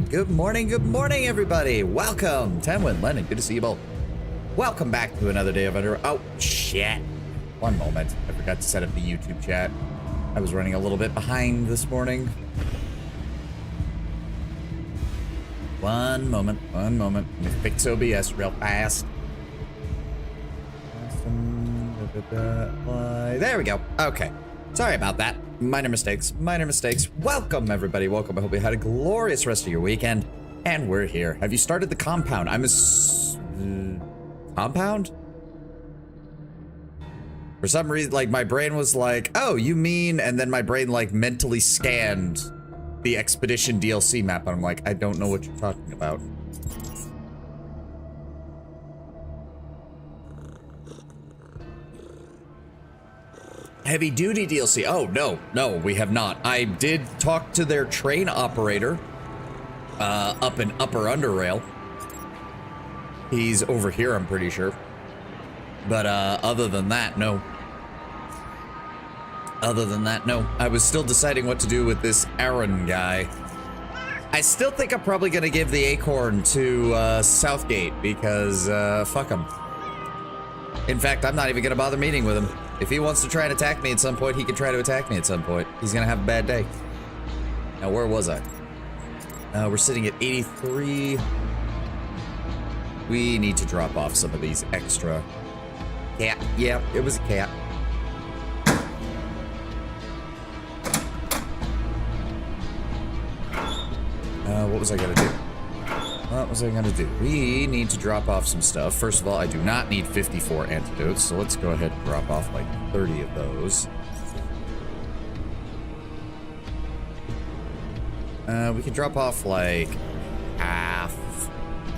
Good morning, everybody. Welcome, Tenwin, Lennon, good to see you both. Welcome back to another day of Under. Oh, shit. One moment. I forgot to set up the YouTube chat. I was running a little bit behind this morning. One moment. Let me fix OBS real fast. There we go. Okay. Sorry about that. Minor mistakes. Welcome, everybody. Welcome. I hope you had a glorious rest of your weekend. And we're here. Have you started the compound? Compound? For some reason, like, my brain was like, oh, you mean, and then my brain, like, mentally scanned the Expedition DLC map, and I'm like, I don't know what you're talking about. Heavy duty DLC. Oh, no, we have not. I did talk to their train operator up in Upper Underrail. He's over here, I'm pretty sure. But other than that, no. I was still deciding what to do with this Aaron guy. I still think I'm probably gonna give the acorn to Southgate because fuck him. In fact, I'm not even gonna bother meeting with him. If he wants to try and attack me at some point, he can try to attack me at some point. He's gonna have a bad day. Now, where was I? We're sitting at 83. We need to drop off some of these extra. Cat. Yeah, it was a cat. What was I gonna do? We need to drop off some stuff. First of all, I do not need 54 antidotes, so let's go ahead and drop off like 30 of those. We can drop off like half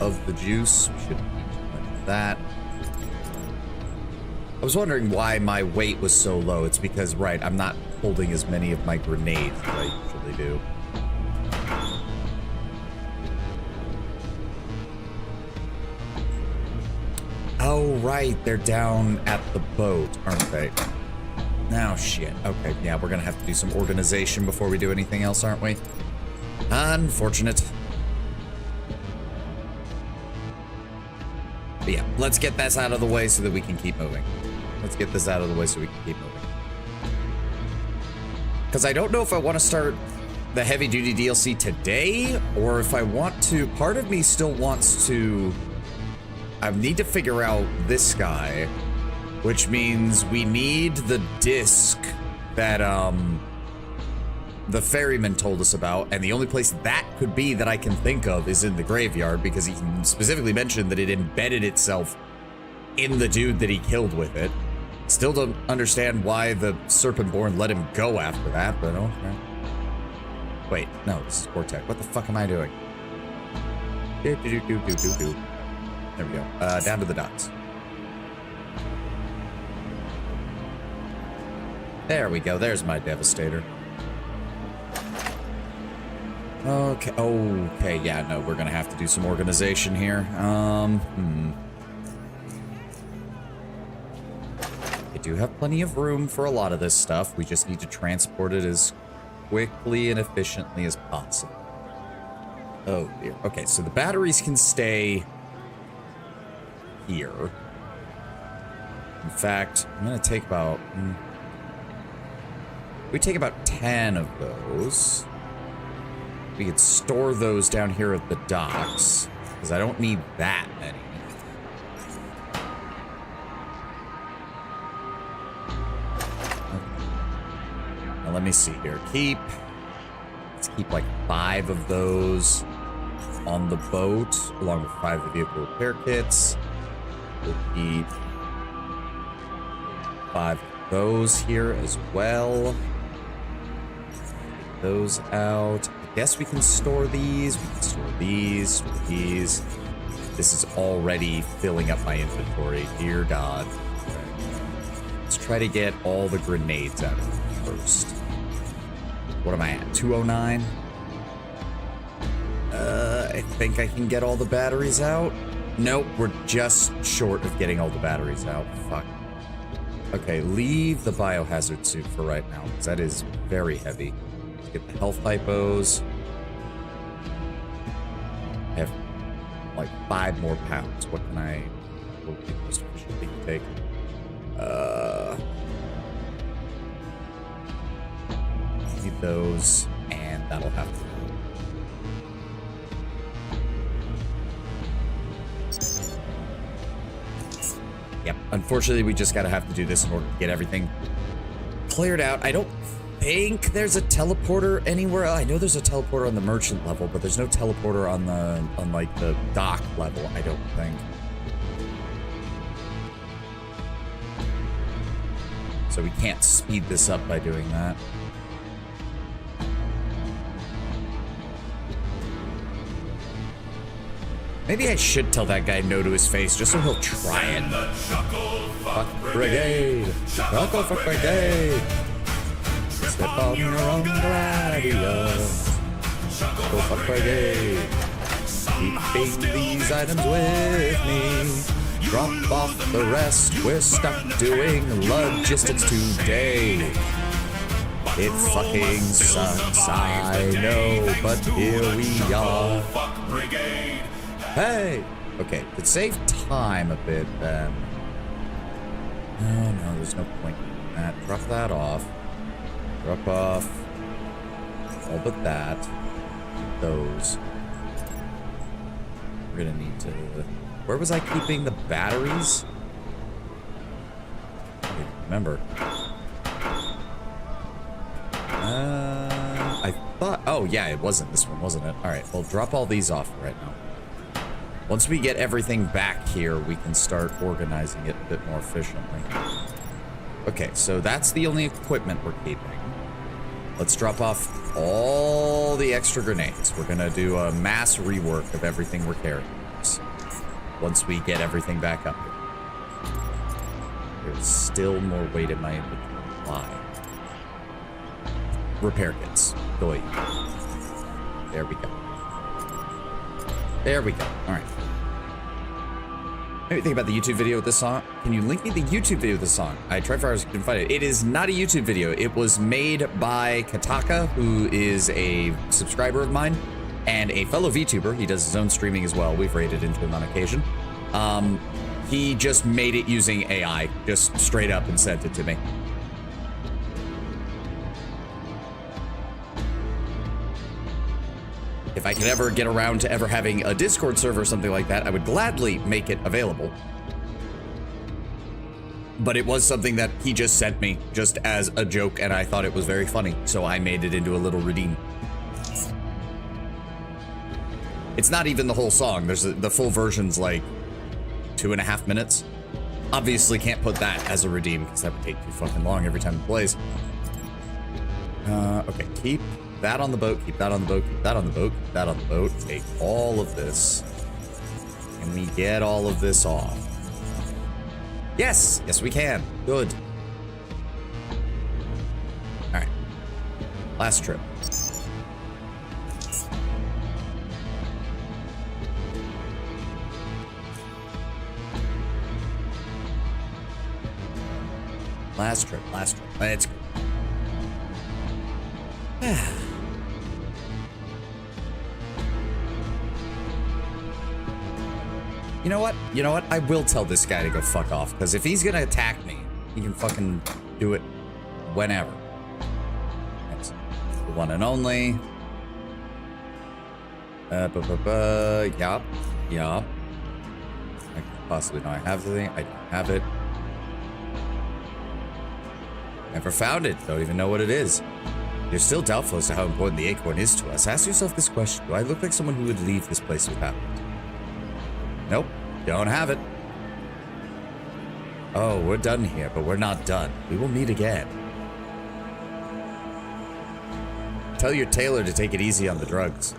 of the juice. We shouldn't need too much of that. I was wondering why my weight was so low. It's because, right, I'm not holding as many of my grenades as I usually do. Oh, right, they're down at the boat, aren't they? Oh, shit. Okay, yeah, we're gonna have to do some organization before we do anything else, aren't we? Unfortunate. But yeah, let's get this out of the way so that we can keep moving. Because I don't know if I want to start the heavy duty DLC today, or if I want to. Part of me still wants to. I need to figure out this guy, which means we need the disc that the ferryman told us about, and the only place that could be that I can think of is in the graveyard, because he specifically mentioned that it embedded itself in the dude that he killed with it. Still don't understand why the Serpentborn let him go after that, but okay. Wait, no, this is Cortec. What the fuck am I doing? There we go. Down to the docks. There we go. There's my Devastator. Okay, yeah, no, we're gonna have to do some organization here. I do have plenty of room for a lot of this stuff. We just need to transport it as quickly and efficiently as possible. Oh, dear. Okay, so the batteries can stay here. In fact, I'm gonna take about... we take about 10 of those. We could store those down here at the docks, because I don't need that many. Okay. Now let me see here. Let's keep like 5 of those on the boat, along with 5 of the vehicle repair kits. We'll keep 5 of those here as well. Take those out. I guess we can store these. We can store these. These. This is already filling up my inventory. Dear God. Let's try to get all the grenades out of it first. What am I at? 209? I think I can get all the batteries out. Nope, we're just short of getting all the batteries out. Fuck. Okay, leave the biohazard suit for right now, because that is very heavy. Let's get the health hypos. like 5 more pounds. What can I... What would be the most efficient thing to take? Need those, and that'll have to... Yep, unfortunately, we just gotta have to do this in order to get everything cleared out. I don't think there's a teleporter anywhere. I know there's a teleporter on the merchant level, but there's no teleporter on like the dock level, I don't think. So we can't speed this up by doing that. Maybe I should tell that guy no to his face, just so he'll try it. Fuck brigade! Chuckle fuck brigade! Step on your own gladius. Chuckle fuck brigade! Keeping these items with me. Drop off the rest, we're stuck doing logistics today. It fucking sucks, I know, but here we are. Hey! Okay, to save time a bit, then. No, there's no point in that. Drop that off. Drop off all but that. Those. We're gonna need to... Where was I keeping the batteries? I don't remember. I thought... Oh, yeah, it wasn't this one, wasn't it? Alright, well, drop all these off right now. Once we get everything back here, we can start organizing it a bit more efficiently. Okay, so that's the only equipment we're keeping. Let's drop off all the extra grenades. We're gonna do a mass rework of everything we're carrying. Once we get everything back up here. There's still more weight in my inventory. Why? Repair kits. Go ahead. There we go. There we go. All right. What do you think about the YouTube video with this song? Can you link me the YouTube video with this song? I tried for hours, couldn't find it. It is not a YouTube video. It was made by Kataka, who is a subscriber of mine and a fellow VTuber. He does his own streaming as well. We've raided into him on occasion. He just made it using AI, just straight up, and sent it to me. If I could ever get around to ever having a Discord server or something like that, I would gladly make it available. But it was something that he just sent me just as a joke, and I thought it was very funny, so I made it into a little redeem. It's not even the whole song. There's the full version's like 2.5 minutes. Obviously can't put that as a redeem because that would take too fucking long every time it plays. Okay, keep that on the boat, keep that on the boat, keep that on the boat, keep that on the boat. Take all of this. Can we get all of this off? Yes! Yes, we can. Good. Alright. Last trip. Last trip, last trip. Let's go. You know what? You know what? I will tell this guy to go fuck off, because if he's gonna attack me, he can fucking do it whenever. That's the one and only. Yup. Yup. I could possibly know I have the thing. I don't have it. Never found it. Don't even know what it is. You're still doubtful as to how important the acorn is to us. Ask yourself this question. Do I look like someone who would leave this place without it? Nope. Don't have it. Oh, we're done here, but we're not done. We will meet again. Tell your tailor to take it easy on the drugs.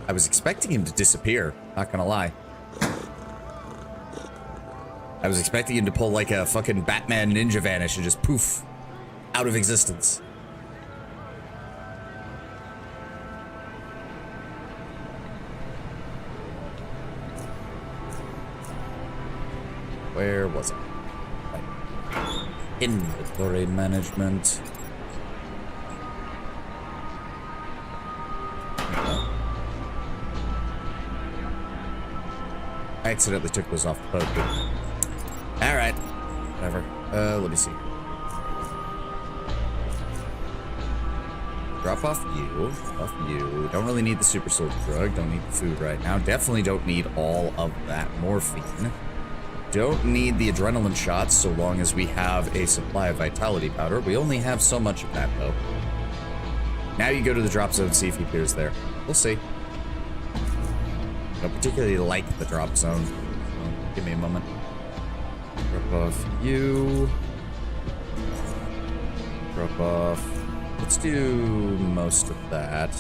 I was expecting him to disappear, not gonna lie. I was expecting him to pull like a fucking Batman ninja vanish and just poof, out of existence. Where was it? Inventory management. I accidentally took those off the boat, but... Alright. Whatever. Let me see. Drop off you. Drop off you. Don't really need the super soldier drug. Don't need the food right now. Definitely don't need all of that morphine. Don't need the adrenaline shots so long as we have a supply of vitality powder. We only have so much of that, though. Now you go to the drop zone, see if he appears there. We'll see. I don't particularly like the drop zone. So give me a moment. Drop off you. Drop off. Let's do most of that.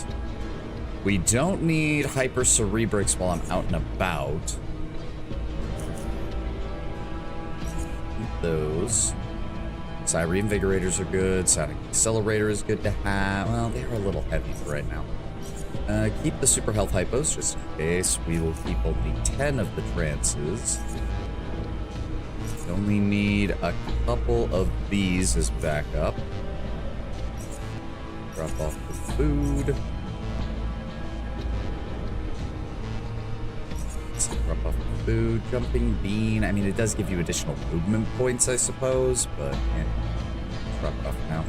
We don't need hyper cerebrix while I'm out and about. Keep those. Psi reinvigorators are good. Sonic accelerator is good to have. Well, they are a little heavy for right now. Keep the super health hypos just in case. We will keep only 10 of the trances. We only need a couple of these as backup. Drop off the food. Let's drop off the food. Jumping bean. I mean, it does give you additional movement points, I suppose, but yeah. Drop it off now.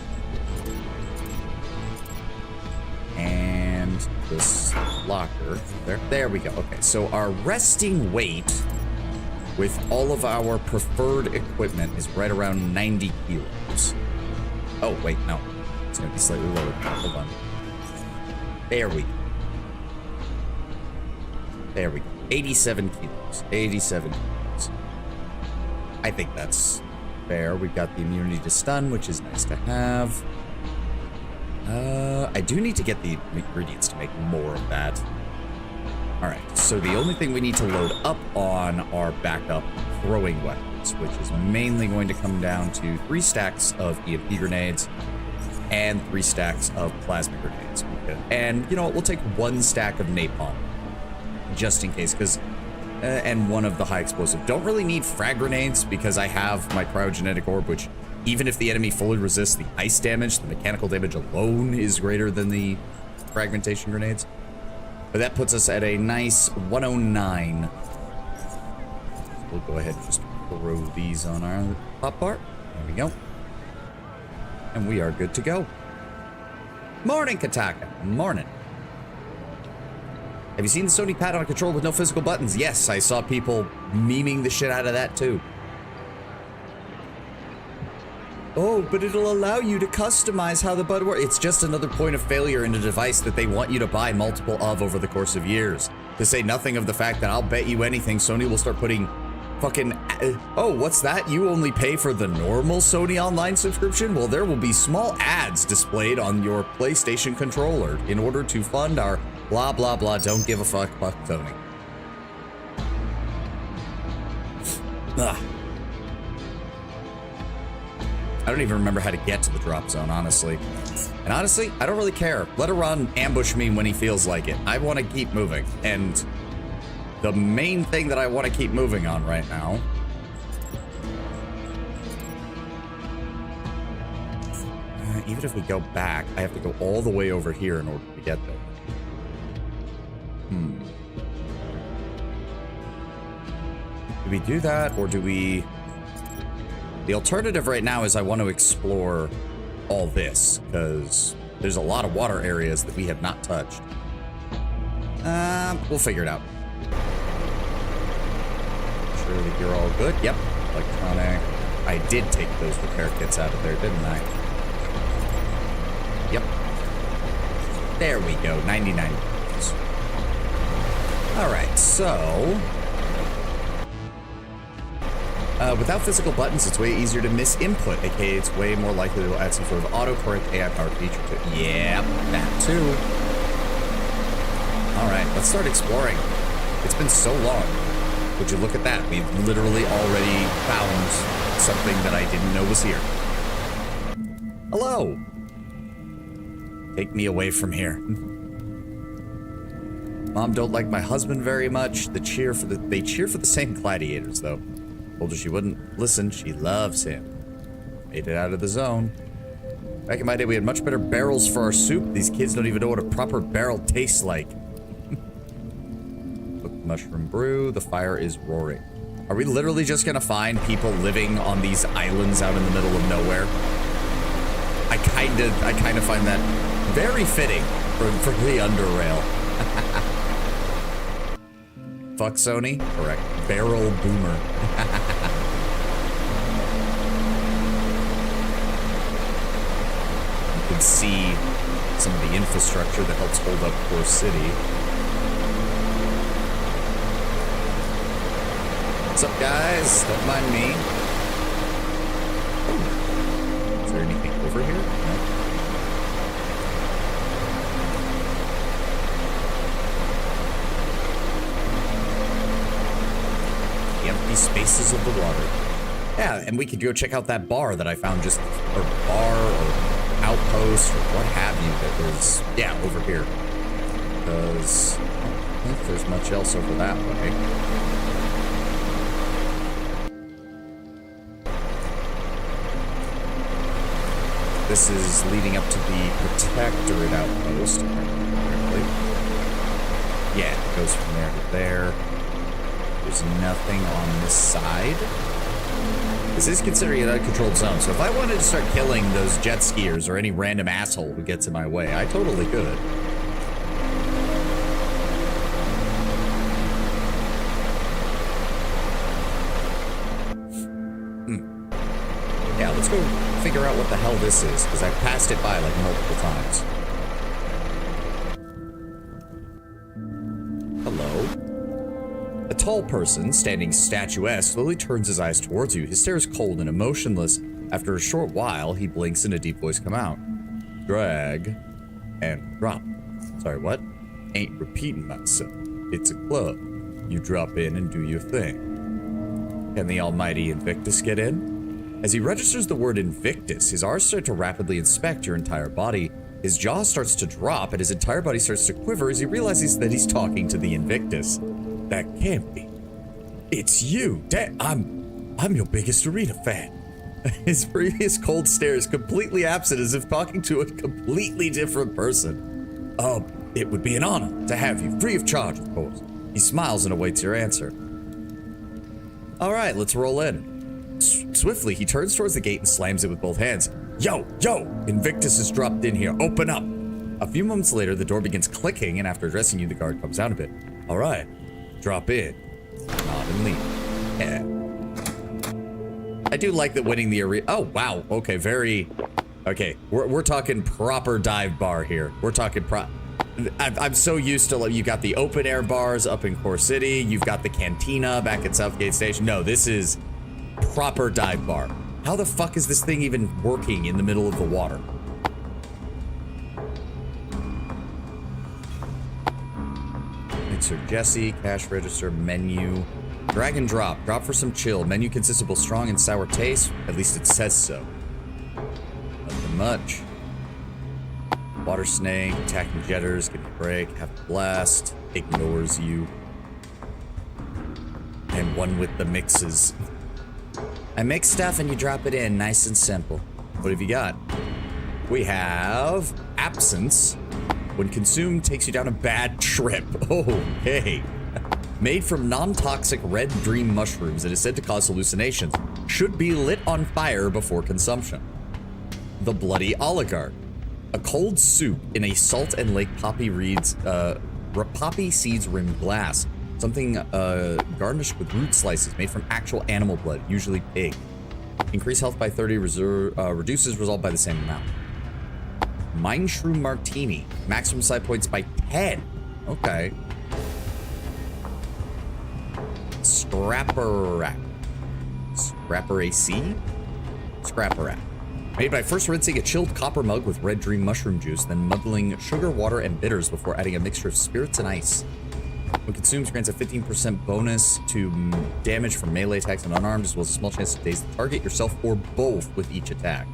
And this locker. There we go. Okay, so our resting weight with all of our preferred equipment is right around 90 kilos. Oh, wait, no. It's going to be slightly lower. Hold on. There we go. There we go. 87 kilos. 87 kilos. I think that's fair. We've got the immunity to stun, which is nice to have. I do need to get the ingredients to make more of that. Alright, so the only thing we need to load up on are backup throwing weapons, which is mainly going to come down to 3 stacks of EMP grenades and 3 stacks of plasma grenades. And, you know what, we'll take 1 stack of napalm, just in case, because... and 1 of the high explosive. Don't really need frag grenades, because I have my cryogenetic orb, which, even if the enemy fully resists the ice damage, the mechanical damage alone is greater than the fragmentation grenades. But that puts us at a nice 109. We'll go ahead and just throw these on our pop bar. There we go. And we are good to go. Morning, Kataka. Morning. Have you seen the Sony pad on control with no physical buttons? Yes, I saw people memeing the shit out of that too. Oh, but it'll allow you to customize how the button works. It's just another point of failure in a device that they want you to buy multiple of over the course of years. To say nothing of the fact that I'll bet you anything, Sony will start putting fucking... oh, what's that? You only pay for the normal Sony Online subscription? Well, there will be small ads displayed on your PlayStation controller in order to fund our blah, blah, blah, don't give a fuck, Sony. Ugh. I don't even remember how to get to the drop zone, honestly. And honestly, I don't really care. Let Iran ambush me when he feels like it. I want to keep moving. And the main thing that I want to keep moving on right now... even if we go back, I have to go all the way over here in order to get there. Do we do that, or do we... The alternative right now is I want to explore all this, because there's a lot of water areas that we have not touched. We'll figure it out. Sure that you're all good. Yep. Electronic. I did take those repair kits out of there, didn't I? Yep. There we go. 99 points. Alright, so... without physical buttons, it's way easier to miss input, aka it's way more likely to add some sort of autocorrect AI-powered feature to it. Yep, that too. Alright, let's start exploring. It's been so long. Would you look at that? We've literally already found something that I didn't know was here. Hello! Take me away from here. Mom don't like my husband very much. They cheer for the same gladiators, though. Told her she wouldn't listen. She loves him. Made it out of the zone. Back in my day, we had much better barrels for our soup. These kids don't even know what a proper barrel tastes like. Look mushroom brew. The fire is roaring. Are we literally just gonna find people living on these islands out in the middle of nowhere? I kinda find that very fitting for the Underrail. Fuck Sony? Correct. Barrel boomer. You can see some of the infrastructure that helps hold up Core City. What's up, guys? Don't mind me. Oh. Is there anything over here? No. The empty spaces of the water. Yeah, and we could go check out that bar that I found just, or bar, or outpost, or what have you, that was, yeah, over here. Because I don't think there's much else over that way. This is leading up to the Protectorate outpost, if I remember correctly. Yeah, it goes from there to there. There's nothing on this side. This is considered an uncontrolled zone, so if I wanted to start killing those jet skiers or any random asshole who gets in my way, I totally could. Yeah, let's go figure out what the hell this is, because I passed it by like multiple times. Hello? A tall person, standing statuesque, slowly turns his eyes towards you. His stare is cold and emotionless. After a short while, he blinks and a deep voice comes out. Drag and drop. Sorry, what? Ain't repeating myself. It's a club. You drop in and do your thing. Can the almighty Invictus get in? As he registers the word Invictus, his eyes start to rapidly inspect your entire body. His jaw starts to drop and his entire body starts to quiver as he realizes that he's talking to the Invictus. That can't be. It's you. I'm your biggest arena fan. His previous cold stare is completely absent, as if talking to a completely different person. It would be an honor to have you, free of charge, of course. He smiles and awaits your answer. All right, let's roll in. Swiftly, he turns towards the gate and slams it with both hands. Yo! Invictus has dropped in here. Open up! A few moments later, the door begins clicking, and after addressing you, the guard comes out a bit. All right, drop in. Nod and leave. Yeah. I do like that winning the arena. Oh, wow. Okay, very... Okay, we're talking proper dive bar here. We're talking I'm so used to, you got the open air bars up in Core City. You've got the cantina back at Southgate Station. No, this is proper dive bar. How the fuck is this thing even working in the middle of the water? Mixer Jesse, cash register, menu. Drag and drop. Drop for some chill. Menu consists of both strong and sour taste. At least it says so. Nothing much. Water snake, attacking jetters, give a break, have a blast, ignores you. And one with the mixes. I mix stuff and you drop it in, nice and simple. What have you got? We have absence. When consumed, takes you down a bad trip. Oh, hey. Made from non-toxic red dream mushrooms, it is said to cause hallucinations. Should be lit on fire before consumption. The Bloody Oligarch. A cold soup in a salt and lake poppy seeds rimmed glass. Something garnished with root slices made from actual animal blood, usually pig. Increase health by 30, reduces resolve by the same amount. Mind Shroom Martini. Maximum side points by 10. Okay. Scrapper Rack. Scrapper AC? Scrapper Rack. Made by first rinsing a chilled copper mug with red dream mushroom juice, then muddling sugar, water, and bitters before adding a mixture of spirits and ice. When consumed, grants a 15% bonus to damage from melee attacks and unarmed, as well as a small chance to daze the target, yourself, or both with each attack.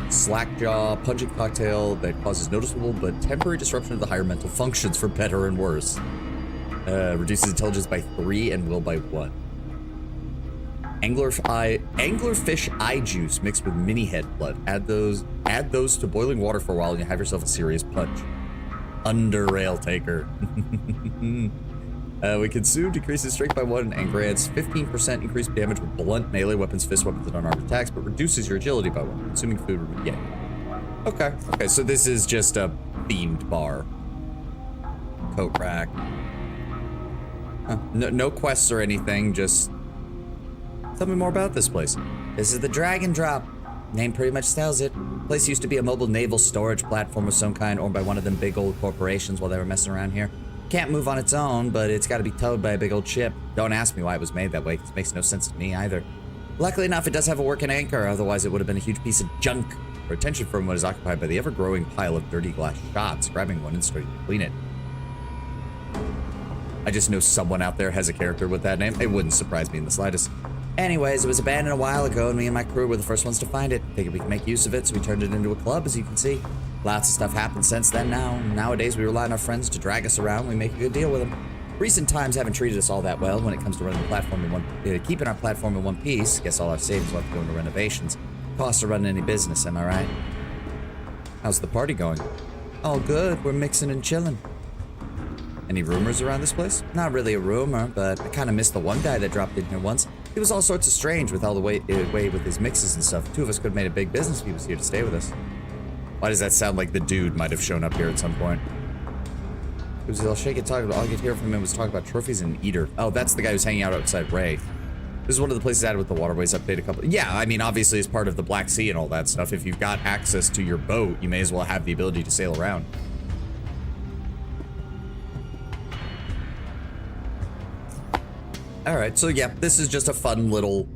Slackjaw, pungent cocktail that causes noticeable but temporary disruption of the higher mental functions for better and worse. Reduces intelligence by 3 and will by 1. Anglerfish eye juice mixed with mini head blood. Add those to boiling water for a while and you have yourself a serious punch. Underrail taker. We consume decreases strength by 1 and grants 15% increased damage with blunt melee weapons, fist weapons, and unarmed attacks, but reduces your agility by 1. Consuming food, yeah. Okay, okay, so this is just a themed bar. Coat rack. Huh. No quests or anything, just... Tell me more about this place. This is the Dragon Drop. Name pretty much tells it. Place used to be a mobile naval storage platform of some kind owned by one of them big old corporations while they were messing around here. Can't move on its own, but it's got to be towed by a big old ship. Don't ask me why it was made that way, because it makes no sense to me either. Luckily enough, it does have a working anchor, otherwise it would have been a huge piece of junk. Our attention from what is occupied by the ever-growing pile of dirty glass shots, grabbing one and starting to clean it. I just know someone out there has a character with that name. It wouldn't surprise me in the slightest. Anyways, it was abandoned a while ago, and me and my crew were the first ones to find it. Figured we could make use of it, so we turned it into a club, as you can see. Lots of stuff happened since then now. Nowadays, we rely on our friends to drag us around. We make a good deal with them. Recent times haven't treated us all that well when it comes to running the platform keeping our platform in one piece. Guess all our savings left going to renovations. Cost of running any business, am I right? How's the party going? All good. We're mixing and chilling. Any rumors around this place? Not really a rumor, but I kind of missed the one guy that dropped in here once. He was all sorts of strange with all the way with his mixes and stuff. Two of us could have made a big business if he was here to stay with us. Why does that sound like the dude might have shown up here at some point? It was all shake it talking about. All I could hear from him was talk about trophies and eater. Oh, that's the guy who's hanging out outside Ray. This is one of the places added with the waterways update a couple. Yeah, I mean, obviously as part of the Black Sea and all that stuff, if you've got access to your boat, you may as well have the ability to sail around. Alright, so yeah, this is just a fun little...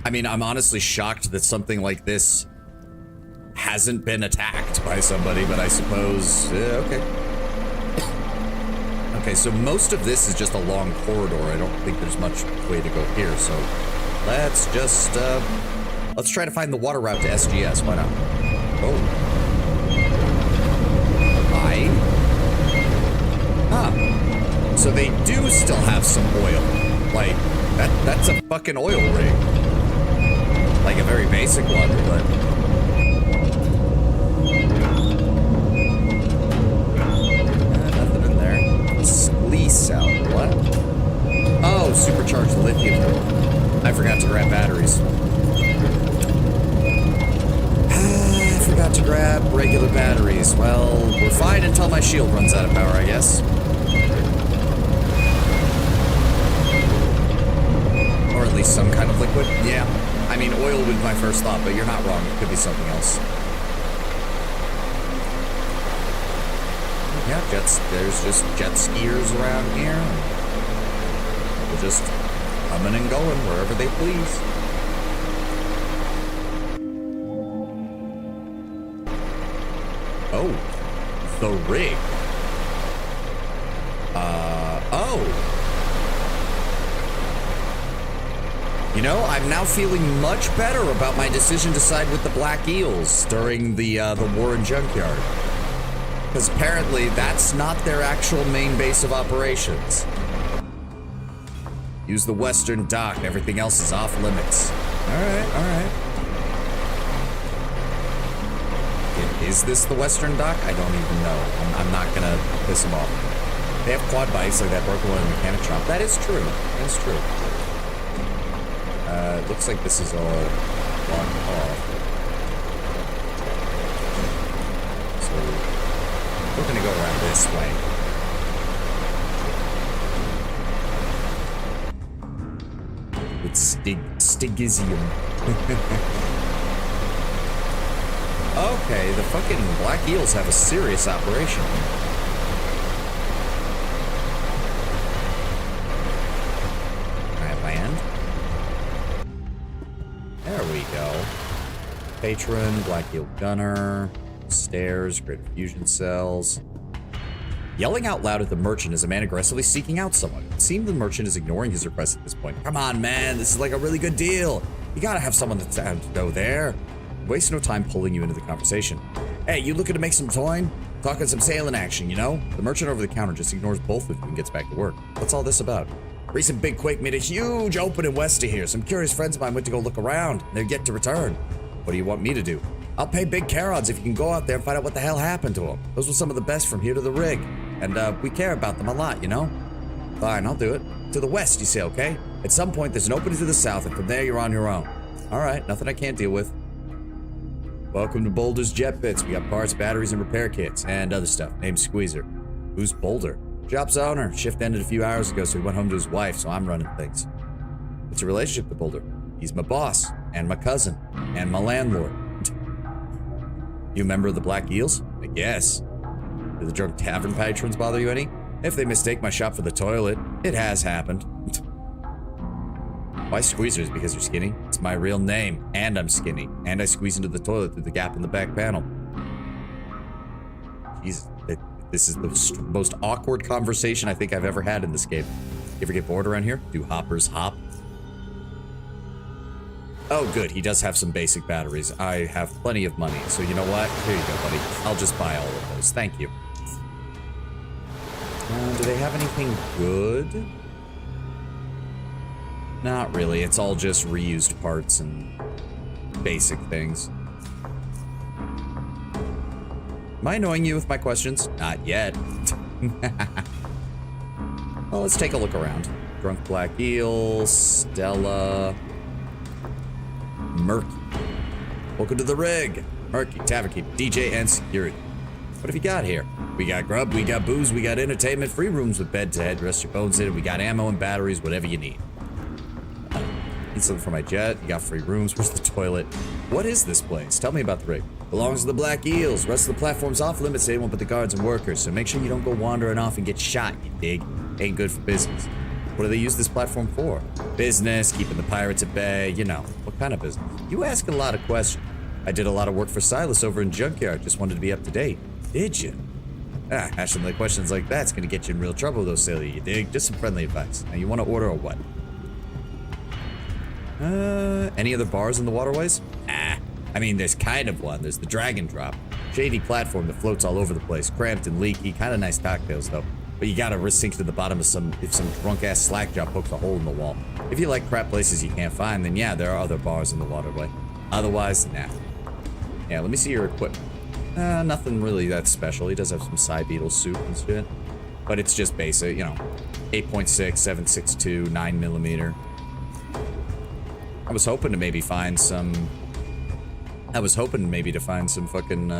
I mean, I'm honestly shocked that something like this hasn't been attacked by somebody, but I suppose... okay. Okay, so most of this is just a long corridor. I don't think there's much way to go here, so let's just, let's try to find the water route to SGS. Why not? Oh. Hi. Huh. So they do still have some oil. Like, that's a fucking oil rig. Like a very basic one, but... nothing in there. Slee cell, what? Oh, supercharged lithium. I forgot to grab batteries. I forgot to grab regular batteries. Well, we're fine until my shield runs out of power, I guess. Or at least some kind of liquid. Yeah. I mean, oil would be my first thought, but you're not wrong. It could be something else. Yeah, there's just jet skiers around here. They're just coming and going wherever they please. Oh, the rig. Oh. You know, I'm now feeling much better about my decision to side with the Black Eels during the war in Junkyard. Because apparently that's not their actual main base of operations. Use the western dock, everything else is off limits. Alright, alright. Is this the western dock? I don't even know. I'm not gonna piss them off. They have quad bikes like that broken one in the mechanic shop. That is true. That is true. It looks like this is all blocked off. So we're gonna go around this way. With Stygizium. Okay, the fucking Black Eels have a serious operation. Can I land? There we go. Patron, Black Eel Gunner, stairs, greater fusion cells. Yelling out loud at the merchant is a man aggressively seeking out someone. It seems the merchant is ignoring his request at this point. Come on, man, this is like a really good deal. You gotta have someone that's down to go there. Waste no time pulling you into the conversation. Hey, you looking to make some coin? Talking some sailing action, you know? The merchant over the counter just ignores both of you and gets back to work. What's all this about? Recent big quake made a huge opening west of here. Some curious friends of mine went to go look around. They're yet to return. What do you want me to do? I'll pay big carrots if you can go out there and find out what the hell happened to them. Those were some of the best from here to the rig. and we care about them a lot, you know? Fine, I'll do it. To the west, you say, okay? At some point, there's an opening to the south, and from there, you're on your own. All right, nothing I can't deal with. Welcome to Boulder's Jet Bits. We got parts, batteries, and repair kits, and other stuff. Name's Squeezer. Who's Boulder? Shop's owner. Shift ended a few hours ago, so he went home to his wife, so I'm running things. What's your relationship to Boulder? He's my boss, and my cousin, and my landlord. You a member of the Black Eels? I guess. Do the drunk tavern patrons bother you any? If they mistake my shop for the toilet, it has happened. Why Squeezer? Is because you're skinny? It's my real name, and I'm skinny, and I squeeze into the toilet through the gap in the back panel. Jesus, this is the most awkward conversation I think I've ever had in this game. You ever get bored around here? Do hoppers hop? Oh, good. He does have some basic batteries. I have plenty of money, so you know what? Here you go, buddy. I'll just buy all of those. Thank you. Do they have anything good? Not really. It's all just reused parts and basic things. Am I annoying you with my questions? Not yet. Well, let's take a look around. Drunk Black Eel, Stella, Murky. Welcome to the rig. Murky, tavern keep, DJ, and security. What have you got here? We got grub, we got booze, we got entertainment, free rooms with bed to head, rest your bones in, we got ammo and batteries, whatever you need. Need something for my jet, you got free rooms, where's the toilet? What is this place? Tell me about the rig. Belongs to the Black Eels. Rest of the platform's off limits, they won't put the guards and workers, so make sure you don't go wandering off and get shot, you dig? Ain't good for business. What do they use this platform for? Business, keeping the pirates at bay, you know. What kind of business? You ask a lot of questions. I did a lot of work for Silas over in Junkyard, just wanted to be up to date. Did you? Asking the questions like that's gonna get you in real trouble though, silly, you dig? Just some friendly advice. Now you wanna order or what? Any other bars in the waterways? I mean, there's kind of one. There's the Dragon Drop. Shady platform that floats all over the place. Cramped and leaky. Kind of nice cocktails, though. But you gotta risk sink to the bottom of if some drunk-ass slack job pokes a hole in the wall. If you like crap places you can't find, then yeah, there are other bars in the waterway. Otherwise, nah. Yeah, let me see your equipment. Nothing really that special. He does have some Psy Beetle suit and shit. But it's just basic, you know. 8.6, 7.62, 9mm. I was hoping to maybe find some... fucking,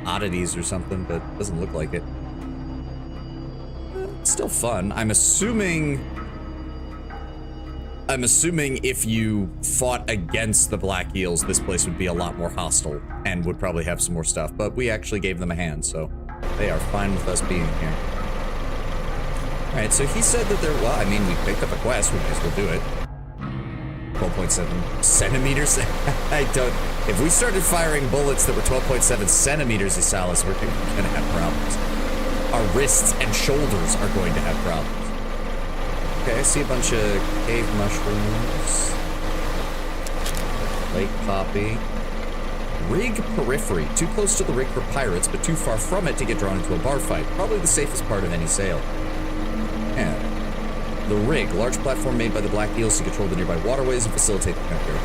oddities or something, but it doesn't look like it. It's still fun. I'm assuming if you fought against the Black Eels, this place would be a lot more hostile and would probably have some more stuff, but we actually gave them a hand, so they are fine with us being here. Alright, so he said that well, I mean, we picked up a quest, we may as well do it. 12.7 centimeters? If we started firing bullets that were 12.7 centimeters, Isalis, we're gonna have problems. Our wrists and shoulders are going to have problems. Okay, I see a bunch of cave mushrooms. Lake poppy. Rig periphery. Too close to the rig for pirates, but too far from it to get drawn into a bar fight. Probably the safest part of any sail. Yeah. The rig. Large platform made by the Black Eels to control the nearby waterways and facilitate the country.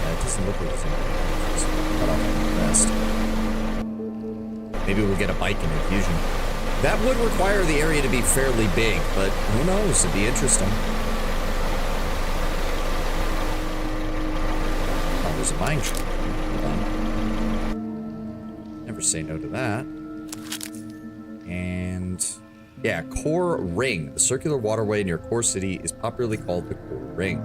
It doesn't look like it's cut off at best. Maybe we'll get a bike in infusion. That would require the area to be fairly big, but who knows? It'd be interesting. Oh, there's a mine shaft. Hold on. Never say no to that. And yeah, Core Ring. The circular waterway near Core City is popularly called the Core Ring.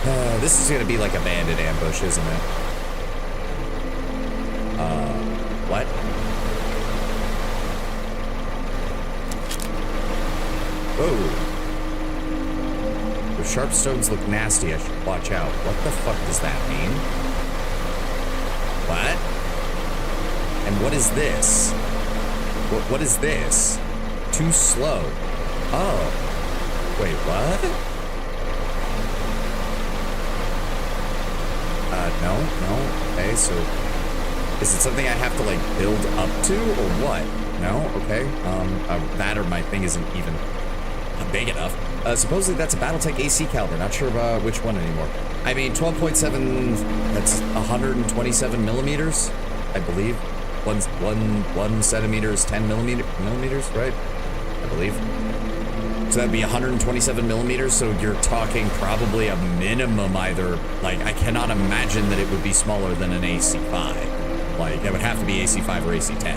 Okay. This is gonna be like a bandit ambush, isn't it? What? Whoa. The sharp stones look nasty. I should watch out. What the fuck does that mean? What? And what is this? What is this? Too slow. Oh. Wait, what? No. Okay, so... is it something I have to, like, build up to, or what? No? Okay. That or my thing isn't even big enough. Supposedly that's a Battletech AC caliber. Not sure about which one anymore. I mean, 12.7, that's 127 millimeters, I believe. One centimeter is 10 millimeters, right? I believe. So that'd be 127 millimeters, so you're talking probably a minimum either, like, I cannot imagine that it would be smaller than an AC5. Like, it would have to be AC5 or AC10.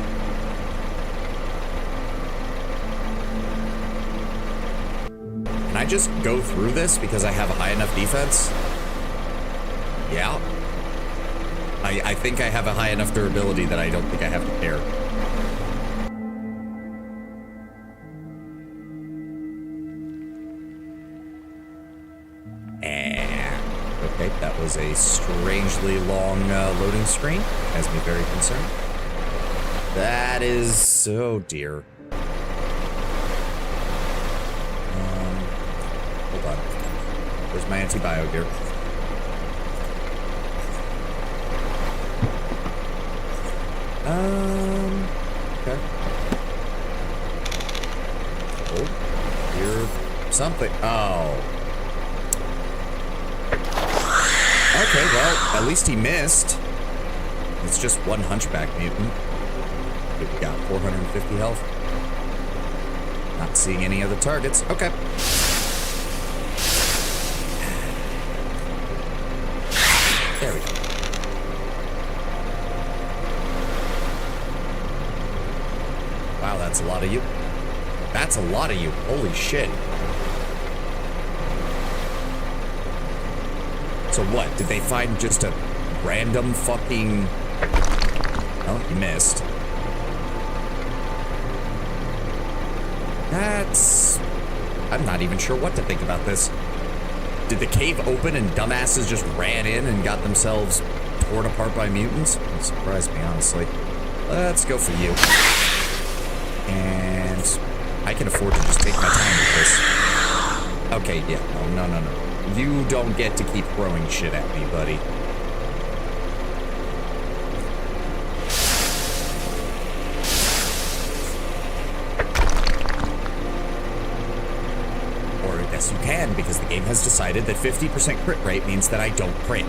Can I just go through this because I have a high enough defense? Yeah. I think I have a high enough durability that I don't think I have to care. Okay, that was a strangely long loading screen. Has me very concerned. That is... oh dear. Hold on. Where's my antibio gear? Okay. Oh, here's something. Oh. Okay, well, at least he missed. It's just one hunchback mutant. We got 450 health. Not seeing any other targets. Okay. There we go. Wow, that's a lot of you. That's a lot of you. Holy shit. So what? Did they find just a random fucking... oh, he missed. That's... I'm not even sure what to think about this. Did the cave open and dumbasses just ran in and got themselves torn apart by mutants? It surprised me, honestly. Let's go for you. And I can afford to just take my time with this. Okay, yeah. No. You don't get to keep throwing shit at me, buddy. Or yes, you can, because the game has decided that 50% crit rate means that I don't crit.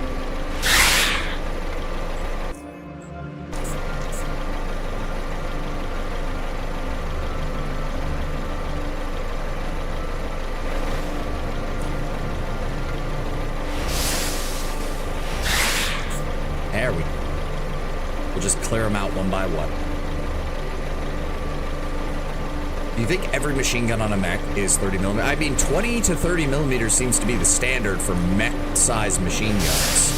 There we go. We'll just clear them out one by one. Do you think every machine gun on a mech is 30 millimeters? I mean, 20 to 30 millimeters seems to be the standard for mech-sized machine guns.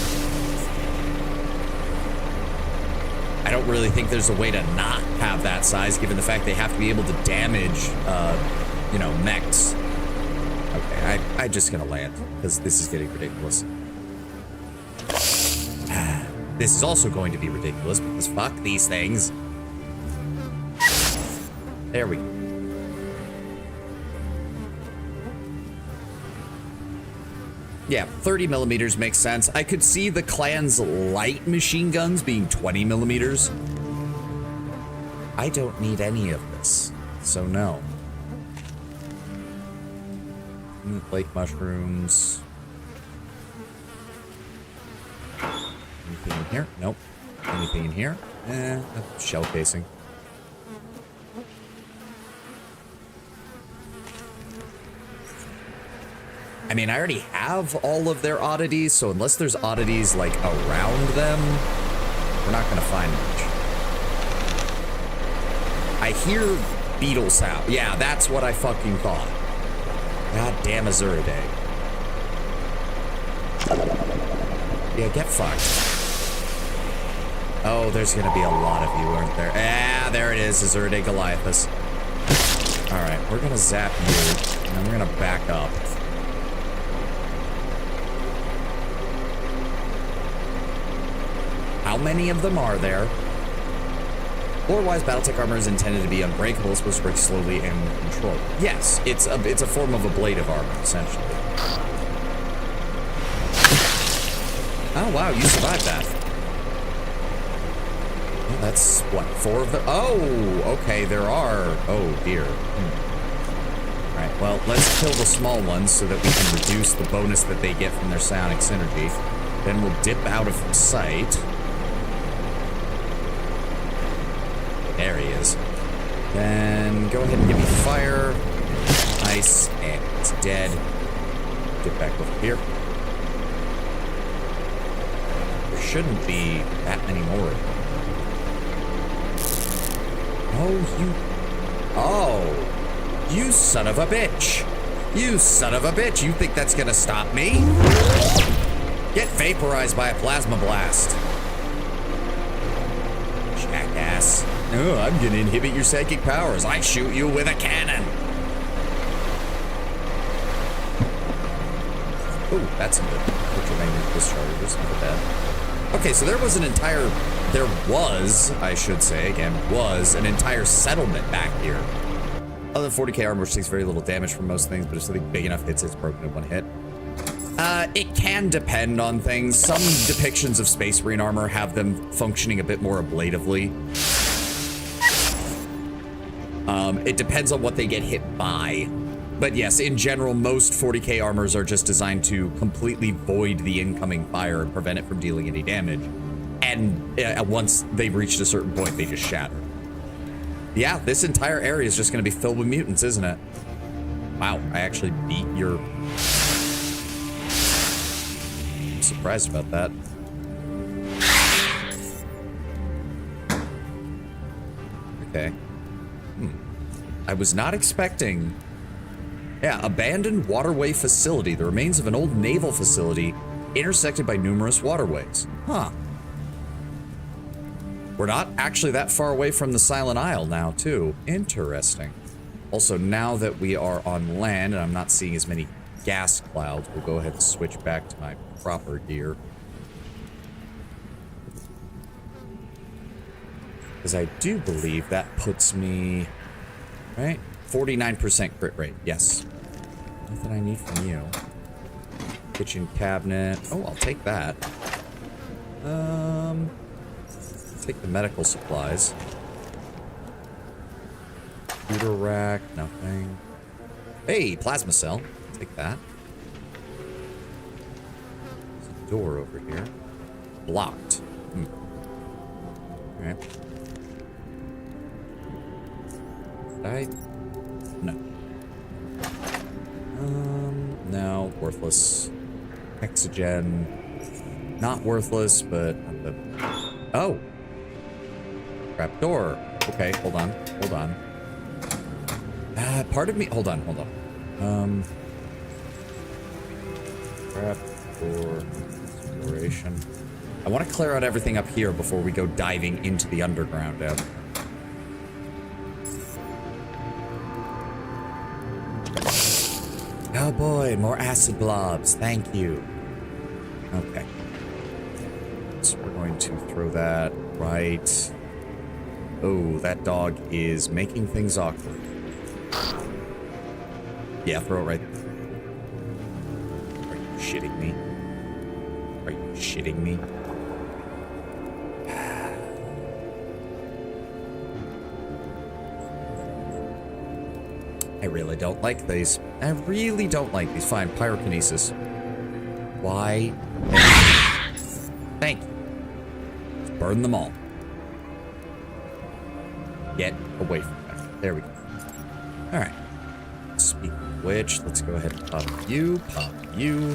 I don't really think there's a way to not have that size, given the fact they have to be able to damage, you know, mechs. Okay, I'm just gonna land, because this is getting ridiculous. This is also going to be ridiculous because fuck these things. There we go. Yeah, 30 millimeters makes sense. I could see the clan's light machine guns being 20 millimeters. I don't need any of this, so no. Lake mushrooms. Anything in here? Nope. Anything in here? Shell casing. I mean, I already have all of their oddities, so unless there's oddities, like, around them, we're not gonna find much. I hear beetle sound. Yeah, that's what I fucking thought. God damn Azuridae. Yeah, get fucked. Oh, there's gonna be a lot of you, aren't there? Ah, there it is, Azuridae Goliathus. Alright, we're gonna zap you, and then we're gonna back up. How many of them are there? Lore-wise, Battletech armor is intended to be unbreakable, it's supposed to break slowly and controlled. Yes, it's a form of ablative armor, essentially. Oh, wow, you survived that. Well, that's, what, 4 of them? Oh, okay, there are. Oh, dear. Alright, well, let's kill the small ones so that we can reduce the bonus that they get from their psionic synergy. Then we'll dip out of sight. There he is. Then go ahead and give me fire. Nice, and it's dead. Get back over here. There shouldn't be that many more. Oh, you son of a bitch. You son of a bitch. You think that's gonna stop me? Get vaporized by a plasma blast. Jackass. Oh, I'm gonna inhibit your psychic powers. I shoot you with a cannon. Oh, that's good. Electromagnetic discharge. That's not bad. Okay, so there was, I should say, again, was an entire settlement back here. Other than 40k armor, which takes very little damage from most things, but if something big enough hits, it's broken in one hit. It can depend on things. Some depictions of Space Marine armor have them functioning a bit more ablatively. It depends on what they get hit by. But yes, in general, most 40k armors are just designed to completely void the incoming fire and prevent it from dealing any damage. And once they've reached a certain point, they just shatter. Yeah, this entire area is just going to be filled with mutants, isn't it? Wow, I actually beat your... I'm surprised about that. Okay. I was not expecting... Yeah, abandoned waterway facility. The remains of an old naval facility intersected by numerous waterways. Huh. We're not actually that far away from the Silent Isle now, too. Interesting. Also, now that we are on land and I'm not seeing as many gas clouds, we'll go ahead and switch back to my proper gear. Because I do believe that puts me... Right? 49% crit rate, yes. Nothing I need from you. Kitchen cabinet. Oh, I'll take that. Take the medical supplies. Computer rack, nothing. Hey, plasma cell. Take that. There's a door over here. Blocked. Alright. No. No, worthless. Hexagen. Not worthless, but... Oh! Trap door. Okay, hold on. Hold on. Part of me... Hold on. Trap door. Exploration. I want to clear out everything up here before we go diving into the underground, Ed. Oh boy, more acid blobs. Thank you. Okay. So we're going to throw that right... Oh, that dog is making things awkward. Yeah, throw it right there. Are you shitting me? Are you shitting me? I really don't like these. I really don't like these. Fine, pyrokinesis. Why? Thank you. Let's burn them all. Get away from that. There we go. Alright. Speaking of which, let's go ahead and pop you. Pop you.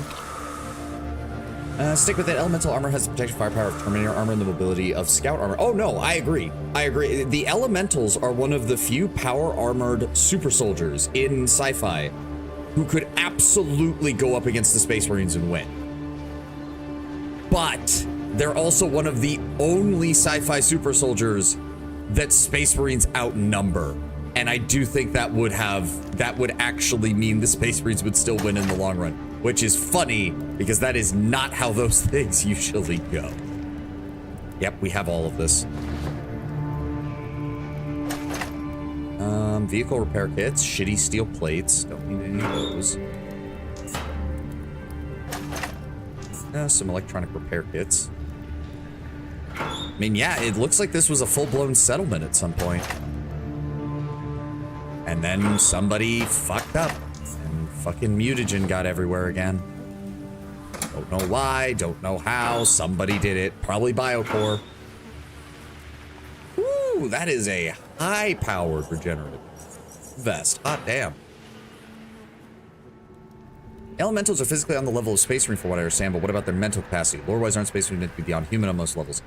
Stick with it. Elemental armor has the protective firepower of Terminator armor and the mobility of Scout armor. Oh no, I agree. I agree. The Elementals are one of the few power-armored super soldiers in sci-fi who could absolutely go up against the Space Marines and win. But they're also one of the only sci-fi super soldiers that Space Marines outnumber. And I do think that would actually mean the Space Marines would still win in the long run. Which is funny, because that is not how those things usually go. Yep, we have all of this. Vehicle repair kits, shitty steel plates. Don't need any of those. Some electronic repair kits. I mean, yeah, it looks like this was a full-blown settlement at some point. And then somebody fucked up. And fucking mutagen got everywhere again. Don't know why, don't know how. Somebody did it. Probably Biocore. Ooh, that is a high-powered regenerative vest. Hot damn. Elementals are physically on the level of Space Marine, from what I understand, but what about their mental capacity? Lore-wise, aren't Space Marine meant to be beyond human on most levels?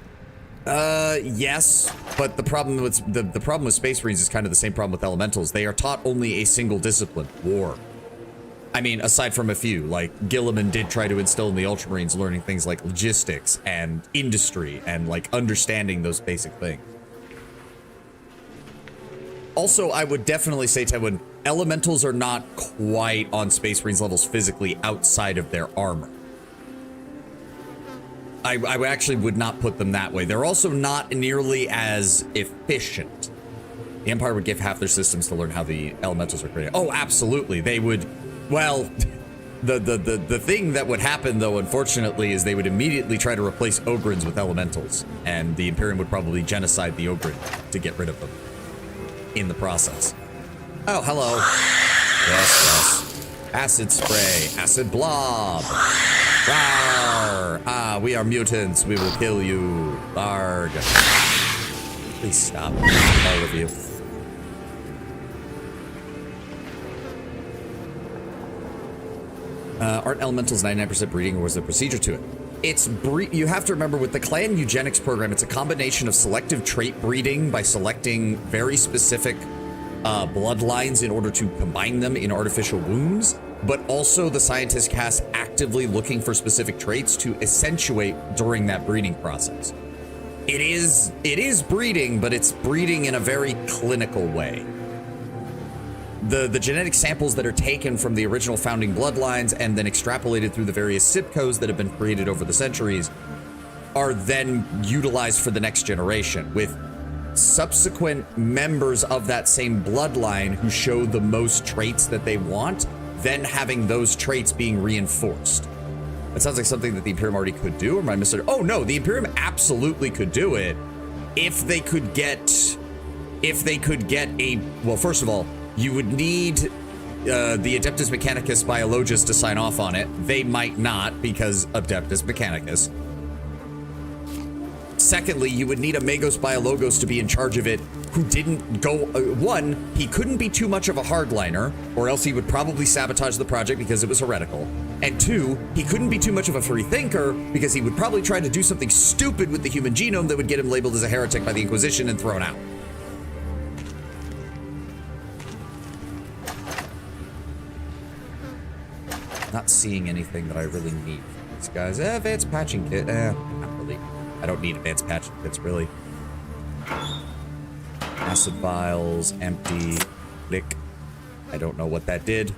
Yes, but the problem with the problem with Space Marines is kind of the same problem with Elementals. They are taught only a single discipline, war. I mean, aside from a few, like Gilliman did try to instill in the Ultramarines learning things like logistics and industry and like understanding those basic things. Also, I would definitely say, Tedwin, Elementals are not quite on Space Marines levels physically outside of their armor. I actually would not put them that way. They're also not nearly as efficient. The Empire would give half their systems to learn how the Elementals are created. Oh, absolutely. They would, well, the thing that would happen, though, unfortunately, is they would immediately try to replace Ogrins with Elementals. And the Imperium would probably genocide the Ogrin to get rid of them in the process. Oh, hello. Yes. Acid spray. Acid blob. Rawr. Ah, we are mutants. We will kill you. Barg. Please stop. All of you. Aren't Elementals 99% breeding, or was there a procedure to it? It's you have to remember, with the clan eugenics program, it's a combination of selective trait breeding by selecting very specific bloodlines in order to combine them in artificial wombs, but also the scientist cast actively looking for specific traits to accentuate during that breeding process. It is breeding, but it's breeding in a very clinical way. The genetic samples that are taken from the original founding bloodlines and then extrapolated through the various SIPCOs that have been created over the centuries are then utilized for the next generation, with subsequent members of that same bloodline who show the most traits that they want, then having those traits being reinforced. That sounds like something that the Imperium already could do, or am I misunderstanding? Oh no, the Imperium absolutely could do it if they could get a, well, first of all, you would need the Adeptus Mechanicus Biologus to sign off on it. They might not, because Adeptus Mechanicus. Secondly, you would need a Magos Biologos to be in charge of it, who didn't go, one, he couldn't be too much of a hardliner, or else he would probably sabotage the project because it was heretical. And two, he couldn't be too much of a free thinker, because he would probably try to do something stupid with the human genome that would get him labeled as a heretic by the Inquisition and thrown out. Not seeing anything that I really need from these guys. Advanced patching kit, not really. I don't need advanced patching kits, really. Acid vials, empty, click. I don't know what that did.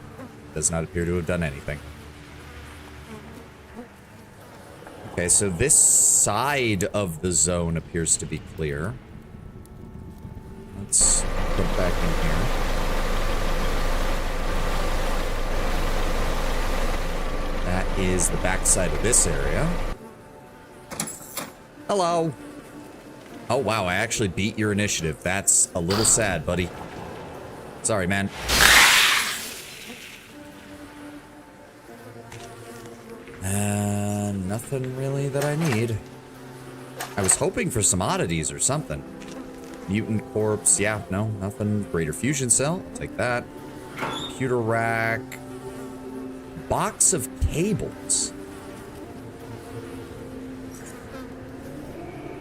Does not appear to have done anything. Okay, so this side of the zone appears to be clear. Let's get back in here. That is the backside of this area. Hello. Oh, wow, I actually beat your initiative. That's a little sad, buddy. Sorry, man. Nothing really that I need. I was hoping for some oddities or something. Mutant corpse, yeah, no, nothing. Greater fusion cell, I'll take that. Computer rack. Box of cables.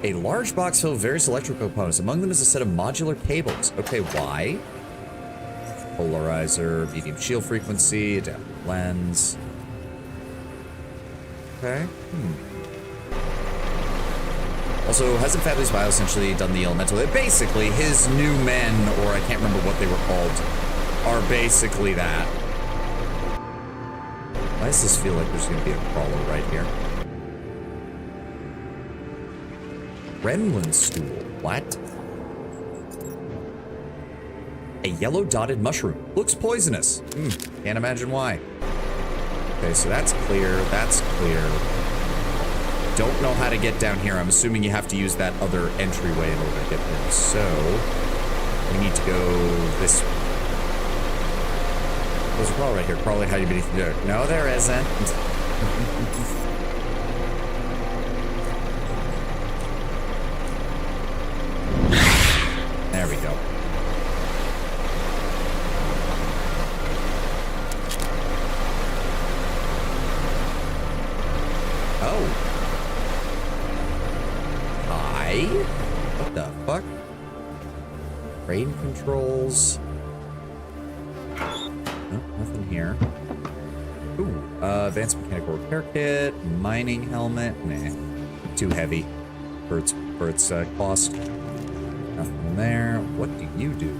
A large box filled with various electrical components. Among them is a set of modular cables. Okay, why? Polarizer, medium shield frequency, adaptive lens. Okay. Also, hasn't Fabulous Bio essentially done the elemental? Basically, his new men, or I can't remember what they were called, are basically that. Why does this feel like there's going to be a crawler right here? Gremlin stool. What? A yellow dotted mushroom. Looks poisonous. Can't imagine why. Okay, so that's clear. That's clear. Don't know how to get down here. I'm assuming you have to use that other entryway in order to get there. So, we need to go this way. there's a claw right here, crawling hiding beneath the dirt. No, there isn't. There we go. Oh. Hi? What the fuck? Rain controls. No, nothing here. Ooh, advanced mechanical repair kit, mining helmet. Nah, too heavy for its cost. Nothing there. What do you do?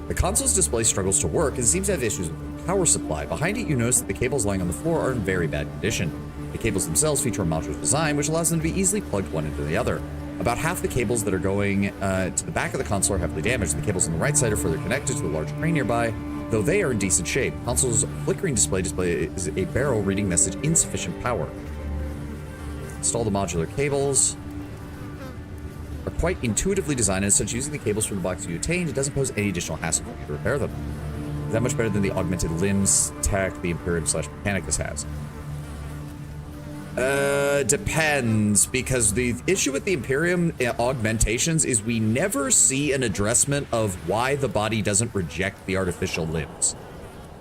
The console's display struggles to work and seems to have issues with the power supply. Behind it, you notice that the cables lying on the floor are in very bad condition. The cables themselves feature a modular design, which allows them to be easily plugged one into the other. About half the cables that are going to the back of the console are heavily damaged. The cables on the right side are further connected to a large crane nearby, though they are in decent shape. The console's flickering display is a barrel reading message insufficient power. Install the modular cables. Are quite intuitively designed, and such using the cables from the box you obtained, it doesn't pose any additional hassle for you to repair them. Is that much better than the augmented limbs tech the Imperium/Mechanicus has? Depends, because the issue with the Imperium augmentations is we never see an addressment of why the body doesn't reject the artificial limbs.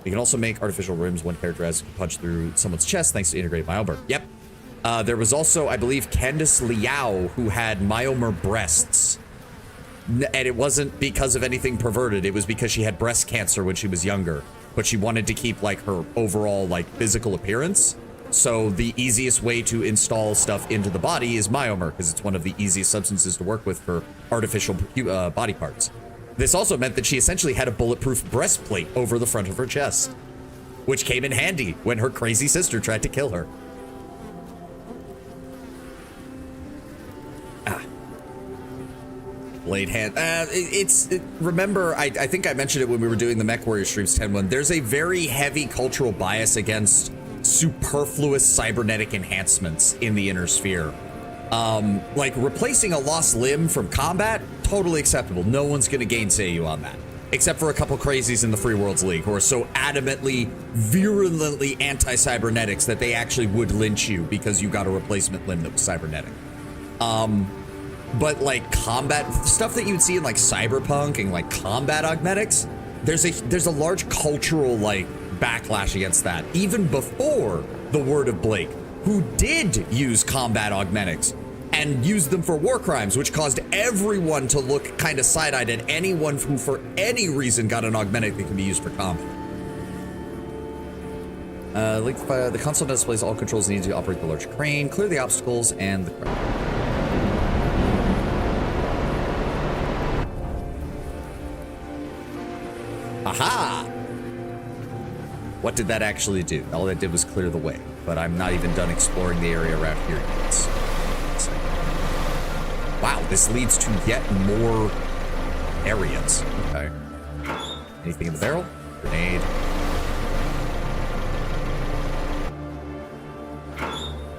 You can also make artificial limbs one character has punch through someone's chest thanks to integrated myomer. Yep. There was also, I believe, Candice Liao, who had myomer breasts. And it wasn't because of anything perverted. It was because she had breast cancer when she was younger. But she wanted to keep, like, her overall, like, physical appearance. So the easiest way to install stuff into the body is myomer, because it's one of the easiest substances to work with for artificial body parts. This also meant that she essentially had a bulletproof breastplate over the front of her chest, which came in handy when her crazy sister tried to kill her. Blade hand. Remember, I think I mentioned it when we were doing the Mech Warrior streams 10-1. There's a very heavy cultural bias against superfluous cybernetic enhancements in the inner sphere. Like replacing a lost limb from combat, totally acceptable. No one's gonna gainsay you on that. Except for a couple crazies in the Free Worlds League who are so adamantly, virulently anti-cybernetics that they actually would lynch you because you got a replacement limb that was cybernetic. But like combat stuff that you'd see in like Cyberpunk and like combat augmetics, there's a large cultural like backlash against that, even before the word of Blake, who did use combat augmetics and used them for war crimes, which caused everyone to look kind of side-eyed at anyone who for any reason got an augmetic that can be used for combat. The console displays all controls needed to operate the large crane, clear the obstacles, and the crane. Aha! What did that actually do? All that did was clear the way, but I'm not even done exploring the area around here yet. Wow, this leads to yet more areas. Okay. Anything in the barrel? Grenade.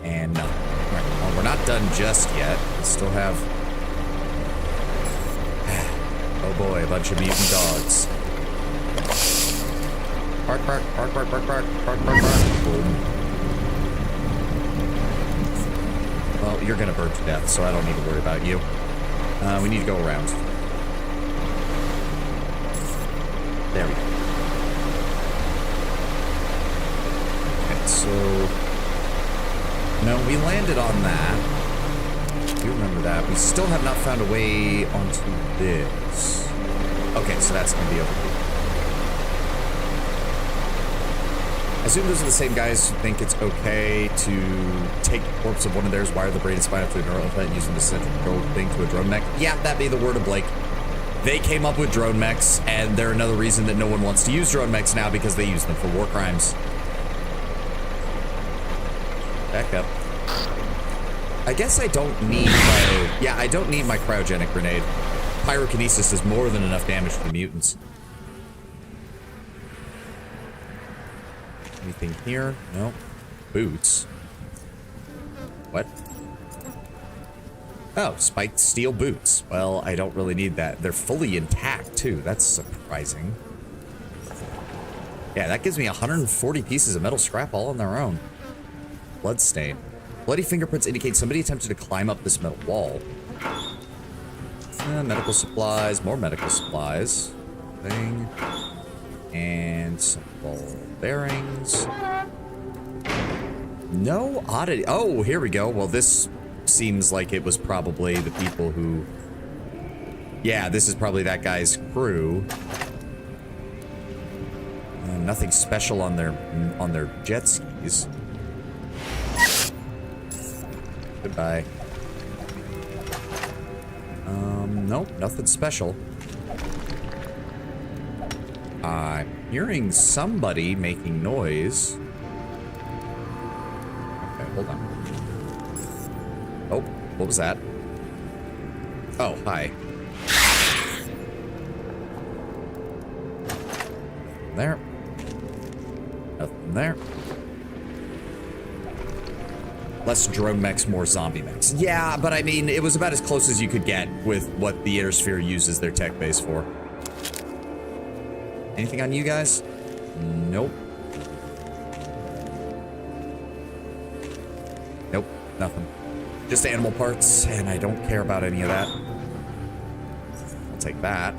And nothing. All right, well, we're not done just yet. We still have... Oh boy, a bunch of mutant dogs. Bark, bark, bark, bark, bark, bark, bark, bark, bark. Boom. Well, you're gonna burn to death, so I don't need to worry about you. We need to go around. There we go. Okay, so... No, we landed on that. You remember that. We still have not found a way onto this. Okay, so that's gonna be over here. I assume those are the same guys who think it's okay to take the corpse of one of theirs, wire the brain and spine up to a neural implant, and using the central control thing to a drone mech. Yeah, that'd be the word of Blake. They came up with drone mechs, and they're another reason that no one wants to use drone mechs now because they use them for war crimes. Back up. I guess I don't need yeah, I don't need my cryogenic grenade. Pyrokinesis does more than enough damage to the mutants. Anything here? No. Boots. What? Oh, spiked steel boots. Well, I don't really need that. They're fully intact, too. That's surprising. Yeah, that gives me 140 pieces of metal scrap all on their own. Bloodstain. Bloody fingerprints indicate somebody attempted to climb up this metal wall. Medical supplies, more medical supplies. Thing. And some ball bearings. No oddity. Oh, here we go. Well, this seems like it was probably the people who... Yeah, this is probably that guy's crew. Nothing special on their jet skis. Goodbye. Nope, nothing special. I'm hearing somebody making noise. Okay, hold on. Oh, what was that? Oh, hi. There. Nothing there. Less drone mechs, more zombie mechs. Yeah, but I mean, it was about as close as you could get with what the Inner Sphere uses their tech base for. Anything on you guys? Nope. Nope, nothing. Just animal parts, and I don't care about any of that. I'll take that.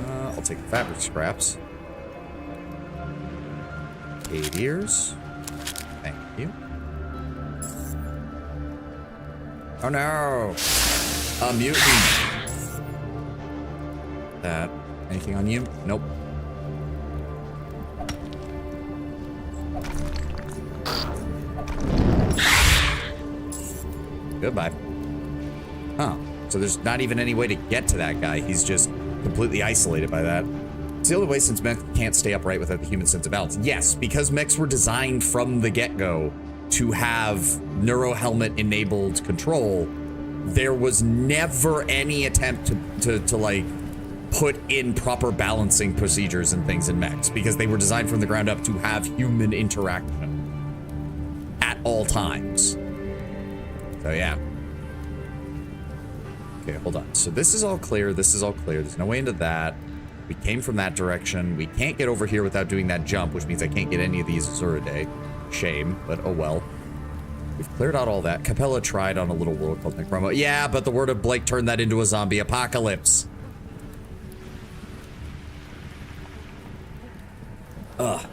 I'll take the fabric scraps. 8 ears. Thank you. Oh no! A mutant! That. Anything on you? Nope. Goodbye. Huh. So there's not even any way to get to that guy. He's just completely isolated by that. It's the only way since mechs can't stay upright without the human sense of balance. Yes, because mechs were designed from the get-go to have neurohelmet enabled control, there was never any attempt to like put in proper balancing procedures and things in mechs because they were designed from the ground up to have human interaction at all times. So yeah. Okay, hold on. So this is all clear. This is all clear. There's no way into that. We came from that direction. We can't get over here without doing that jump, which means I can't get any of these Azuridae. Shame, but oh well. We've cleared out all that. Capella tried on a little world called Necromo. Yeah, but the word of Blake turned that into a zombie apocalypse. Ugh.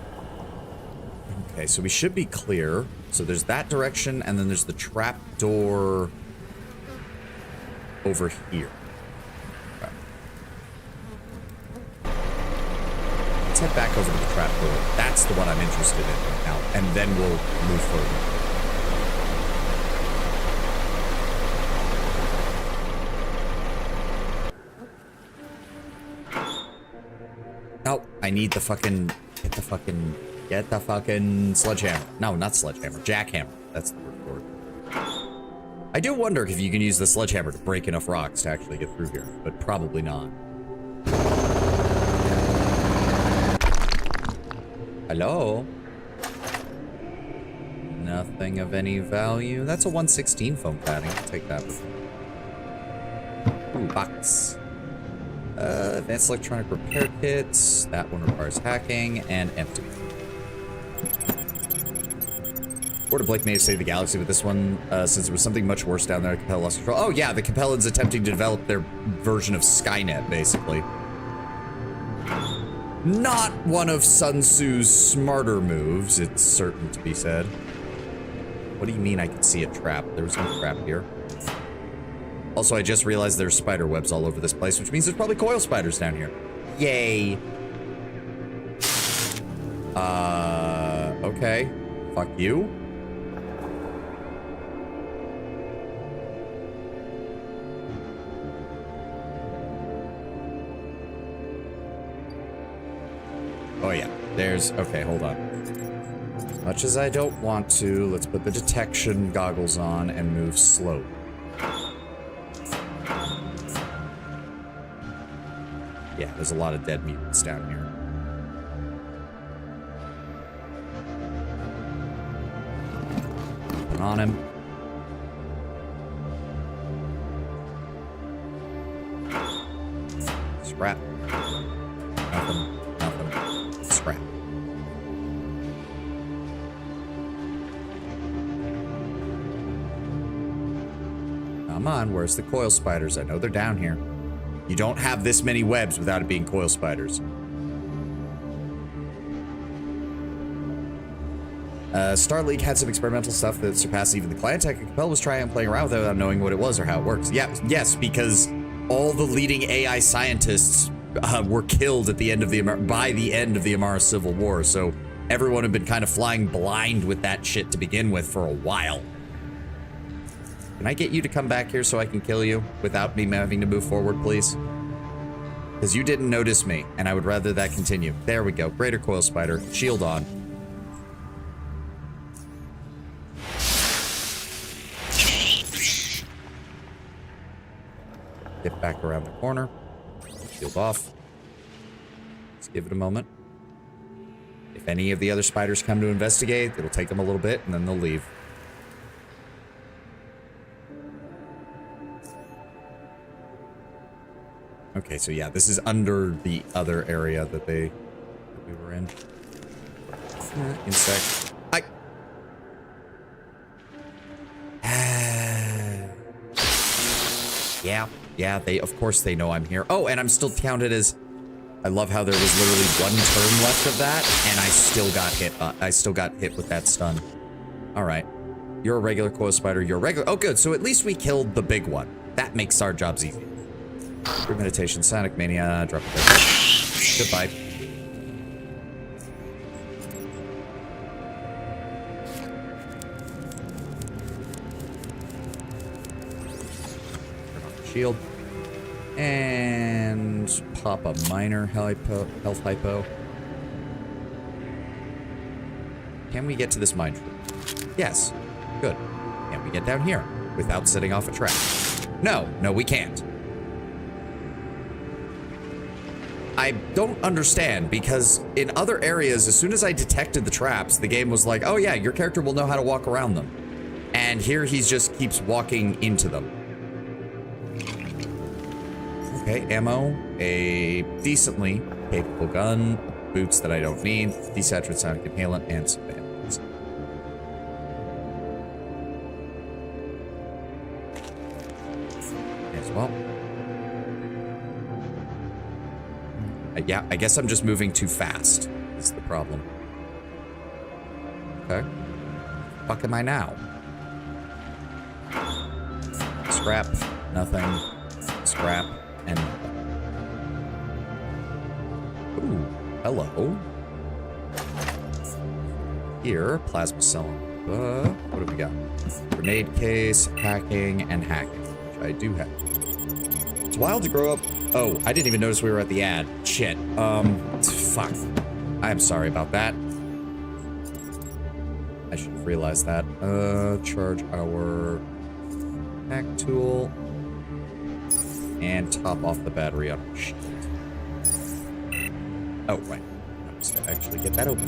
Okay, so we should be clear. So there's that direction, and then there's the trap door over here. Okay. Let's head back over to the trap door. That's the one I'm interested in right now, and then we'll move further. No, I need the fucking, get the fucking sledgehammer. No, not sledgehammer, jackhammer. That's the word for it. I do wonder if you can use the sledgehammer to break enough rocks to actually get through here, but probably not. Hello? Nothing of any value. That's a 116 foam padding. I'll take that. Ooh, box. Advanced electronic repair kits. That one requires hacking and empty. Or to Blake may have saved the galaxy with this one, since there was something much worse down there. Capella lost control. Oh yeah, the Capellans attempting to develop their version of Skynet, basically. Not one of Sun Tzu's smarter moves, it's certain to be said. What do you mean I can see a trap? There was no trap here. Also, I just realized there's spider webs all over this place, which means there's probably coil spiders down here. Yay. Okay. Fuck you. Oh yeah, there's, okay, hold on. As much as I don't want to, let's put the detection goggles on and move slow. Yeah, there's a lot of dead mutants down here. Put on him. Scrap. Nothing. Nothing. trap. Come on, where's the coil spiders? I know they're down here. You don't have this many webs without it being coil spiders. Starleague had some experimental stuff that surpassed even the client tech. Capella was trying and playing around with it without knowing what it was or how it works. Yeah, yes, because all the leading AI scientists were killed at the end of by the end of the Amara Civil War, so everyone had been kind of flying blind with that shit to begin with for a while. Can I get you to come back here so I can kill you without me having to move forward, please? Because you didn't notice me, and I would rather that continue. There we go. Greater coil spider. Shield on. Get back around the corner. Shield off. Let's give it a moment. If any of the other spiders come to investigate, it'll take them a little bit, and then they'll leave. Okay, so yeah, this is under the other area that we were in. Insect. Yeah, of course they know I'm here. Oh, and I'm still counted as... I love how there was literally 1 turn left of that, and I still got hit. I still got hit with that stun. All right. You're a regular coil spider. You're a regular... Oh, good. So at least we killed the big one. That makes our jobs easy. Premeditation, Sonic Mania, drop it. Goodbye. Turn off the shield. And pop a minor health hypo. Can we get to this mine tree? Yes. Good. Can we get down here without setting off a trap? No, we can't. I don't understand, because in other areas, as soon as I detected the traps, the game was like, oh yeah, your character will know how to walk around them. And here he just keeps walking into them. Okay, ammo, a decently capable gun, boots that I don't need, desaturated sonic inhalant, and some bandages. As well. Yeah, I guess I'm just moving too fast. That's the problem. Okay. Fuck am I now? Scrap, nothing. Scrap, and nothing. Ooh, hello. Here, plasma cell. What do we got? Grenade case, hacking, and hacking, which I do have. It's wild to grow up. Oh, I didn't even notice we were at the ad. Shit. Fuck. I'm sorry about that. I should have realized that. Charge our hack tool. And top off the battery on our shield. Oh, right. To actually get that open.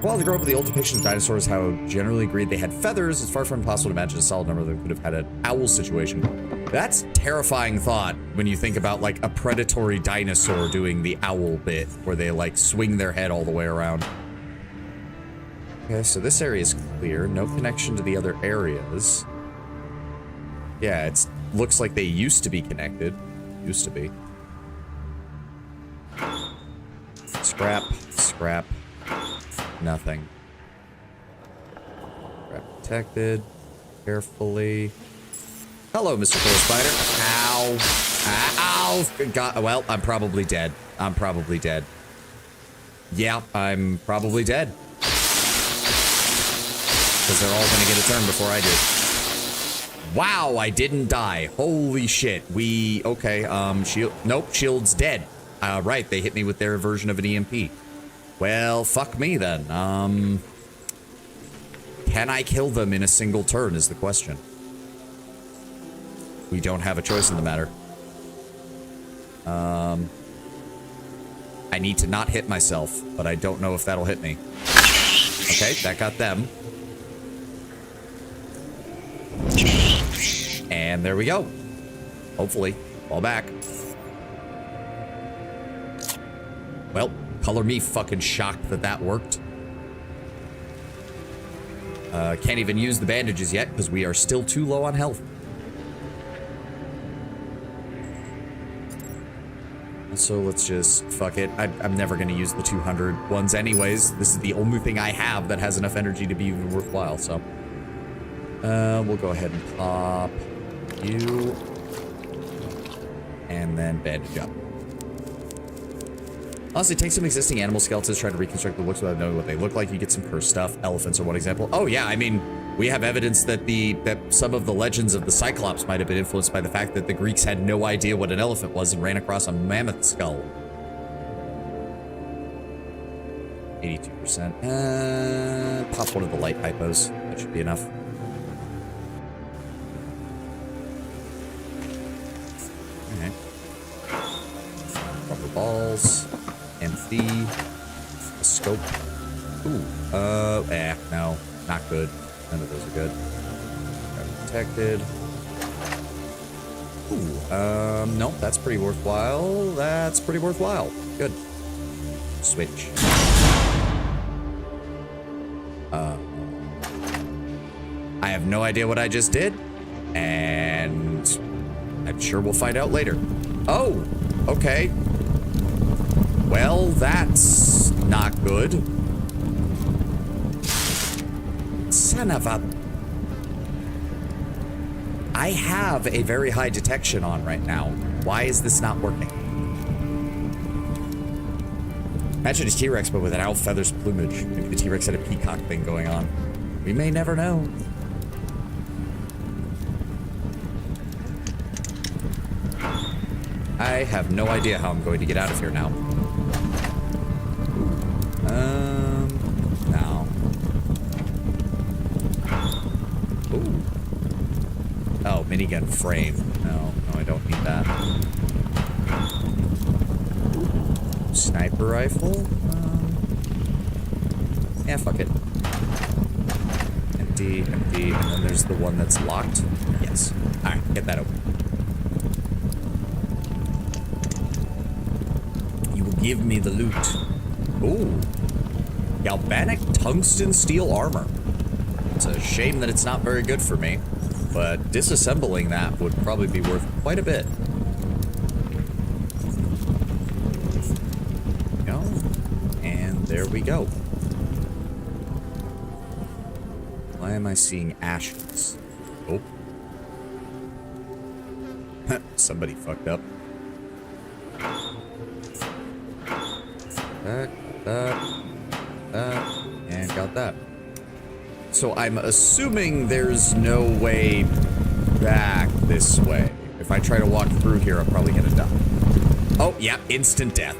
While to grow up with the old depictions of dinosaurs, how generally agreed they had feathers, it's far from impossible to imagine a solid number of them could have had an owl situation. That's terrifying thought when you think about like a predatory dinosaur doing the owl bit where they like swing their head all the way around. Okay, so this area is clear. No connection to the other areas. Yeah, it looks like they used to be connected. Used to be. Scrap, scrap, nothing. Scrap detected. Carefully. Hello, Mr. Coil Spider. Ow. Ow. God, well, I'm probably dead. I'm probably dead. Yeah, I'm probably dead. Because they're all gonna get a turn before I do. Wow, I didn't die. Holy shit. Okay, shield, nope, shield's dead. Right, they hit me with their version of an EMP. Well, fuck me then. Can I kill them in a single turn is the question. We don't have a choice in the matter. I need to not hit myself, but I don't know if that'll hit me. Okay, that got them. And there we go. Hopefully. Fall back. Well, Color me fucking shocked that that worked. Can't even use the bandages yet because we are still too low on health. So let's just fuck it. I'm never going to use the 200 ones anyways. This is the only thing I have that has enough energy to be even worthwhile, so. We'll go ahead and pop you. And then bandage up. Honestly, take some existing animal skeletons, try to reconstruct the looks without knowing what they look like. You get some cursed stuff. Elephants are one example. Oh yeah, I mean, we have evidence that some of the legends of the Cyclops might have been influenced by the fact that the Greeks had no idea what an elephant was and ran across a mammoth skull. 82%. Pop one of the light hypos. That should be enough. Okay. Rubber balls. Empty. A scope. Ooh. No. Not good. None of those are good. Protected. Ooh. Nope. That's pretty worthwhile. That's pretty worthwhile. Good. Switch. I have no idea what I just did. And I'm sure we'll find out later. Oh. Okay. Well, that's not good. Son of a... I have a very high detection on right now. Why is this not working? Imagine a T-Rex, but with an owl feathers plumage. Maybe the T-Rex had a peacock thing going on. We may never know. I have no idea how I'm going to get out of here now. No. Ooh. Oh, minigun frame. No, I don't need that. Sniper rifle? Yeah, fuck it. Empty, empty, and then there's the one that's locked. Yes. Alright, get that open. You will give me the loot. Ooh. Galvanic tungsten steel armor. It's a shame that it's not very good for me, but disassembling that would probably be worth quite a bit. Go. And there we go. Why am I seeing ashes? Oh. Somebody fucked up. And got that. So I'm assuming there's no way back this way. If I try to walk through here, I'm probably gonna die. Oh, yeah, instant death.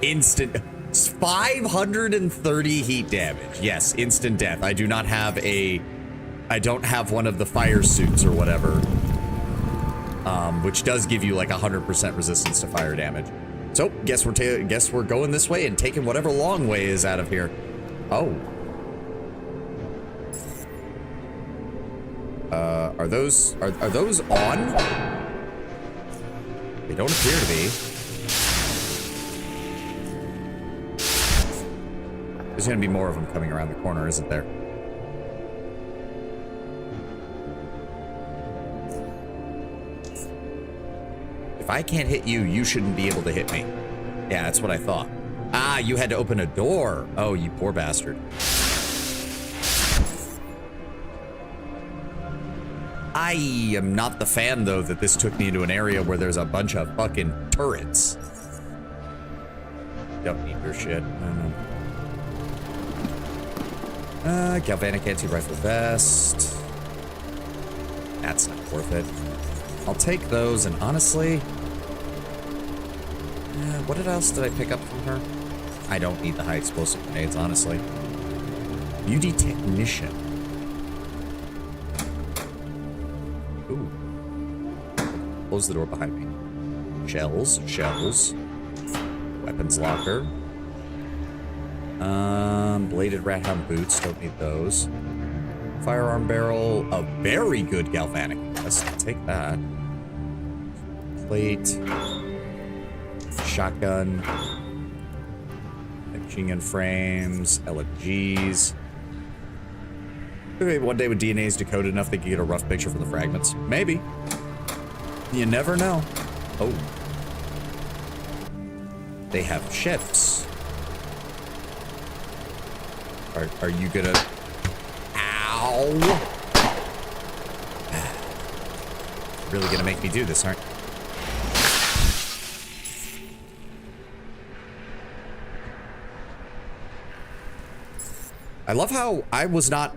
Instant... 530 heat damage. Yes, instant death. I do not have a... I don't have one of the fire suits or whatever. Which does give you like 100% resistance to fire damage. So, guess we're going this way and taking whatever long way is out of here. Oh. Are those on? They don't appear to be. There's gonna be more of them coming around the corner, isn't there? If I can't hit you, you shouldn't be able to hit me. Yeah, that's what I thought. Ah, you had to open a door. Oh, you poor bastard. I am not the fan, though, that this took me into an area where there's a bunch of fucking turrets. Don't need your shit. I don't know. Galvanic anti-rifle vest. That's not worth it. I'll take those, and honestly... what else did I pick up from her? I don't need the high explosive grenades, honestly. Beauty technician. Ooh. Close the door behind me. Shells. Weapons locker. Bladed rat hound boots. Don't need those. Firearm barrel. A very good galvanic. Let's take that. Plate. Shotgun. Machine gun frames, LFGs. Maybe one day when DNA is decoded enough, they can get a rough picture from the fragments. Maybe. You never know. Oh. They have ships. Are you gonna... Ow! Really gonna make me do this, aren't you? I love how I was not...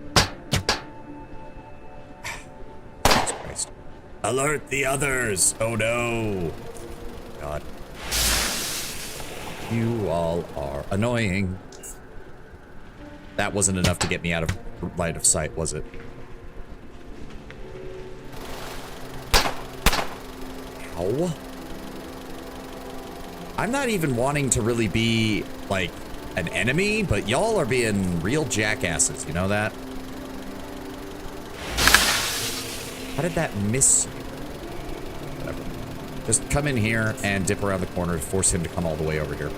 Jesus Christ. Alert the others! Oh no! God. You all are annoying. That wasn't enough to get me out of line of sight, was it? Ow. I'm not even wanting to really be, like, an enemy, but y'all are being real jackasses, you know that? How did that miss you? Whatever. Just come in here and dip around the corner to force him to come all the way over here.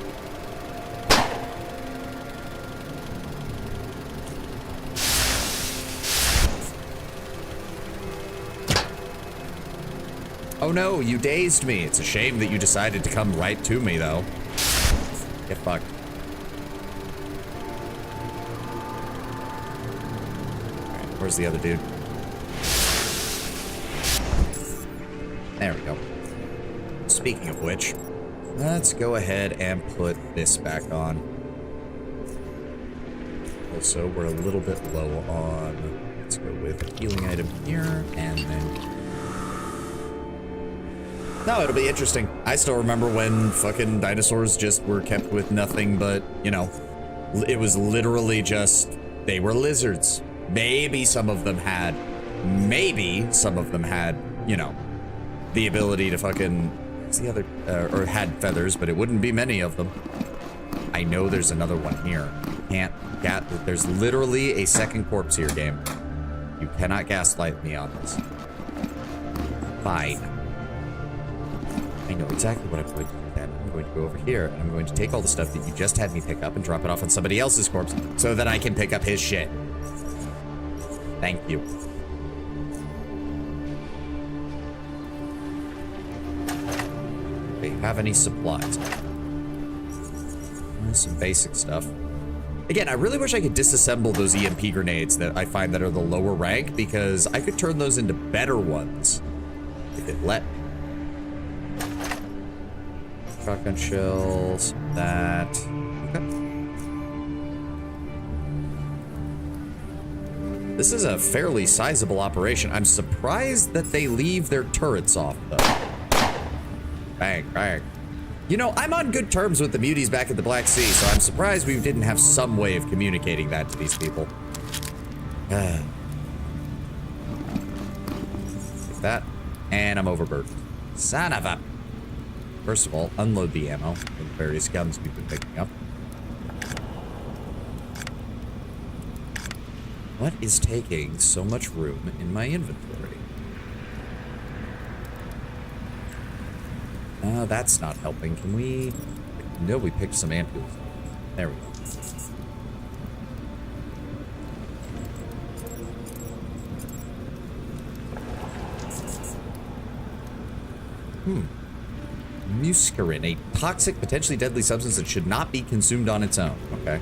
Oh no, you dazed me. It's a shame that you decided to come right to me, though. Get fucked. Alright, where's the other dude? There we go. Speaking of which, let's go ahead and put this back on. Also, we're a little bit low on... Let's go with a healing item here, and then... No, it'll be interesting. I still remember when fucking dinosaurs just were kept with nothing but, you know, it was literally just, they were lizards. Maybe some of them had, you know, the ability to fucking, what's the other, or had feathers, but it wouldn't be many of them. I know there's another one here. There's literally a second corpse here, game. You cannot gaslight me on this. Fine. I know exactly what I'm going to do then. I'm going to go over here, and I'm going to take all the stuff that you just had me pick up and drop it off on somebody else's corpse so that I can pick up his shit. Thank you. Do they have any supplies? Some basic stuff. Again, I really wish I could disassemble those EMP grenades that I find that are the lower rank, because I could turn those into better ones if it let me. Shotgun shells, that. Okay. This is a fairly sizable operation. I'm surprised that they leave their turrets off, though. Bang, bang. You know, I'm on good terms with the muties back at the Black Sea, so I'm surprised we didn't have some way of communicating that to these people. Take that, and I'm overburdened. Son of a... First of all, unload the ammo from the various guns we've been picking up. What is taking so much room in my inventory? That's not helping. Can we... No, we picked some ampules. There we go. Muscarine, a toxic, potentially deadly substance that should not be consumed on its own. Okay.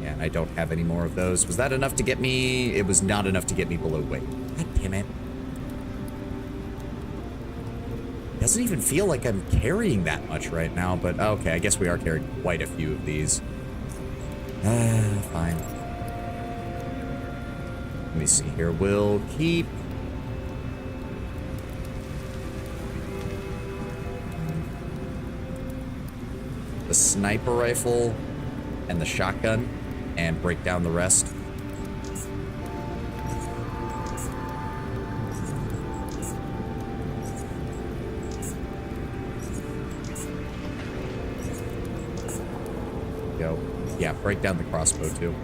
Yeah, and I don't have any more of those. Was that enough to get me? It was not enough to get me below weight. God damn it. Doesn't even feel like I'm carrying that much right now, but okay, I guess we are carrying quite a few of these. Fine. Let me see here. We'll keep... the sniper rifle and the shotgun and break down the rest. Go. Yeah, break down the crossbow too.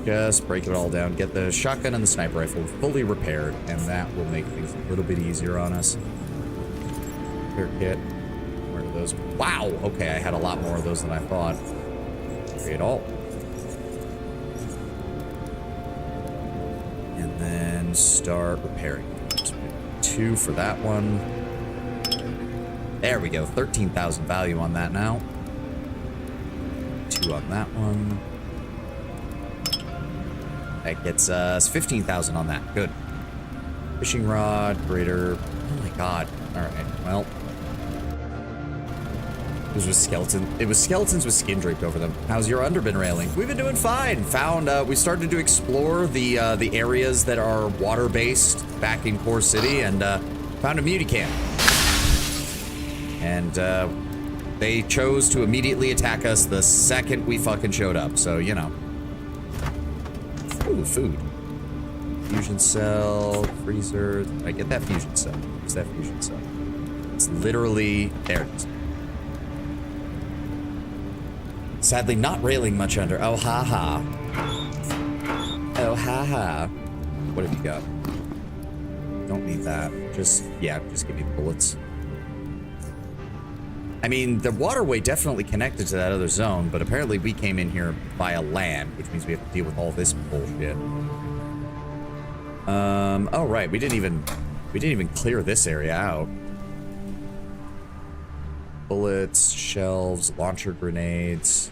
Just break it all down. Get the shotgun and the sniper rifle fully repaired, and that will make things a little bit easier on us. repair kit. Where are those? Wow! Okay, I had a lot more of those than I thought. Create all. And then start repairing. 2 for that one. There we go. 13,000 value on that now. 2 on that one. That gets us 15,000 on that. Good. Fishing rod, greater. Oh my god. Alright, well. It was skeletons with skin draped over them. How's your underbin railing? We've been doing fine. We started to explore the areas that are water-based back in Core City and found a muty camp. And they chose to immediately attack us the second we fucking showed up. So, you know. Ooh, food. Fusion cell, freezer. I get that fusion cell. What's that fusion cell? It's literally, there it is. Sadly, not railing much under. Oh, haha. Oh, haha. What have you got? Don't need that. Just give me the bullets. I mean, the waterway definitely connected to that other zone, but apparently we came in here via land, which means we have to deal with all this bullshit. Oh right, we didn't even clear this area out. Bullets, shelves, launcher grenades,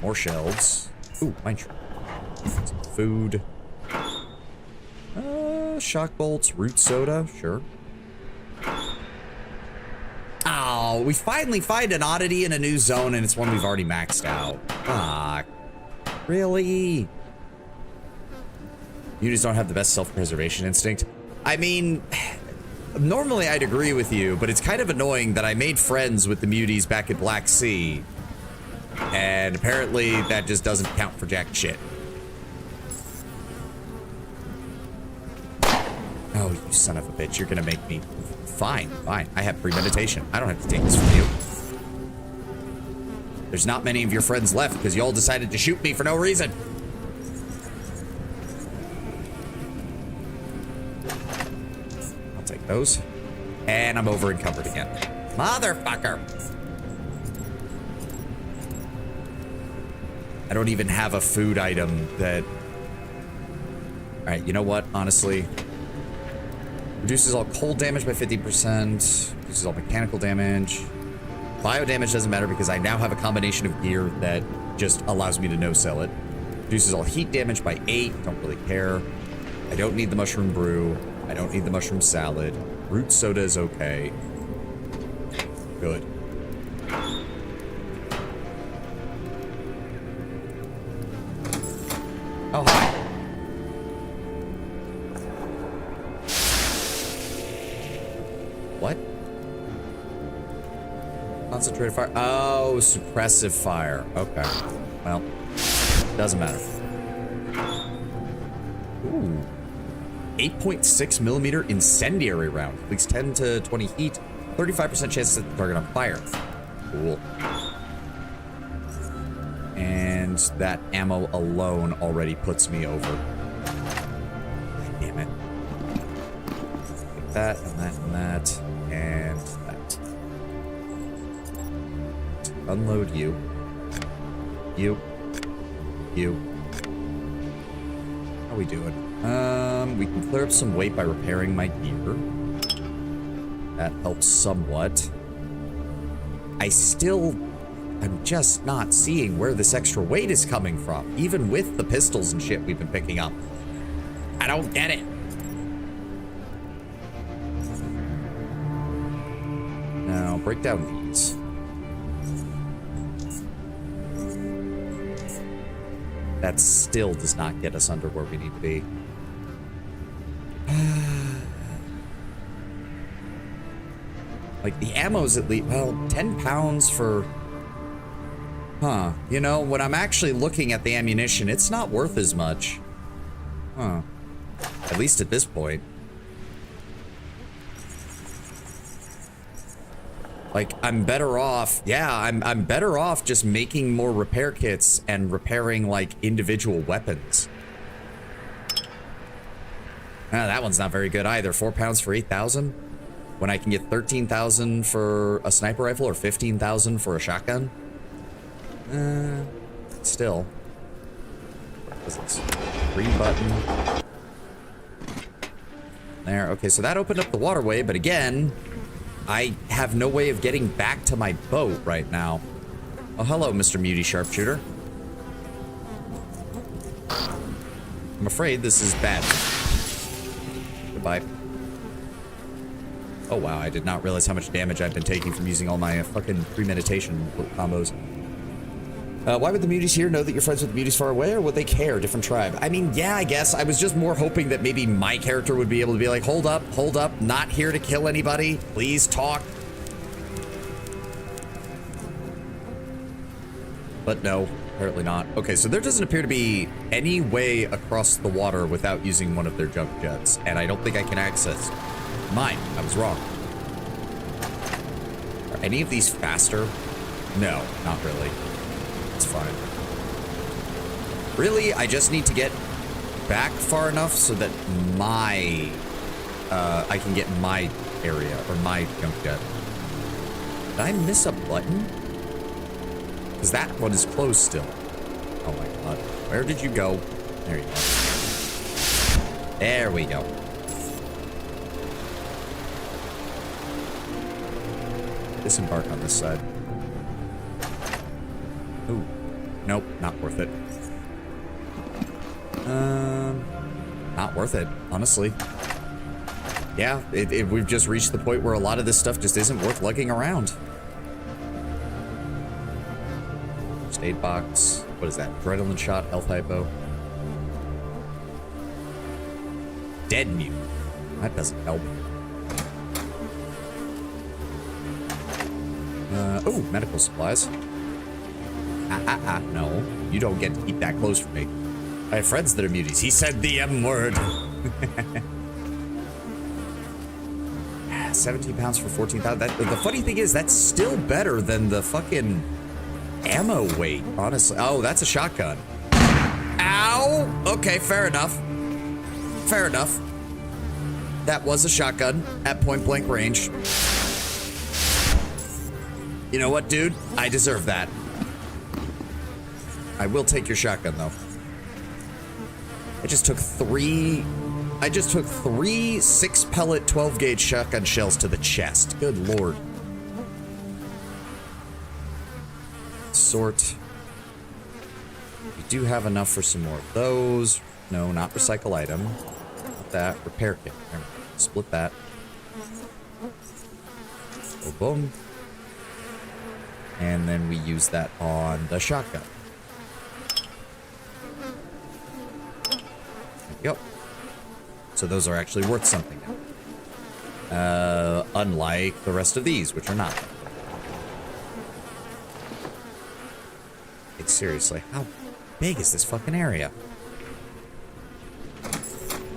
more shelves. Ooh, mine tree. Some food. Shock bolts, root soda, sure. Oh, we finally find an oddity in a new zone, and it's one we've already maxed out. Fuck. Really? Muties don't have the best self-preservation instinct. I mean, normally I'd agree with you, but it's kind of annoying that I made friends with the muties back at Black Sea, and apparently that just doesn't count for jack shit. Oh, you son of a bitch. You're gonna make me... Fine, fine. I have premeditation. I don't have to take this from you. There's not many of your friends left because you all decided to shoot me for no reason. I'll take those. And I'm over encumbered again. Motherfucker. I don't even have a food item that... Alright, you know what? Honestly... Reduces all cold damage by 50%. Reduces all mechanical damage. Bio damage doesn't matter because I now have a combination of gear that just allows me to no-sell it. Reduces all heat damage by 8. Don't really care. I don't need the mushroom brew. I don't need the mushroom salad. Root soda is okay. Good. Oh, hi. What? Concentrated fire. Oh, suppressive fire. Okay. Well, doesn't matter. Ooh. 8.6 millimeter incendiary round. At least 10 to 20 heat. 35% chance to set the target on fire. Cool. And that ammo alone already puts me over. God damn it. Take that and that and that. And that. Unload you. You. How are we doing? We can clear up some weight by repairing my gear. That helps somewhat. I'm just not seeing where this extra weight is coming from, even with the pistols and shit we've been picking up. I don't get it. Now, break down these. That still does not get us under where we need to be. Like, the ammo's at least, well, 10 pounds for... Huh. You know, when I'm actually looking at the ammunition, it's not worth as much. Huh. At least at this point. Like, I'm better off... Yeah, I'm better off just making more repair kits and repairing, like, individual weapons. Ah, that one's not very good either. 4 pounds for 8,000? when I can get 13,000 for a sniper rifle or 15,000 for a shotgun. Still. Green button. There. Okay, so that opened up the waterway, but again, I have no way of getting back to my boat right now. Oh, hello, Mr. Muty Sharpshooter. I'm afraid this is bad. Goodbye. Oh, wow, I did not realize how much damage I've been taking from using all my fucking premeditation combos. Why would the muties here know that you're friends with the muties far away, or would they care? Different tribe. I mean, yeah, I guess. I was just more hoping that maybe my character would be able to be like, hold up, not here to kill anybody. Please talk. But no, apparently not. Okay, so there doesn't appear to be any way across the water without using one of their junk jets, and I don't think I can access mine. I was wrong. Are any of these faster? No, not really. It's fine. Really, I just need to get back far enough so that my, I can get my area, or my junk jet. Did I miss a button? Because that one is closed still. Oh my god. Where did you go? There you go. There we go. Disembark on this side. Ooh. Nope, not worth it. Not worth it, honestly. Yeah, we've just reached the point where a lot of this stuff just isn't worth lugging around. First aid box. What is that? Adrenaline shot, health hypo. Dead mute. That doesn't help. Oh, medical supplies. No. You don't get to keep that close from me. I have friends that are muties. He said the M word. 17 pounds for 14,000. The funny thing is, that's still better than the fucking ammo weight, honestly. Oh, that's a shotgun. Ow! Okay, fair enough. Fair enough. That was a shotgun at point blank range. You know what, dude? I deserve that. I will take your shotgun, though. I just took three 6-pellet 12-gauge shotgun shells to the chest. Good lord. Sort. We do have enough for some more of those. No, not recycle item. Not that. Repair kit. Split that. Boom, boom. And then we use that on the shotgun. There we go. So those are actually worth something now. Unlike the rest of these, which are not. Like, seriously, how big is this fucking area?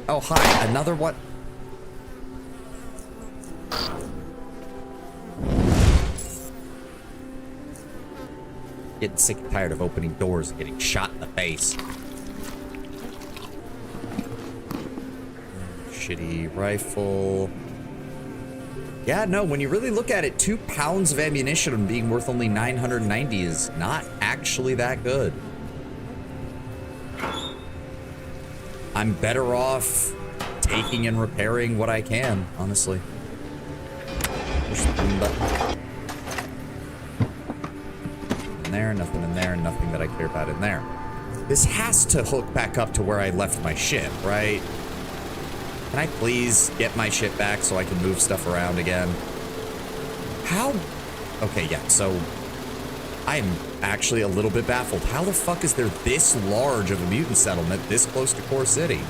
Oh, hi, another what? Getting sick and tired of opening doors and getting shot in the face. Shitty rifle. Yeah, no, when you really look at it, 2 pounds of ammunition being worth only 990 is not actually that good. I'm better off taking and repairing what I can, honestly. Push the green button. There, nothing in there, nothing that I care about in there. This has to hook back up to where I left my ship, right? Can I please get my ship back so I can move stuff around again? How? Okay, yeah, so I'm actually a little bit baffled. How the fuck is there this large of a mutant settlement this close to Core City?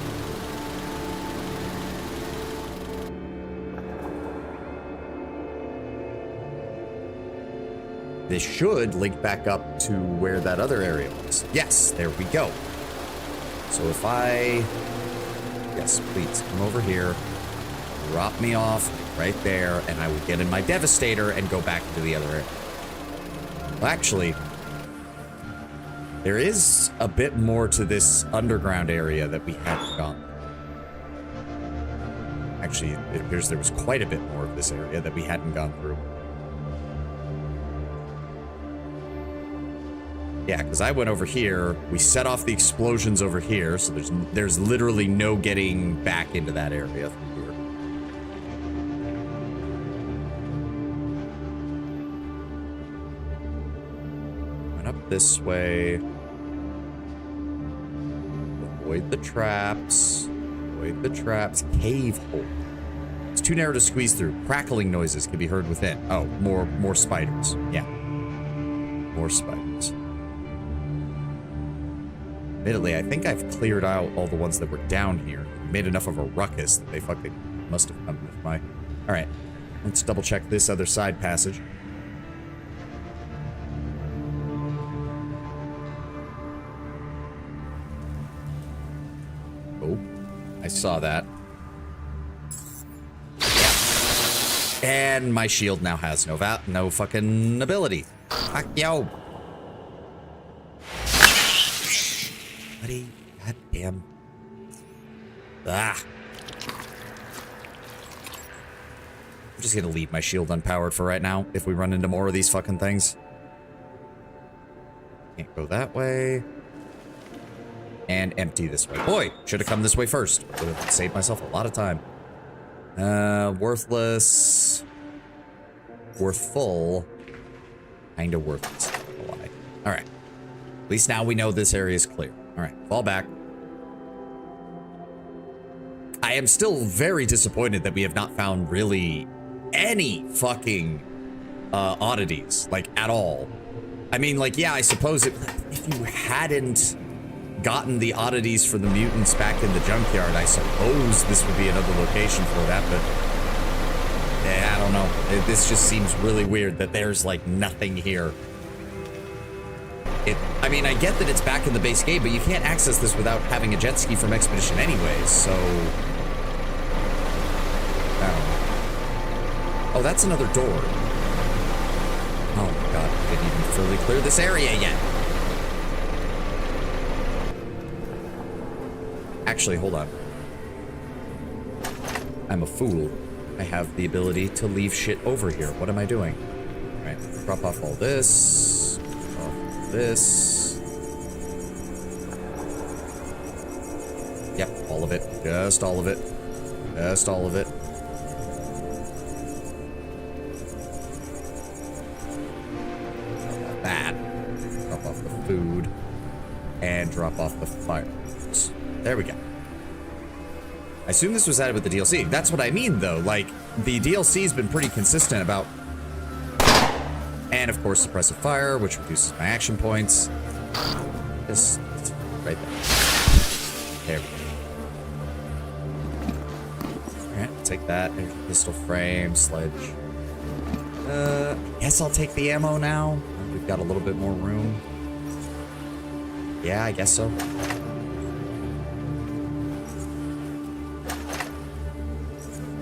This should link back up to where that other area was. Yes, there we go. So if I... Yes, please, come over here. Drop me off right there, and I will get in my Devastator and go back into the other area. Well, actually, there is a bit more to this underground area that we haven't gone. Actually, it appears there was quite a bit more of this area that we hadn't gone through. Yeah, because I went over here. We set off the explosions over here, so there's literally no getting back into that area from here. Went up this way. Avoid the traps. Avoid the traps. Cave hole. It's too narrow to squeeze through. Crackling noises can be heard within. Oh, more spiders. Yeah. More spiders. Admittedly, I think I've cleared out all the ones that were down here. Made enough of a ruckus that they fucking must have come with my... Alright. Let's double check this other side passage. Oh. I saw that. Yeah. And my shield now has no fucking ability. Fuck yo. Buddy, goddamn. Ah. I'm just gonna leave my shield unpowered for right now if we run into more of these fucking things. Can't go that way. And empty this way. Boy, should have come this way first. Would have saved myself a lot of time. Worthless. Worthful. Kinda worthless. Alright. At least now we know this area is clear. Alright, fall back. I am still very disappointed that we have not found really any fucking oddities, like, at all. I mean, like, yeah, I suppose if you hadn't gotten the oddities for the mutants back in the junkyard, I suppose this would be another location for that, but yeah, I don't know. This just seems really weird that there's, like, nothing here. I mean, I get that it's back in the base game, but you can't access this without having a jet ski from Expedition anyways, so... I don't know. Oh, that's another door. Oh my god, I didn't even fully clear this area yet. Actually, hold on. I'm a fool. I have the ability to leave shit over here. What am I doing? Alright, drop off all this. This. Yep, all of it. Just all of it. Just all of it. Not that. Drop off the food. And drop off the fireworks. There we go. I assume this was added with the DLC. That's what I mean, though. Like, the DLC's been pretty consistent about... And, of course, suppressive fire, which reduces my action points. Just right there. There we go. Alright, take that. There's pistol frame, sledge. Guess I'll take the ammo now. We've got a little bit more room. Yeah, I guess so.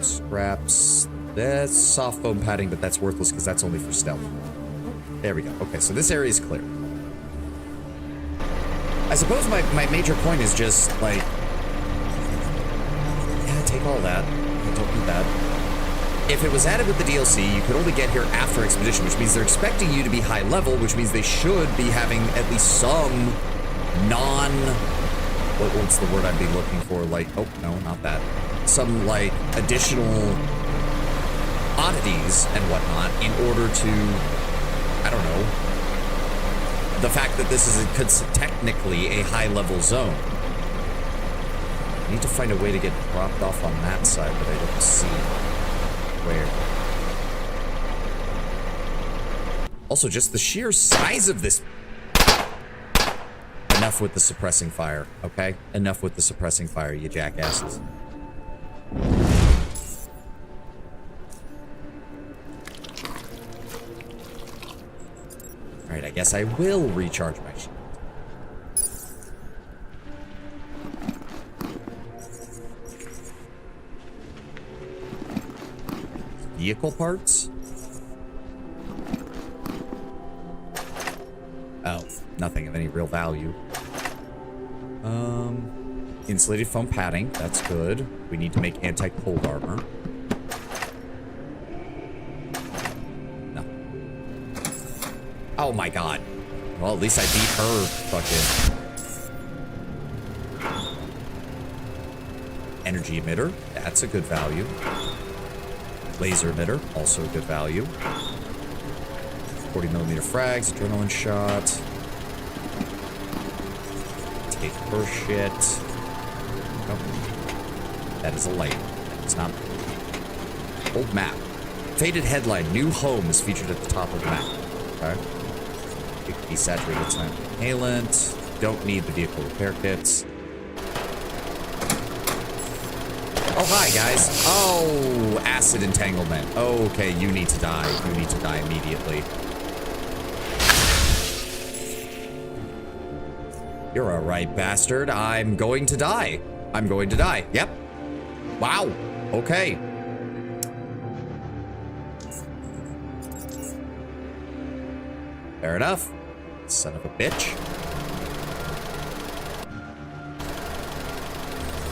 Scraps. That's soft foam padding, but that's worthless because that's only for stealth. There we go. Okay, so this area is clear. I suppose my major point is just, like... Yeah, take all that. I don't need that. If it was added with the DLC, you could only get here after Expedition, which means they're expecting you to be high level, which means they should be having at least some what's the word I'd be looking for? Like, oh, no, not that. Some, like, additional oddities and whatnot in order to, I don't know, the fact that this is technically a high-level zone. I need to find a way to get dropped off on that side, but I don't see where. Also, just the sheer size of this. Enough with the suppressing fire, okay? Enough with the suppressing fire, you jackasses. Alright, I guess I will recharge my shield. Vehicle parts? Oh, nothing of any real value. insulated foam padding. That's good. We need to make anti-cold armor. No. Oh my god. Well, at least I beat her fucking energy emitter. That's a good value. Laser emitter, also a good value. 40mm frags, adrenaline shot. Take her shit. Oh. That is a light. It's not. Old map. Faded headline. New home is featured at the top of the map. Okay. Desaturated time inhalant. Don't need the vehicle repair kits. Oh, hi, guys. Oh, acid entanglement. Okay, you need to die. You need to die immediately. You're a right bastard. I'm going to die. I'm going to die. Yep. Wow. Okay. Fair enough. Son of a bitch.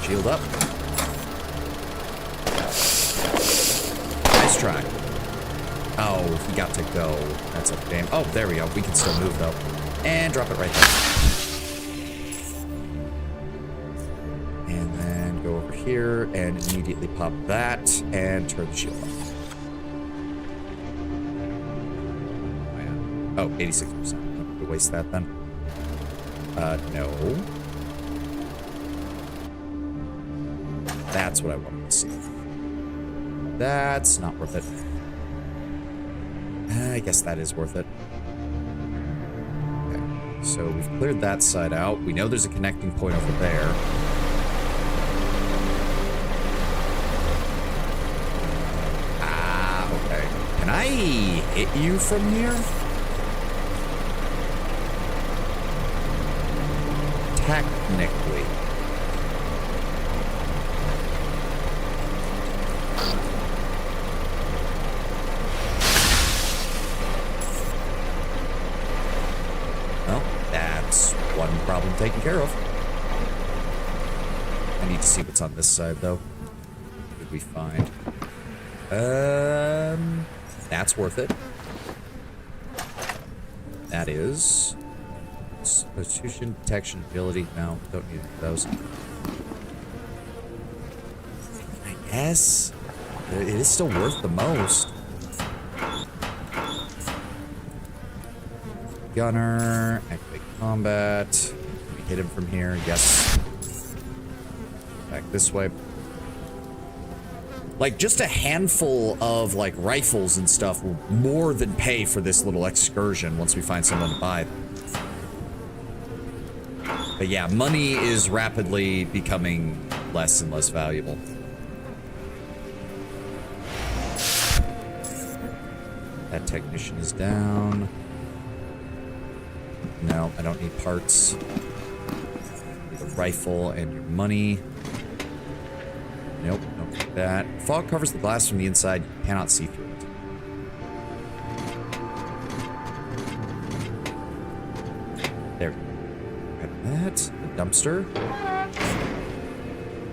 Shield up. Nice try. Oh, he got to go. That's a damn. Oh, there we go. We can still move though. And drop it right there. And then go over here and immediately pop that and turn the shield off. Oh, 86%. We'll waste that then. No. That's what I wanted to see. That's not worth it. I guess that is worth it. Okay, so we've cleared that side out. We know there's a connecting point over there. Ah, okay. Can I hit you from here? Technically. Well, that's one problem taken care of. I need to see what's on this side, though. What did we find? That's worth it. That is... Substitution, detection, ability. No, don't need those. I guess it is still worth the most. Gunner, activate combat. Can we hit him from here? Yes. Back this way. Like, just a handful of, like, rifles and stuff will more than pay for this little excursion once we find someone to buy them. But yeah, money is rapidly becoming less and less valuable. That technician is down. No, I don't need parts. Need a rifle and your money. Nope, don't need that. Fog covers the glass from the inside. You cannot see through it. There we go. That, the dumpster.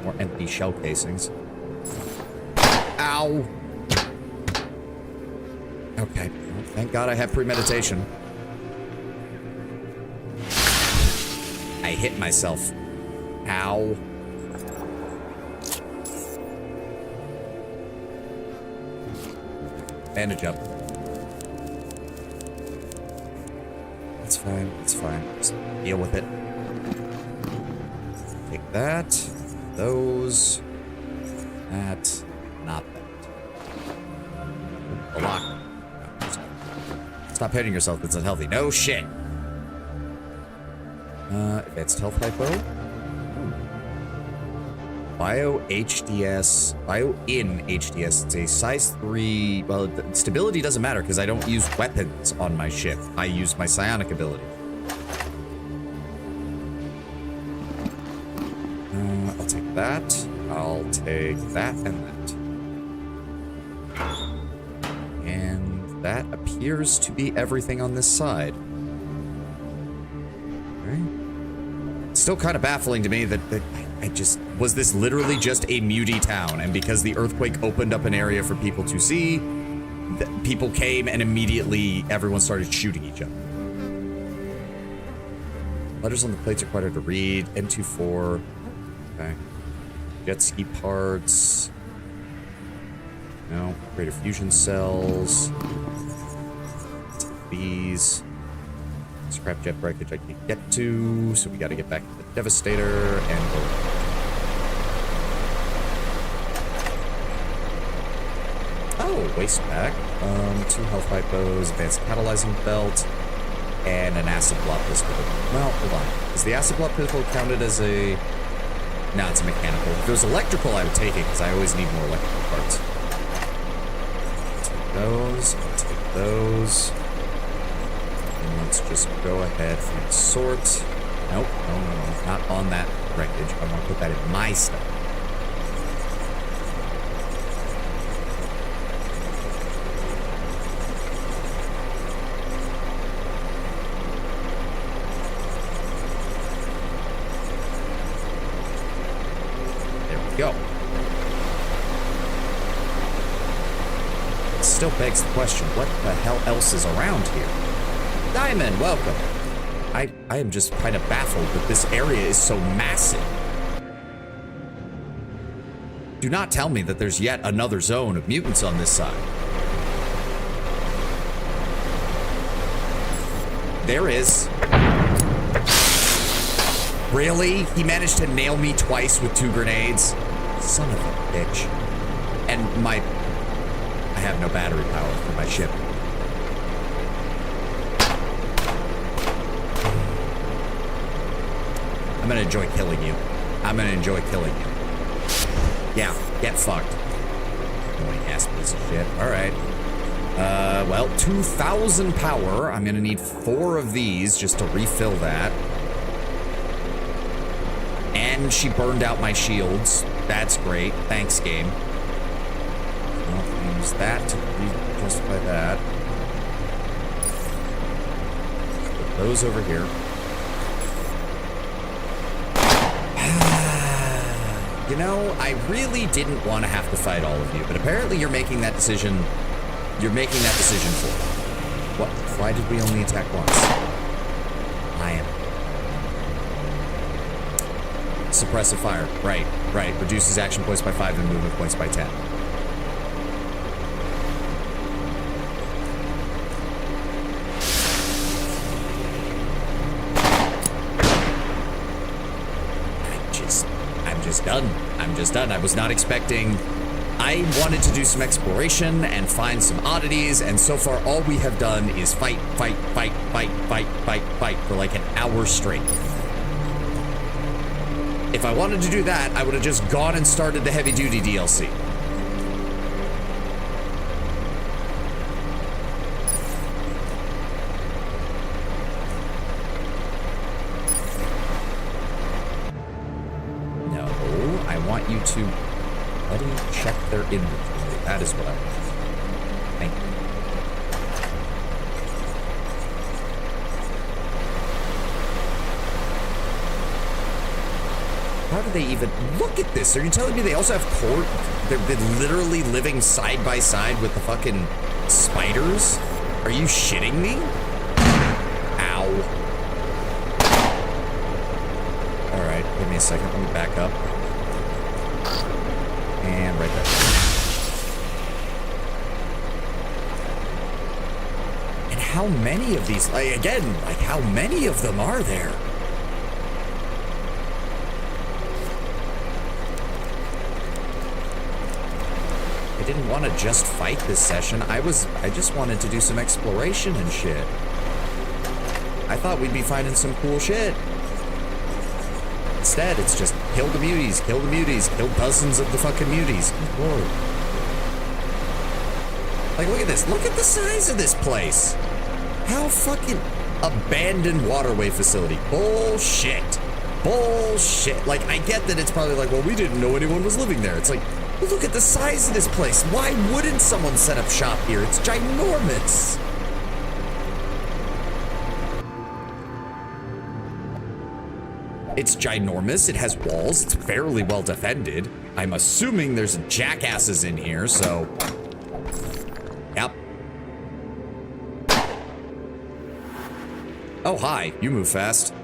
More empty shell casings. Ow! Okay, well, thank God I have premeditation. I hit myself. Ow. Bandage up. It's fine, it's fine. Just deal with it. Take that, those, that, not that. A lock. No, stop hitting yourself, that's unhealthy. No shit. Advanced health hypo. Bio HDS, Bio in HDS. It's a size 3. Well, stability doesn't matter because I don't use weapons on my ship. I use my psionic ability. I'll take that. I'll take that and that. And that appears to be everything on this side. Alright. Still kind of baffling to me that I Was this literally just a muty town? And because the earthquake opened up an area for people to see, people came and immediately everyone started shooting each other. Letters on the plates are quite hard to read. N24. Okay. Jet ski parts. No. Greater fusion cells. These. Scrap jet breakage I can't get to, so we gotta get back to the Devastator and go. Oh, waste pack. 2 health hypos, advanced catalyzing belt, and an acid block pistol. Well, hold on. Is the acid block pistol counted as a... No, it's a mechanical. If it was electrical, I would take it, because I always need more electrical parts. Take those, I'll take those. And let's just go ahead and sort. Nope, no, not on that wreckage. I want to put that in my stuff. Go. It still begs the question, what the hell else is around here? Diamond, welcome. I am just kind of baffled that this area is so massive. Do not tell me that there's yet another zone of mutants on this side. There is. Really? He managed to nail me twice with 2 grenades? Son of a bitch. And I have no battery power for my ship. I'm gonna enjoy killing you. I'm gonna enjoy killing you. Yeah, get fucked. Annoying ass piece of shit. Alright. Well, 2,000 power. I'm gonna need 4 of these just to refill that. And she burned out my shields. That's great. Thanks, game. I'll use that to justify that. Put those over here. You know, I really didn't want to have to fight all of you, but apparently you're making that decision. You're making that decision for me. What? Why did we only attack once? I am. Suppressive fire. Right. Reduces action points by 5 and movement points by 10. I'm just done. I was not expecting... I wanted to do some exploration and find some oddities, and so far all we have done is fight for like an hour straight. If I wanted to do that, I would have just gone and started the heavy-duty DLC. No, I want you to bloody check their inventory. That is what I want. Thank you. How do they even look at this? Are you telling me they also have core? They're literally living side by side with the fucking spiders? Are you shitting me? Ow. All right, give me a second. Let me back up. And right there. And how many of these? Again, like how many of them are there? I didn't want to just fight this session. I just wanted to do some exploration and shit. I thought we'd be finding some cool shit. Instead, it's just kill the muties, kill dozens of the fucking muties. Good lord. Like, look at this. Look at the size of this place. How fucking abandoned waterway facility. Bullshit. Bullshit. Like, I get that it's probably like, well, we didn't know anyone was living there. It's like, look at the size of this place. Why wouldn't someone set up shop here? It's ginormous. It's ginormous. It has walls. It's fairly well defended. I'm assuming there's jackasses in here, so... Yep. Oh, hi. You move fast.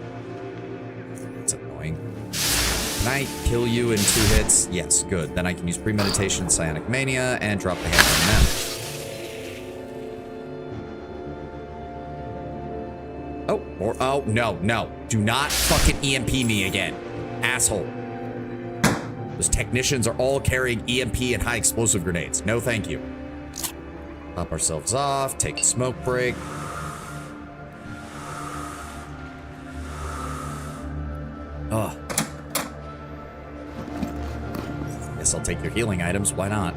That's annoying. Can I kill you in 2 hits? Yes, good. Then I can use Premeditation, Psionic Mania, and drop the hammer on them. Oh, or, oh, no, no. Do not fucking EMP me again. Asshole. Those technicians are all carrying EMP and high explosive grenades. No, thank you. Pop ourselves off, take a smoke break. Ugh. Guess I'll take your healing items, why not?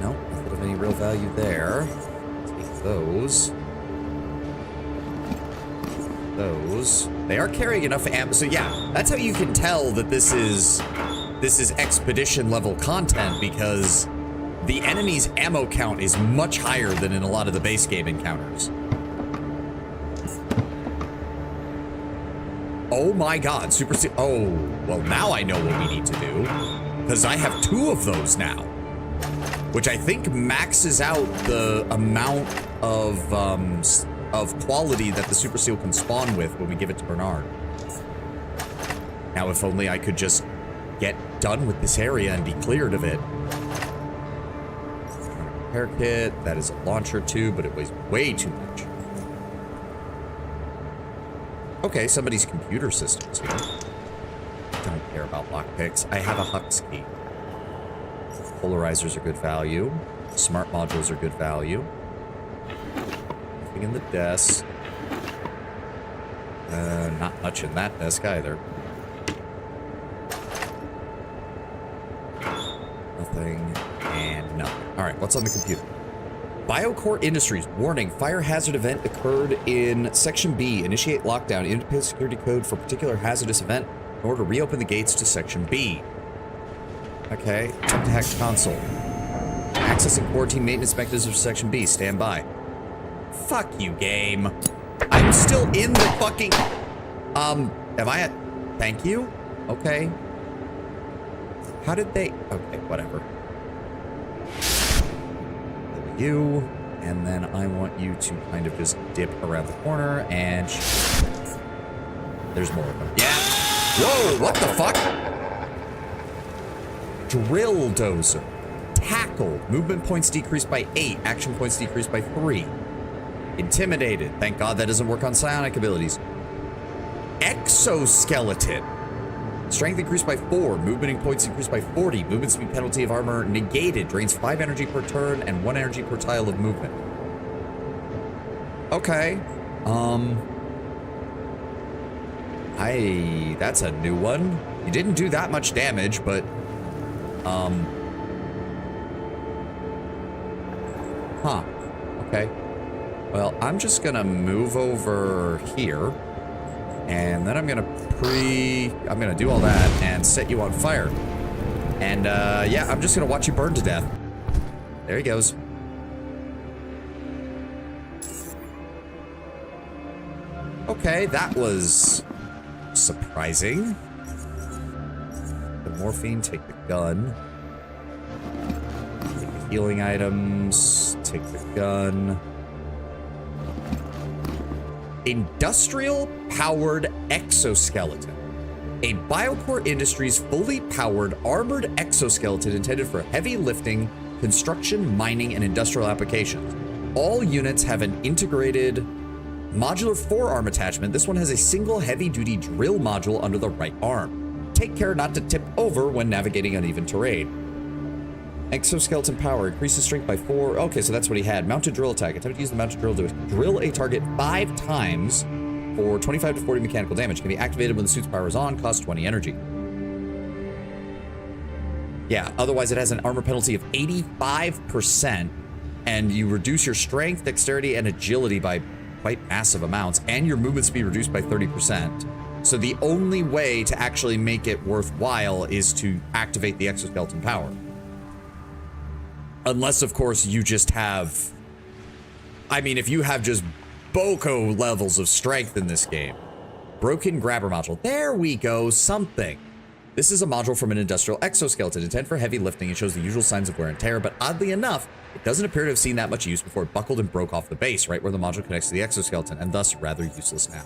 No, nothing of any real value there. Take those. Those. They are carrying enough ammo, so yeah, that's how you can tell that this is expedition level content, because the enemy's ammo count is much higher than in a lot of the base game encounters. Oh my god, oh, well now I know what we need to do, because I have 2 of those now, which I think maxes out the amount of quality that the Super Seal can spawn with when we give it to Bernard. Now, if only I could just get done with this area and be cleared of it. Repair kit, that is a launcher too, but it weighs way too much. Okay, somebody's computer system is here. Don't care about lockpicks. I have a Hux key. Polarizers are good value. Smart modules are good value. Nothing in the desk. Not much in that desk either. Nothing and nothing. Alright, what's on the computer? Biocore Industries. Warning, fire hazard event occurred in Section B. Initiate lockdown. Independent security code for particular hazardous event in order to reopen the gates to Section B. Okay, attempt to hack console. Accessing quarantine maintenance mechanisms for Section B. Stand by. Fuck you, game. I'm still in the fucking... am I at... Thank you? Okay. How did they... Okay, whatever. You, and then I want you to kind of just dip around the corner and... There's more of them. Yeah! Whoa, what the fuck? Drill dozer. Tackle. Movement points decreased by 8. Action points decreased by 3. Intimidated. Thank God that doesn't work on psionic abilities. Exoskeleton. Strength increased by 4. Movement points increased by 40. Movement speed penalty of armor negated. Drains 5 energy per turn and 1 energy per tile of movement. Okay. That's a new one. You didn't do that much damage, but... Huh. Okay. Well, I'm just gonna move over here. And then I'm gonna do all that and set you on fire. And, yeah, I'm just gonna watch you burn to death. There he goes. Okay, that was surprising. The morphine, take the gun. Take the healing items, take the gun. Industrial-powered exoskeleton. A Biocore Industries fully powered armored exoskeleton intended for heavy lifting, construction, mining, and industrial applications. All units have an integrated modular forearm attachment. This one has a single heavy-duty drill module under the right arm. Take care not to tip over when navigating uneven terrain. Exoskeleton power increases strength by 4. Okay, so that's what he had. Mounted drill attack. Attempt to use the mounted drill to drill a target 5 times for 25 to 40 mechanical damage. Can be activated when the suit's power is on. Costs 20 energy. Yeah, otherwise it has an armor penalty of 85%, and you reduce your strength, dexterity, and agility by quite massive amounts, and your movement speed reduced by 30%. So the only way to actually make it worthwhile is to activate the exoskeleton power. Unless, of course, you just have I mean, if you have just boko levels of strength in this game. Broken grabber module. There we go. Something. This is a module from an industrial exoskeleton intended for heavy lifting and shows the usual signs of wear and tear, but oddly enough, it doesn't appear to have seen that much use before it buckled and broke off the base, right where the module connects to the exoskeleton, and thus rather useless now.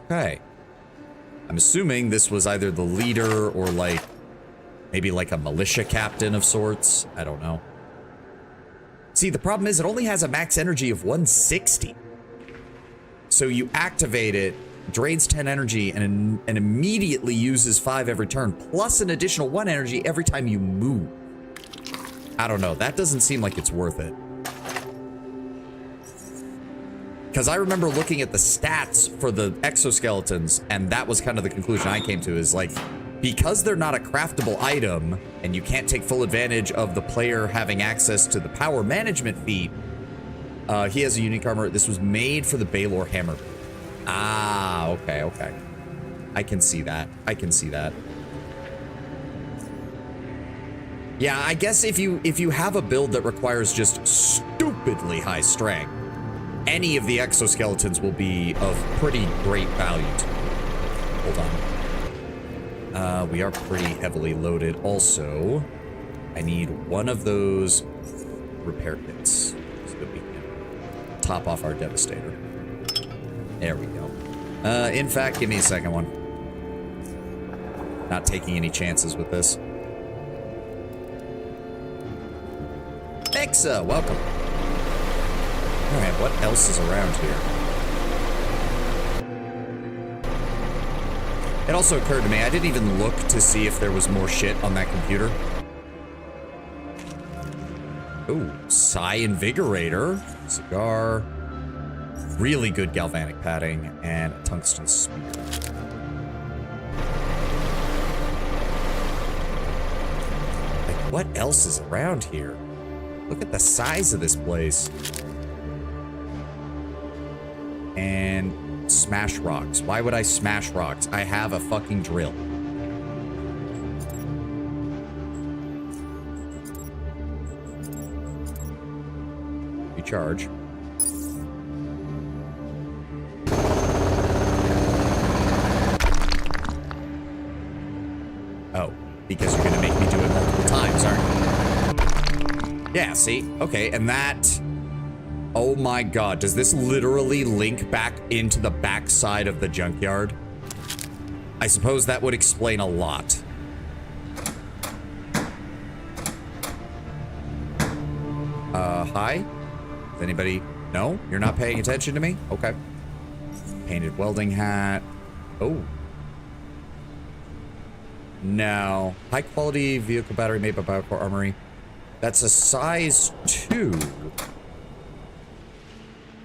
Okay. I'm assuming this was either the leader or like, maybe like a militia captain of sorts. I don't know. See, the problem is it only has a max energy of 160. So you activate it, drains 10 energy, and immediately uses 5 every turn, plus an additional 1 energy every time you move. I don't know. That doesn't seem like it's worth it. Because I remember looking at the stats for the exoskeletons, and that was kind of the conclusion I came to, is like, because they're not a craftable item, and you can't take full advantage of the player having access to the power management feat, he has a unique armor. This was made for the Baylor hammer. Ah, okay, okay. I can see that. I can see that. Yeah, I guess if you have a build that requires just stupidly high strength, any of the exoskeletons will be of pretty great value to me. Hold on. We are pretty heavily loaded. Also, I need one of those repair kits so that we can top off our Devastator. There we go. In fact, give me a second one. Not taking any chances with this. Nexa, welcome. Alright, what else is around here? It also occurred to me, I didn't even look to see if there was more shit on that computer. Ooh, Psi Invigorator, cigar, really good galvanic padding, and a tungsten spear. Like, what else is around here? Look at the size of this place. And smash rocks. Why would I smash rocks? I have a fucking drill. Recharge. Oh, because you're gonna make me do it multiple times, aren't you? Yeah, see? Okay, and that... Oh my god, does this literally link back into the backside of the junkyard? I suppose that would explain a lot. Hi? Does anybody... No? You're not paying attention to me? Okay. Painted welding hat. Oh. No. High quality vehicle battery made by Biocore Armory. That's a size 2.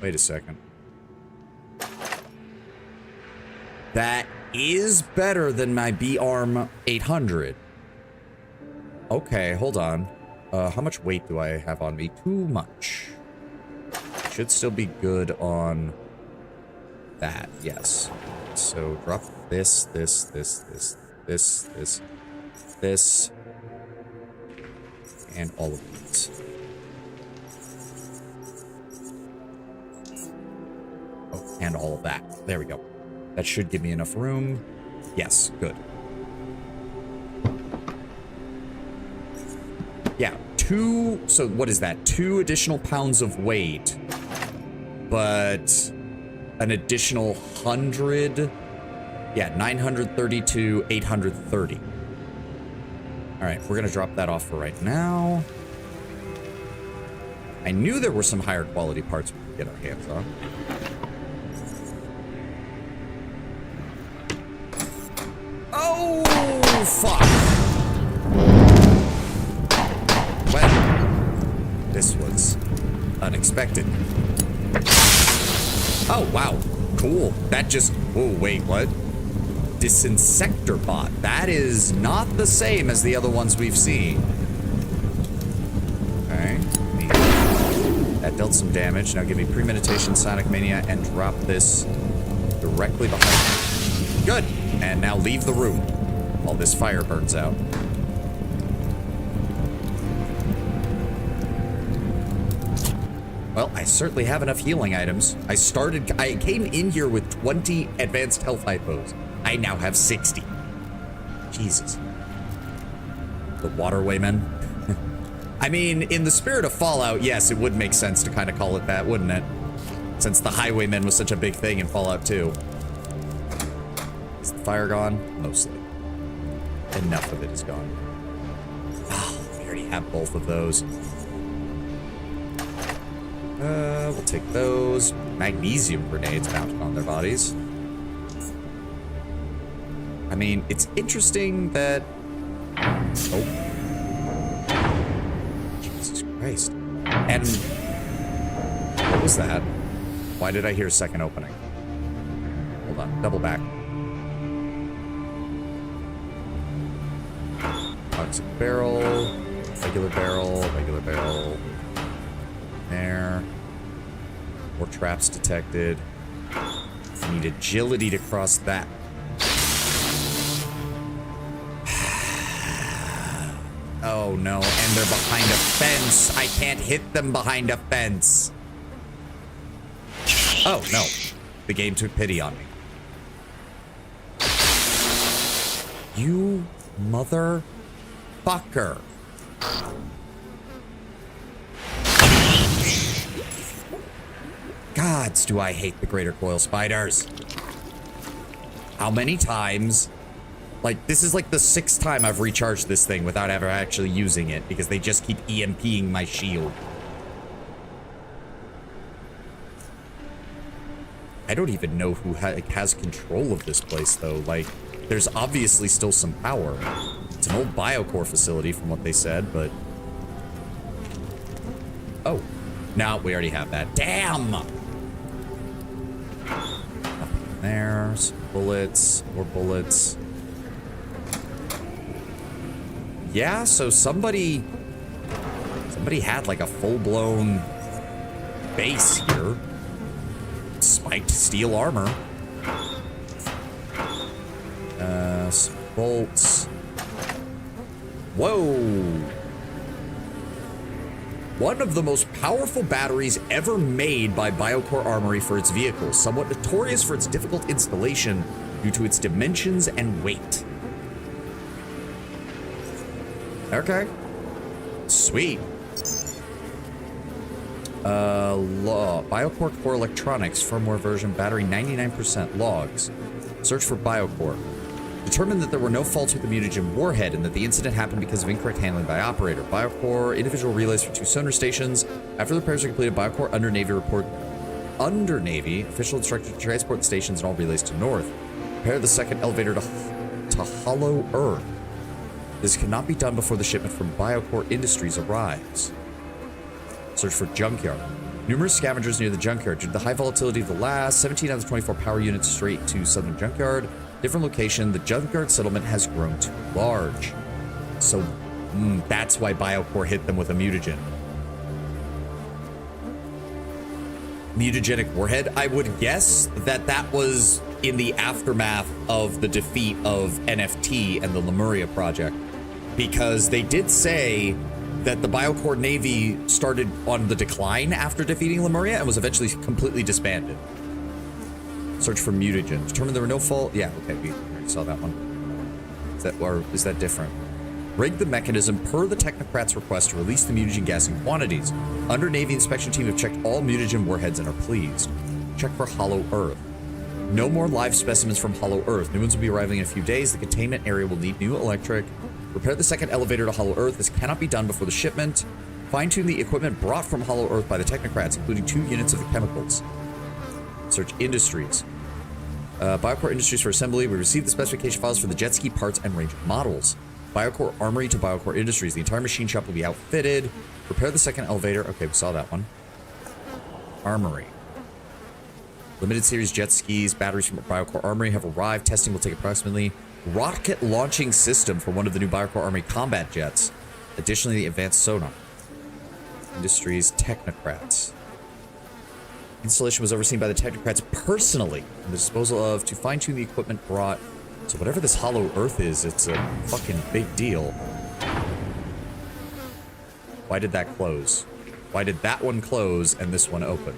Wait a second. That is better than my B-Arm 800. Okay, hold on. How much weight do I have on me? Too much. Should still be good on that, yes. So drop this, and all of these. Oh, and all of that. There we go. That should give me enough room. Yes, good. Yeah, so what is that? 2 additional pounds of weight, but an additional 100. Yeah, 932, 830. All right, we're gonna drop that off for right now. I knew there were some higher quality parts we could get our hands on. Oh, fuck. Well, this was unexpected. Oh, wow. Cool. That just... Whoa, wait, what? Disinsector bot. That is not the same as the other ones we've seen. Okay. That dealt some damage. Now give me Premeditation, Sonic Mania, and drop this directly behind me. Good. And now leave the room while this fire burns out. Well, I certainly have enough healing items. I came in here with 20 advanced health hypos. I now have 60. Jesus. The waterwaymen. I mean, in the spirit of Fallout, yes, it would make sense to kind of call it that, wouldn't it? Since the highwaymen was such a big thing in Fallout 2. Is the fire gone? Mostly. Enough of it is gone. Oh, we already have both of those. We'll take those. Magnesium grenades mounted on their bodies. I mean, it's interesting that... Oh. Jesus Christ. And... What was that? Why did I hear a second opening? Hold on. Double back. Toxic barrel. Regular barrel. Regular barrel. There. More traps detected. I need agility to cross that. Oh no, and they're behind a fence. I can't hit them behind a fence. Oh no, the game took pity on me. You motherfucker. Gods, do I hate the greater coil spiders. How many times? Like, this is like the 6th time I've recharged this thing without ever actually using it because they just keep EMPing my shield. I don't even know who has control of this place, though. Like, there's obviously still some power. It's an old biocore facility from what they said, but... Oh. No, we already have that. Damn! Nothing there. Some bullets. More bullets. Yeah, so somebody had like a full-blown base here. Spiked steel armor. Some bolts. Whoa! One of the most powerful batteries ever made by Biocore Armory for its vehicles, somewhat notorious for its difficult installation due to its dimensions and weight. Okay. Sweet. Biocore Core Electronics, firmware version, battery 99% logs. Search for Biocore. Determined that there were no faults with the mutagen warhead and that the incident happened because of incorrect handling by operator. Biocore individual relays for 2 sonar stations. After the repairs are completed, Biocore Under Navy official instructed to transport the stations and all relays to North. Prepare the second elevator to Hollow Earth. This cannot be done before the shipment from Biocore Industries arrives. Search for Junkyard. Numerous scavengers near the junkyard. Due to the high volatility of the last, 17 out of the 24 power units straight to Southern Junkyard. Different location, the junkyard settlement has grown too large. So, that's why Biocore hit them with a mutagen. Mutagenic warhead? I would guess that that was in the aftermath of the defeat of NFT and the Lemuria project. Because they did say that the Biocore Navy started on the decline after defeating Lemuria and was eventually completely disbanded. Search for mutagen. Determine there were no fault. Yeah, okay, we already saw that one. Is that different? Rig the mechanism per the technocrats' request to release the mutagen gas in quantities. Under Navy inspection team have checked all mutagen warheads and are pleased. Check for Hollow Earth. No more live specimens from Hollow Earth. New ones will be arriving in a few days. The containment area will need new electric. Repair the second elevator to Hollow Earth. This cannot be done before the shipment. Fine-tune the equipment brought from Hollow Earth by the technocrats, including 2 units of the chemicals. Search Industries. Biocore Industries for assembly. We received the specification files for the jet ski parts and range models. Biocore Armory to Biocore Industries. The entire machine shop will be outfitted. Repair the second elevator. Okay, we saw that one. Armory. Limited series jet skis, batteries from Biocore Armory have arrived. Testing will take approximately rocket launching system for one of the new Biocore Armory combat jets. Additionally, the advanced sonar. Industries Technocrats. Installation was overseen by the Technocrats personally. And the disposal of to fine-tune the equipment brought. So whatever this Hollow Earth is, it's a fucking big deal. Why did that close? Why did that one close and this one open?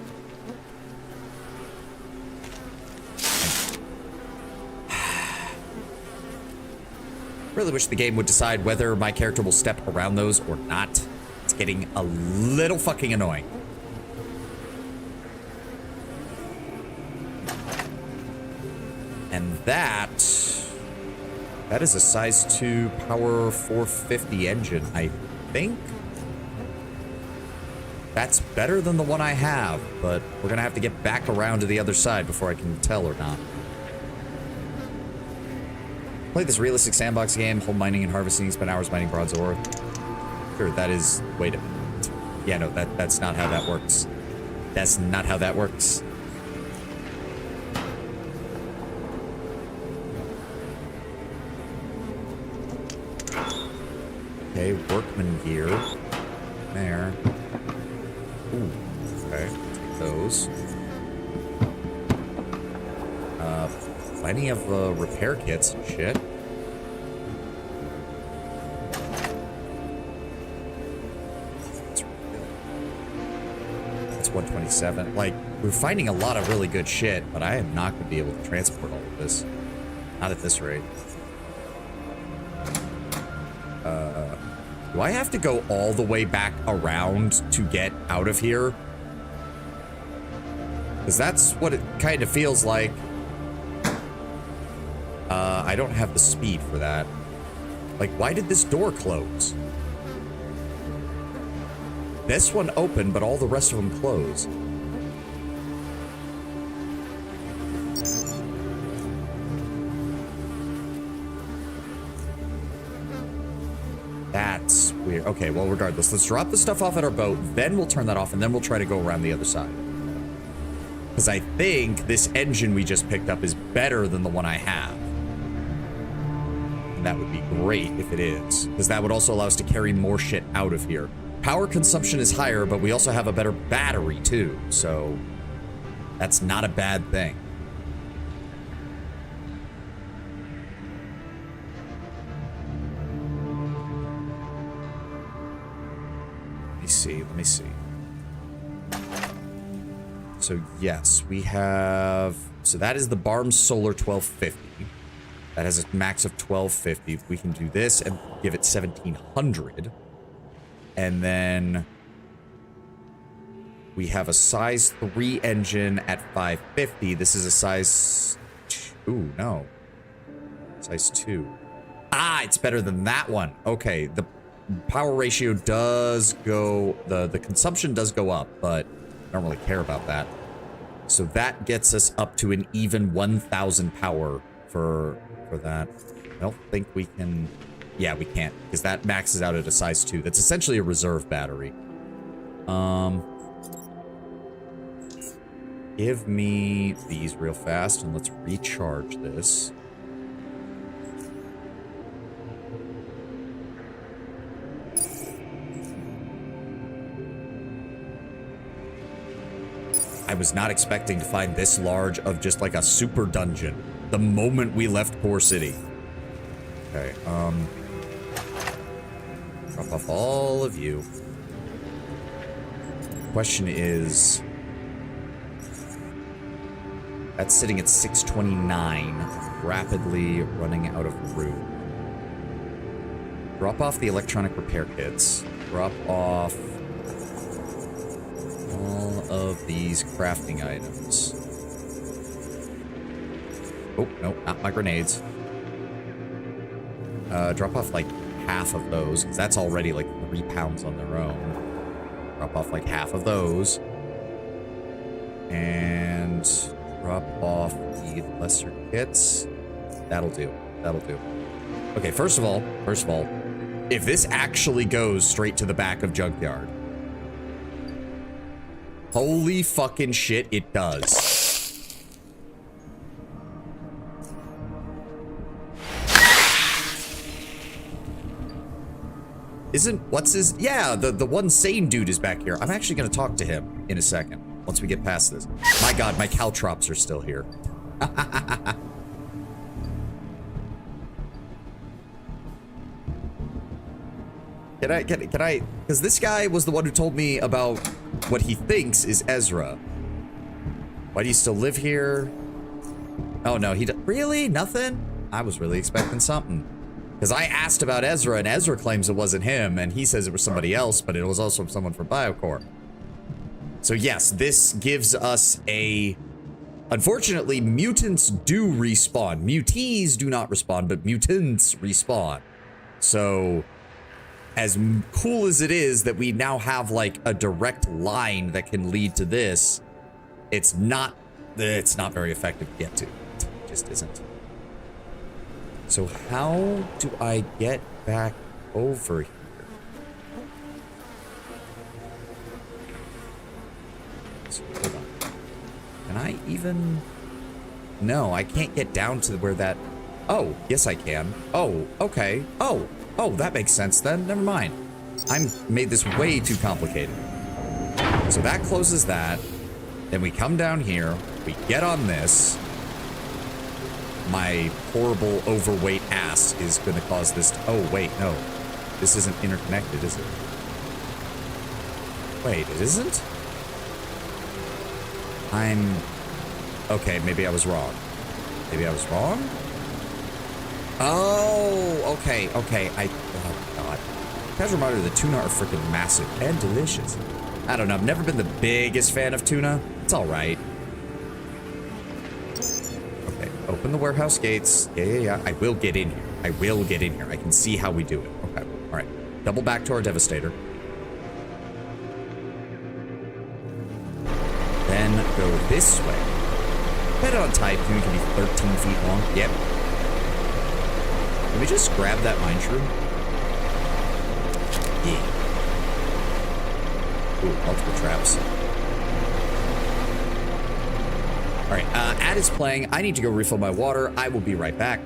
Really wish the game would decide whether my character will step around those or not. It's getting a little fucking annoying. And that is a size 2 power 450 engine, I think. That's better than the one I have, but we're gonna have to get back around to the other side before I can tell or not. Play this realistic sandbox game, whole mining and harvesting, spend hours mining bronze ore. Sure, that is... Wait a minute. Yeah, no, that's not how that works. That's not how that works. Okay, workman gear. There. Ooh, okay. Take those. Plenty of repair kits and shit. That's 127. Like, we're finding a lot of really good shit, but I am not going to be able to transport all of this. Not at this rate. Do I have to go all the way back around to get out of here? Because that's what it kind of feels like. I don't have the speed for that. Like, why did this door close? This one opened, but all the rest of them closed. That's weird. Okay, well, regardless, let's drop the stuff off at our boat, then we'll turn that off, and then we'll try to go around the other side. Because I think this engine we just picked up is better than the one I have. And that would be great if it is. Because that would also allow us to carry more shit out of here. Power consumption is higher, but we also have a better battery, too. So, that's not a bad thing. Let me see. So yes, we have, so that is the Barm Solar 1250. That has a max of 1250. We can do this and give it 1700. And then we have a size 3 engine at 550. This is a size 2, no. Size 2. Ah, it's better than that one. Okay, the power ratio does go, the consumption does go up, but I don't really care about that. So that gets us up to an even 1000 power for that. I don't think we can, yeah, we can't, because that maxes out at a size 2. That's essentially a reserve battery. Give me these real fast, and let's recharge this. I was not expecting to find this large of just like a super dungeon the moment we left Core City. Okay, drop off all of you. Question is, that's sitting at 629, rapidly running out of room. Drop off the electronic repair kits. Drop off all of these crafting items. Oh, no, not my grenades. Drop off like half of those, because that's already like 3 pounds on their own. Drop off like half of those. And drop off the lesser kits. That'll do. That'll do. Okay, first of all, if this actually goes straight to the back of Junkyard, holy fucking shit, it does. What's his, yeah, the one sane dude is back here. I'm actually gonna talk to him in a second, once we get past this. My god, my caltrops are still here. Can I? Because this guy was the one who told me about what he thinks is Ezra. Why do you still live here? Oh no, really? Nothing? I was really expecting something. Because I asked about Ezra, and Ezra claims it wasn't him, and he says it was somebody else, but it was also someone from Biocore. So yes, this gives us a... Unfortunately, mutants do respawn. Mutees do not respawn, but mutants respawn. So, as cool as it is that we now have, like, a direct line that can lead to this, it's not very effective to get to. It just isn't. So how do I get back over here? So, hold on. Can I even... No, I can't get down to where that... Oh, yes I can. Oh, okay. Oh, that makes sense then. Never mind. I made this way too complicated. So that closes that. Then we come down here. We get on this. My horrible overweight ass is going to cause this... Oh, wait, no. This isn't interconnected, is it? Wait, it isn't? Okay, maybe I was wrong. Maybe I was wrong? Oh, okay. Oh, God. As a reminder, the tuna are freaking massive and delicious. I don't know. I've never been the biggest fan of tuna. It's all right. Okay, open the warehouse gates. Yeah. I will get in here. I can see how we do it. Okay, all right. Double back to our Devastator. Then go this way. Head on tight. Tuna can be 13 feet long. Yep. Let me just grab that mine shroom. Yeah. Ooh, multiple traps. Alright, Ad is playing. I need to go refill my water. I will be right back.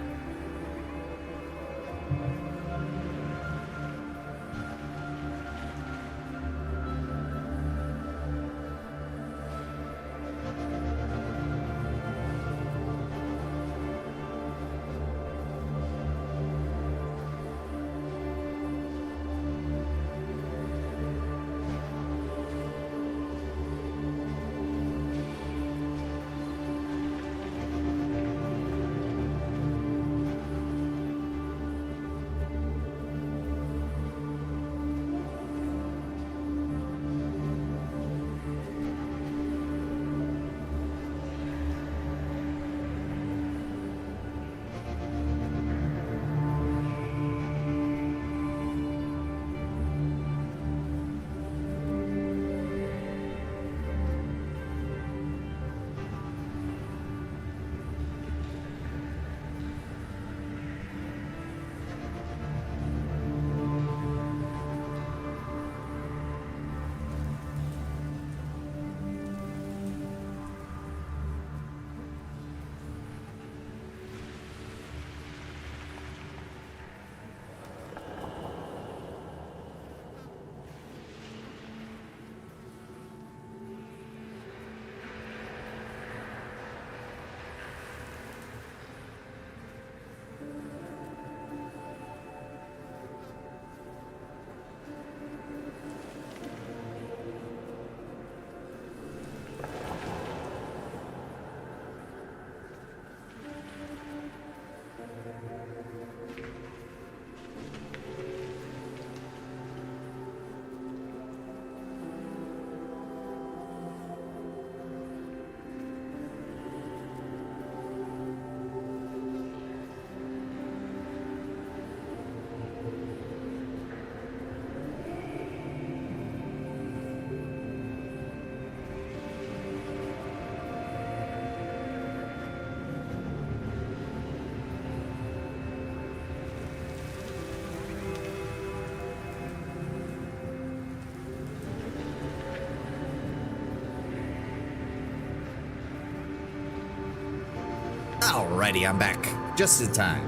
Alrighty, I'm back. Just in time.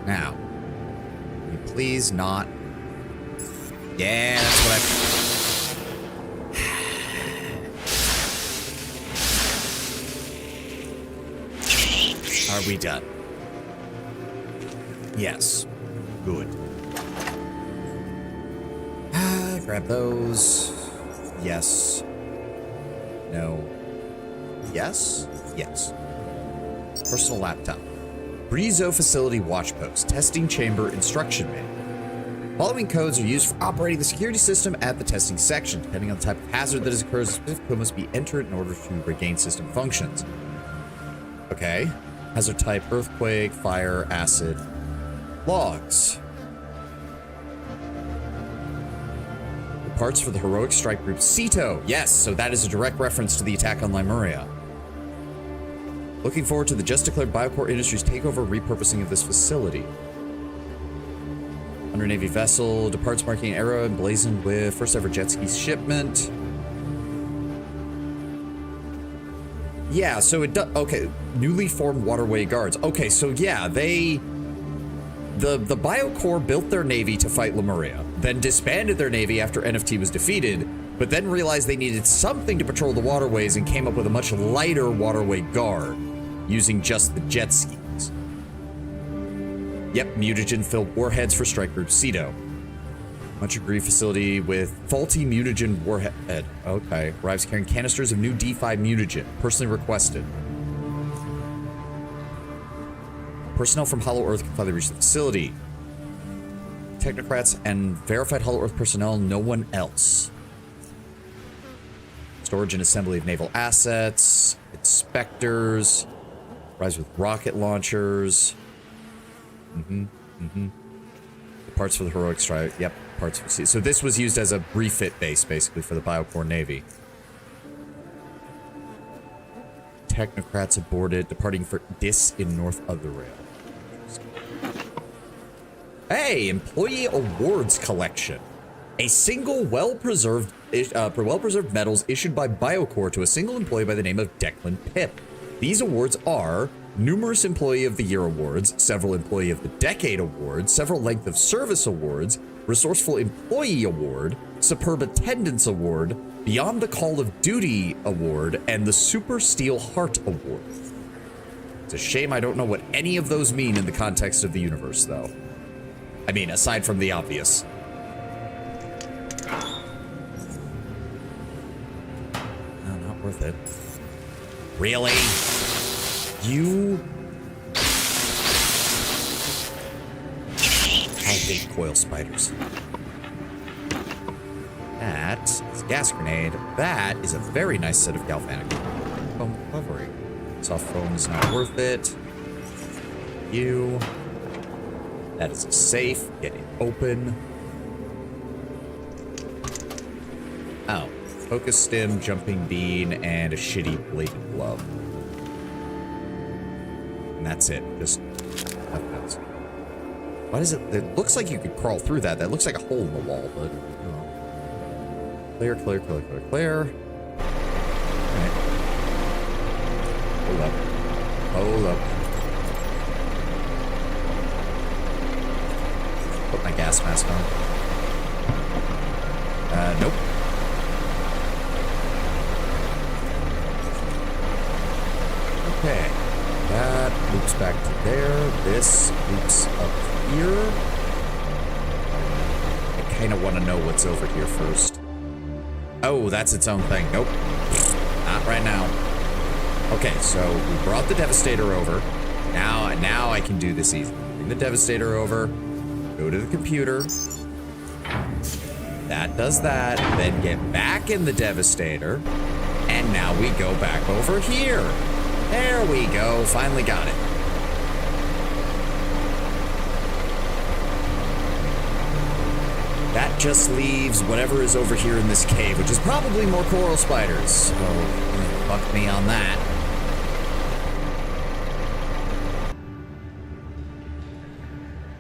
Now, will you please not... Yeah, that's what I... Are we done? Yes. Good. Grab those. Yes. No. Yes? Yes. Personal laptop. Breezo Facility Watch Post. Testing Chamber Instruction Manual. Following codes are used for operating the security system at the testing section. Depending on the type of hazard that has occurred, a specific code must be entered in order to regain system functions. Okay. Hazard type, earthquake, fire, acid. Logs. The parts for the heroic strike group CETO. Yes, so that is a direct reference to the attack on Lemuria. Looking forward to the just declared Biocore Industries takeover repurposing of this facility. Under Navy vessel, departs marking an era emblazoned with first ever jet ski shipment. Yeah, so it does. Okay, newly formed waterway guards. Okay, so yeah, the Biocore built their navy to fight Lemuria, then disbanded their navy after NFT was defeated, but then realized they needed something to patrol the waterways and came up with a much lighter waterway guard, using just the jet skis. Yep, mutagen-filled warheads for Strike Group CETO. Much agreed facility with faulty mutagen warhead. Okay, arrives carrying canisters of new D5 mutagen. Personally requested. Personnel from Hollow Earth can finally reach the facility. Technocrats and verified Hollow Earth personnel, no one else. Storage and assembly of naval assets. Inspectors. Arrives with rocket launchers. The parts for the heroic strike. Yep, parts for sea. So this was used as a refit base, basically, for the Biocore Navy. Technocrats aborted, departing for Dis in north of the rail. Hey, employee awards collection. A single well-preserved medals issued by Biocore to a single employee by the name of Declan Pip. These awards are numerous Employee of the Year awards, several Employee of the Decade awards, several Length of Service awards, Resourceful Employee award, Superb Attendance award, Beyond the Call of Duty award, and the Super Steel Heart award. It's a shame I don't know what any of those mean in the context of the universe, though. I mean, aside from the obvious. No, not worth it. Really? You... I hate coil spiders. That is a gas grenade. That is a very nice set of galvanic foam covering. Soft foam is not worth it. You. That is a safe. Get it open. Oh. Focus stem, jumping bean, and a shitty bladed glove. And that's it. Just nothing else. What is it? It looks like you could crawl through that. That looks like a hole in the wall, but you know. Clear, clear, clear, clear, clear. Alright. Hold up. Hold up. Put my gas mask on. Nope. Okay. That loops back to there. This loops up here. I kind of want to know what's over here first. Oh, that's its own thing. Nope. Not right now. Okay, so we brought the Devastator over. Now I can do this easy. Bring the Devastator over. Go to the computer. That does that. Then get back in the Devastator. And now we go back over here. There we go. Finally got it. That just leaves whatever is over here in this cave, which is probably more coral spiders. So, fuck me on that.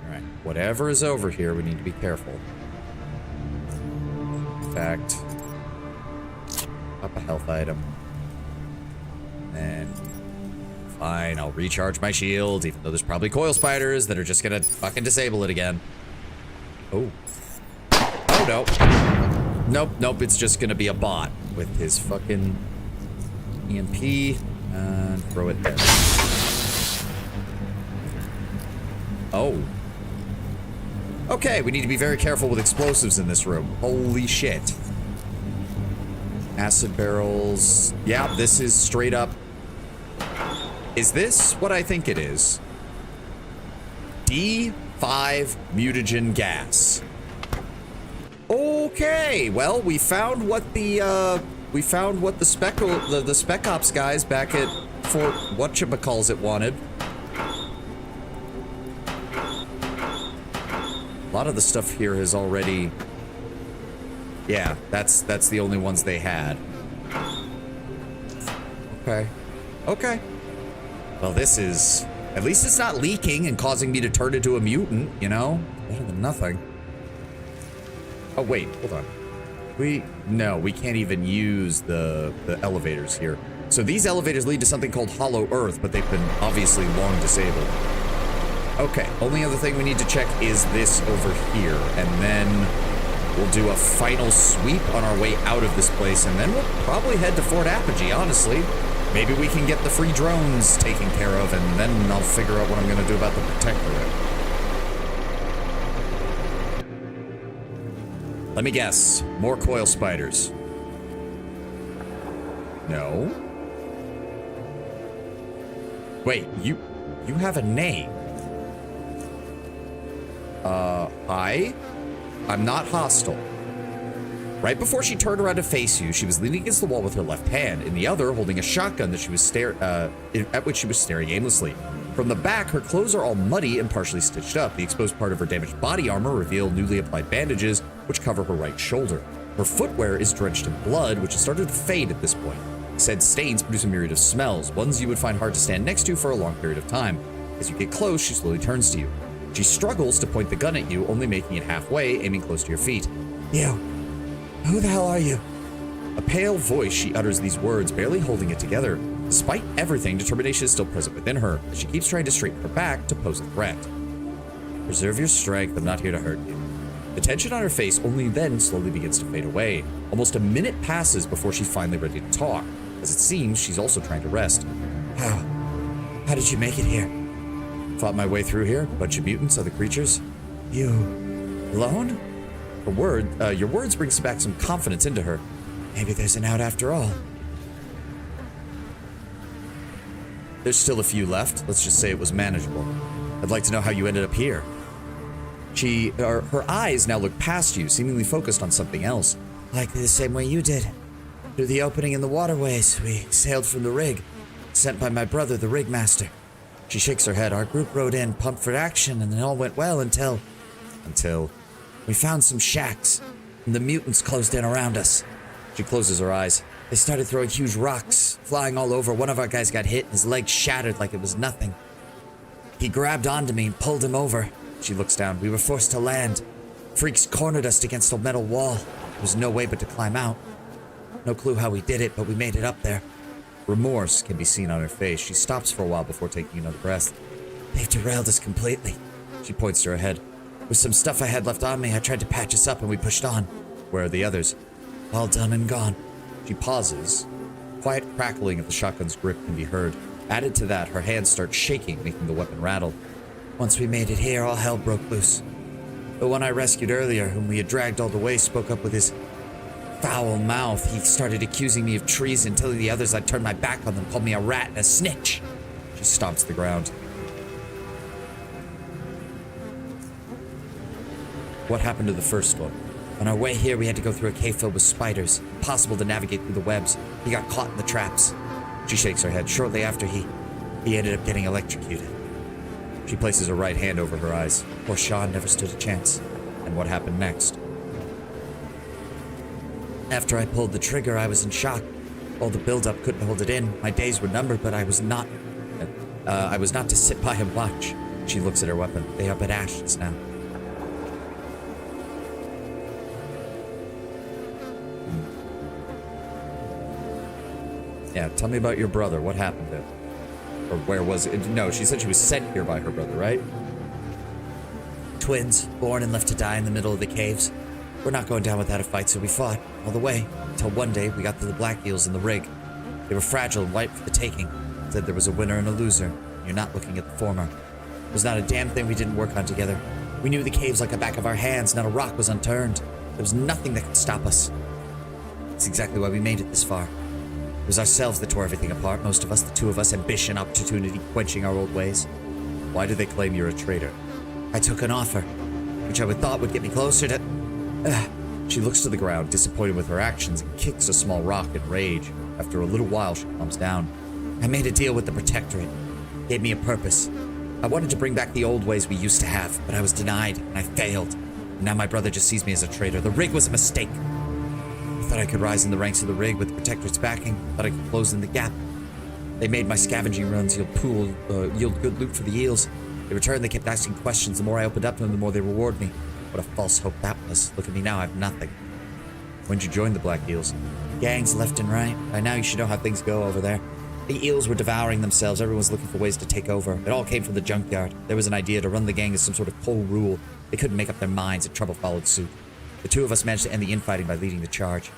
Alright, whatever is over here, we need to be careful. In fact, up a health item. And fine, I'll recharge my shield, even though there's probably coil spiders that are just gonna fucking disable it again. Oh. Oh, no. Nope, nope, it's just gonna be a bot with his fucking EMP and throw it there. Okay, we need to be very careful with explosives in this room. Holy shit. Acid barrels. Yeah, this is straight up. Is this what I think it is? D5 mutagen gas. Okay, well, we found what the spec ops guys back at Fort whatchamacallit wanted. A lot of the stuff here has already. Yeah, that's the only ones they had. Okay. Okay. Well, this is. At least it's not leaking and causing me to turn into a mutant, you know? Better than nothing. Oh, wait, hold on. No, we can't even use the elevators here. So these elevators lead to something called Hollow Earth, but they've been obviously long disabled. Okay, only other thing we need to check is this over here, and then we'll do a final sweep on our way out of this place, and then we'll probably head to Fort Apogee, honestly. Maybe we can get the free drones taken care of, and then I'll figure out what I'm gonna do about the Protectorate. Let me guess. More coil spiders. No. Wait, you have a name. Hi? I'm not hostile. Right before she turned around to face you, she was leaning against the wall with her left hand, in the other holding a shotgun that she was at which she was staring aimlessly. From the back, her clothes are all muddy and partially stitched up. The exposed part of her damaged body armor revealed newly applied bandages, which cover her right shoulder. Her footwear is drenched in blood, which has started to fade at this point. Said stains produce a myriad of smells, ones you would find hard to stand next to for a long period of time. As you get close, she slowly turns to you. She struggles to point the gun at you, only making it halfway, aiming close to your feet. You. Who the hell are you? A pale voice, she utters these words, barely holding it together. Despite everything, determination is still present within her, as she keeps trying to straighten her back to pose a threat. Preserve your strength, I'm not here to hurt you. The tension on her face only then slowly begins to fade away. Almost a minute passes before she's finally ready to talk. As it seems, she's also trying to rest. How did you make it here? Fought my way through here, bunch of mutants, other creatures. You alone? Your words brings back some confidence into her. Maybe there's an out after all. There's still a few left. Let's just say it was manageable. I'd like to know how you ended up here. Her eyes now look past you, seemingly focused on something else. Likely the same way you did. Through the opening in the waterways, we sailed from the rig, sent by my brother, the rig master. She shakes her head. Our group rode in, pumped for action, and it all went well until we found some shacks, and the mutants closed in around us. She closes her eyes. They started throwing huge rocks, flying all over. One of our guys got hit, and his leg shattered like it was nothing. He grabbed onto me and pulled him over. She looks down. We were forced to land. Freaks cornered us against a metal wall. There was no way but to climb out. No clue how we did it, but we made it up there. Remorse can be seen on her face. She stops for a while before taking another breath. They've derailed us completely. She points to her head. With some stuff I had left on me, I tried to patch us up and we pushed on. Where are the others? All done and gone. She pauses. Quiet crackling of the shotgun's grip can be heard. Added to that, her hands start shaking, making the weapon rattle. Once we made it here, all hell broke loose. The one I rescued earlier, whom we had dragged all the way, spoke up with his foul mouth. He started accusing me of treason, telling the others I'd turned my back on them, called me a rat and a snitch. She stomps the ground. What happened to the first one? On our way here, we had to go through a cave filled with spiders. Impossible to navigate through the webs. He got caught in the traps. She shakes her head. Shortly after, he ended up getting electrocuted. She places her right hand over her eyes. Poor Sean never stood a chance. And what happened next? After I pulled the trigger, I was in shock. All the buildup couldn't hold it in. My days were numbered, but I was not to sit by and watch. She looks at her weapon. They are but ashes now. Yeah, tell me about your brother. What happened to him? Or where was it? No, she said she was sent here by her brother, right? Twins, born and left to die in the middle of the caves. We're not going down without a fight, so we fought all the way until one day we got to the black eels in the rig. They were fragile and ripe for the taking. Said there was a winner and a loser. You're not looking at the former. It was not a damn thing we didn't work on together. We knew the caves like the back of our hands, not a rock was unturned. There was nothing that could stop us. That's exactly why we made it this far. It was ourselves that tore everything apart, most of us, the two of us, ambition, opportunity, quenching our old ways. Why do they claim you're a traitor? I took an offer, which I would thought would get me closer to... She looks to the ground, disappointed with her actions, and kicks a small rock in rage. After a little while, she calms down. I made a deal with the Protectorate. Gave me a purpose. I wanted to bring back the old ways we used to have, but I was denied, and I failed. And now my brother just sees me as a traitor. The rig was a mistake. I thought I could rise in the ranks of the rig with the Protectorate's backing. Thought I could close in the gap. They made my scavenging runs yield good loot for the eels. In return, they kept asking questions. The more I opened up to them, the more they reward me. What a false hope that was. Look at me now, I have nothing. When'd you join the Black Eels? Gangs left and right. By now you should know how things go over there. The eels were devouring themselves. Everyone's looking for ways to take over. It all came from the junkyard. There was an idea to run the gang as some sort of pole rule. They couldn't make up their minds, and trouble followed suit. The two of us managed to end the infighting by leading the charge.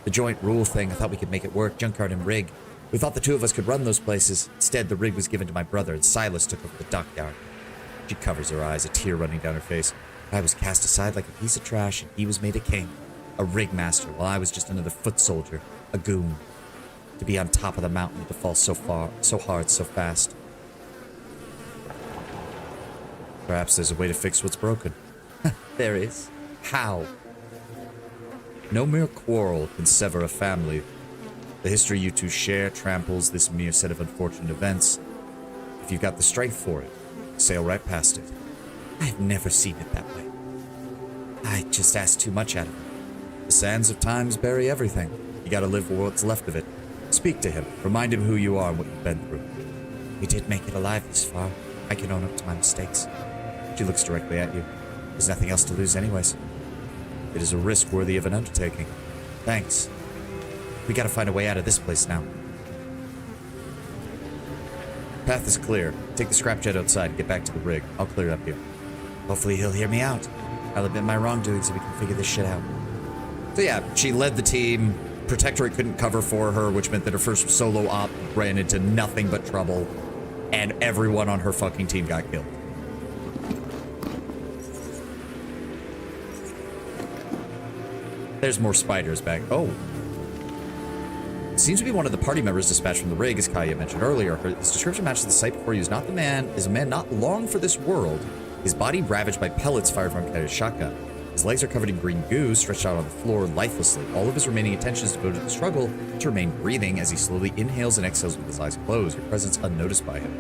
The joint rule thing, I thought we could make it work. Junkyard and rig. We thought the two of us could run those places. Instead, the rig was given to my brother, and Silas took over the dockyard. She covers her eyes, a tear running down her face. I was cast aside like a piece of trash, and he was made a king. A rig master, while I was just another foot soldier. A goon. To be on top of the mountain and to fall so far, so hard, so fast. Perhaps there's a way to fix what's broken. There is. How? No mere quarrel can sever a family. The history you two share tramples this mere set of unfortunate events. If you've got the strength for it, sail right past it. I've never seen it that way. I just asked too much out of it. The sands of times bury everything. You gotta live with what's left of it. Speak to him. Remind him who you are and what you've been through. We did make it alive this far. I can own up to my mistakes. She looks directly at you. There's nothing else to lose anyways. It is a risk worthy of an undertaking. Thanks. We gotta find a way out of this place now. Path is clear. Take the scrap jet outside and get back to the rig. I'll clear it up here. Hopefully he'll hear me out. I'll admit my wrongdoings so we can figure this shit out. So yeah, she led the team. Protectorate couldn't cover for her, which meant that her first solo op ran into nothing but trouble. And everyone on her fucking team got killed. There's more spiders back. Oh. Seems to be one of the party members dispatched from the rig, as Kaya mentioned earlier. His description matches the sight before you. Is not the man, is a man not long for this world. His body ravaged by pellets fired from Kaya's shotgun. His legs are covered in green goo, stretched out on the floor lifelessly. All of his remaining attention is devoted to the struggle to remain breathing as he slowly inhales and exhales with his eyes closed, your presence unnoticed by him.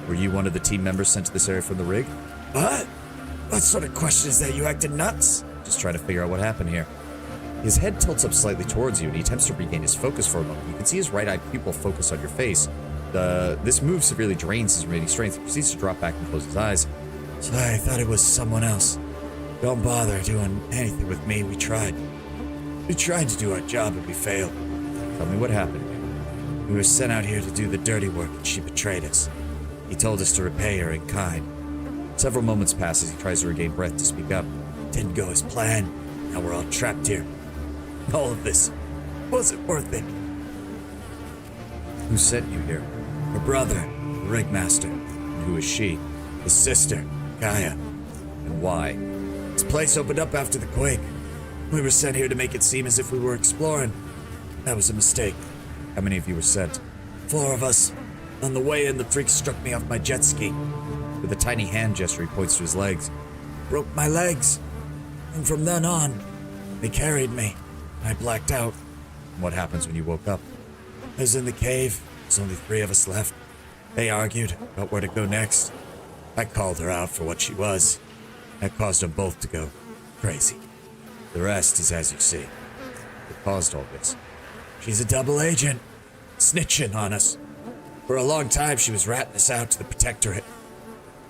Were you one of the team members sent to this area from the rig? What? What sort of question is that? You acted nuts? Just trying to figure out what happened here. His head tilts up slightly towards you, and he attempts to regain his focus for a moment. You can see his right eye pupil focus on your face. This move severely drains his remaining strength. He proceeds to drop back and close his eyes. Sorry, I thought it was someone else. Don't bother doing anything with me. We tried. We tried to do our job, and we failed. Tell me what happened. We were sent out here to do the dirty work, and she betrayed us. He told us to repay her in kind. Several moments pass as he tries to regain breath to speak up. Didn't go as planned. Now we're all trapped here. All of this. Was it worth it? Who sent you here? Her brother, the rigmaster. And who is she? His sister, Kaya. And why? This place opened up after the quake. We were sent here to make it seem as if we were exploring. That was a mistake. How many of you were sent? 4 of us. On the way in, the freak struck me off my jet ski. With a tiny hand gesture, he points to his legs. Broke my legs. And from then on, they carried me. I blacked out. And what happens when you woke up? I was in the cave. There's only 3 of us left. They argued about where to go next. I called her out for what she was. That caused them both to go crazy. The rest is as you see. What caused all this? She's a double agent. Snitching on us. For a long time, she was ratting us out to the Protectorate.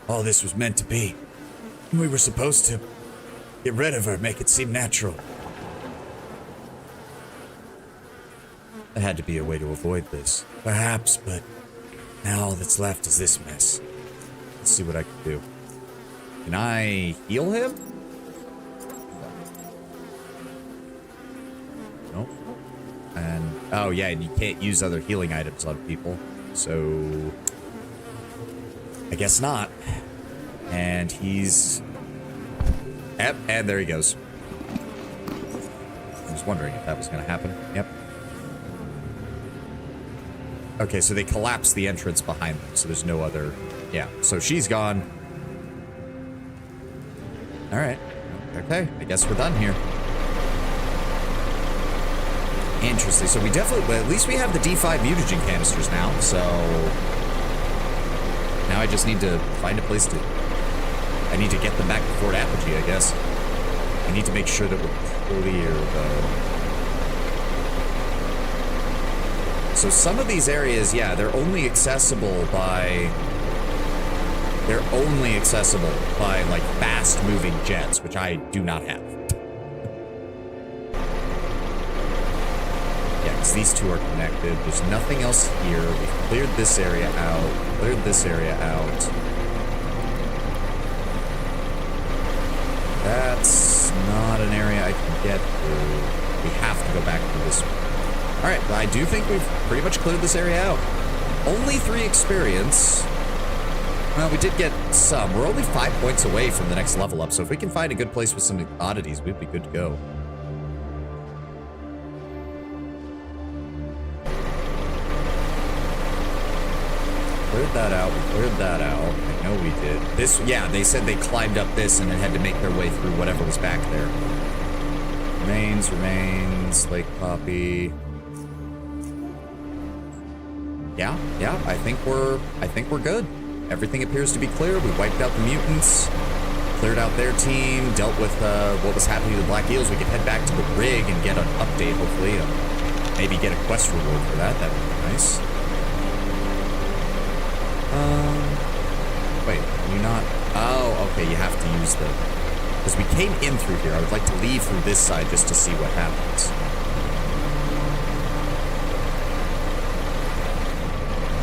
All this was meant to be. We were supposed to get rid of her, make it seem natural. There had to be a way to avoid this. Perhaps, but now all that's left is this mess. Let's see what I can do. Can I heal him? No. And, oh yeah, and you can't use other healing items on people. So, I guess not. And he's... Yep, and there he goes. I was wondering if that was going to happen. Yep. Okay, so they collapsed the entrance behind them, so there's no other... Yeah, so she's gone. All right. Okay, I guess we're done here. Interesting. So we definitely... Well, at least we have the D5 mutagen canisters now, so... Now I just need to find a place to... I need to get them back to Fort Apogee, I guess. I need to make sure that we're clear, though. So some of these areas, yeah, they're only accessible by... They're only accessible by, like, fast-moving jets, which I do not have. Yeah, because these two are connected. There's nothing else here. We've cleared this area out. Cleared this area out. That's not an area I can get through. We have to go back through this one. All right, I do think we've pretty much cleared this area out. Only 3 experience. Well, we did get some. We're only 5 points away from the next level up, so if we can find a good place with some oddities, we'd be good to go. Cleared that out. We cleared that out. I know we did. This, yeah, they said they climbed up this and then had to make their way through whatever was back there. Remains, Lake Poppy. Yeah, I think we're good. Everything appears to be clear. We wiped out the mutants, cleared out their team, dealt with what was happening to the Black Eels. We can head back to the rig and get an update, hopefully. Maybe get a quest reward for that. That would be nice. Wait, can you not? Oh, okay, you have to use the... Because we came in through here. I would like to leave through this side just to see what happens.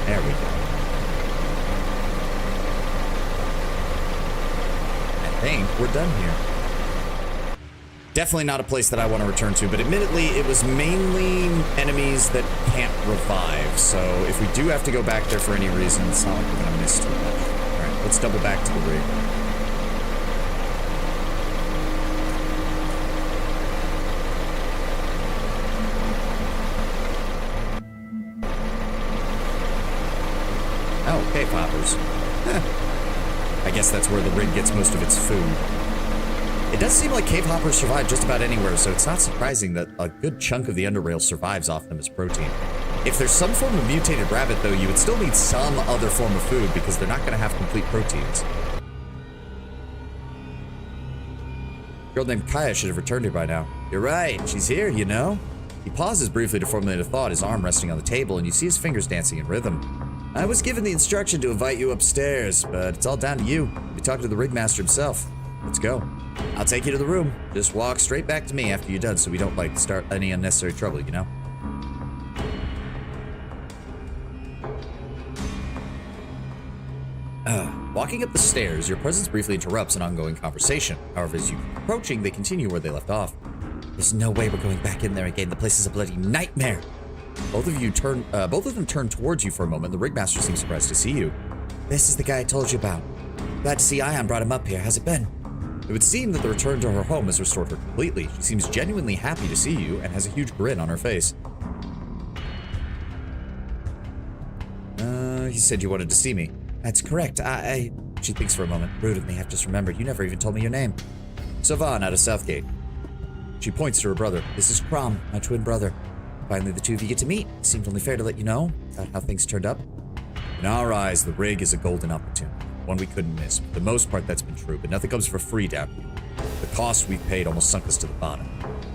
There we go. I think we're done here. Definitely not a place that I want to return to, but admittedly, it was mainly enemies that can't revive. So if we do have to go back there for any reason, it's not like we're going to miss too much. All right, let's double back to the rig. Oh, cave hoppers. I guess that's where the rig gets most of its food. It does seem like cave hoppers survive just about anywhere, so it's not surprising that a good chunk of the underrail survives off them as protein. If there's some form of mutated rabbit, though, you would still need some other form of food because they're not going to have complete proteins. A girl named Kaya should have returned here by now. You're right, she's here, you know? He pauses briefly to formulate a thought, his arm resting on the table, and you see his fingers dancing in rhythm. I was given the instruction to invite you upstairs, but it's all down to you. We talked to the rigmaster himself. Let's go. I'll take you to the room. Just walk straight back to me after you're done so we don't, like, start any unnecessary trouble, you know? Walking up the stairs, your presence briefly interrupts an ongoing conversation. However, as you keep approaching, they continue where they left off. There's no way we're going back in there again. The place is a bloody nightmare. Both of them turn towards you for a moment. The rigmaster seems surprised to see you. This is the guy I told you about. Glad to see Ion brought him up here. How's it been? It would seem that the return to her home has restored her completely. She seems genuinely happy to see you and has a huge grin on her face. You said you wanted to see me. That's correct. She thinks for a moment. Rude of me. I've just remembered. You never even told me your name. Savan out of Southgate. She points to her brother. This is Crom, my twin brother. Finally, the two of you get to meet. It seemed only fair to let you know about how things turned up. In our eyes, the rig is a golden opportunity. One we couldn't miss. For the most part, that's been true, but nothing comes for free down here. The cost we've paid almost sunk us to the bottom.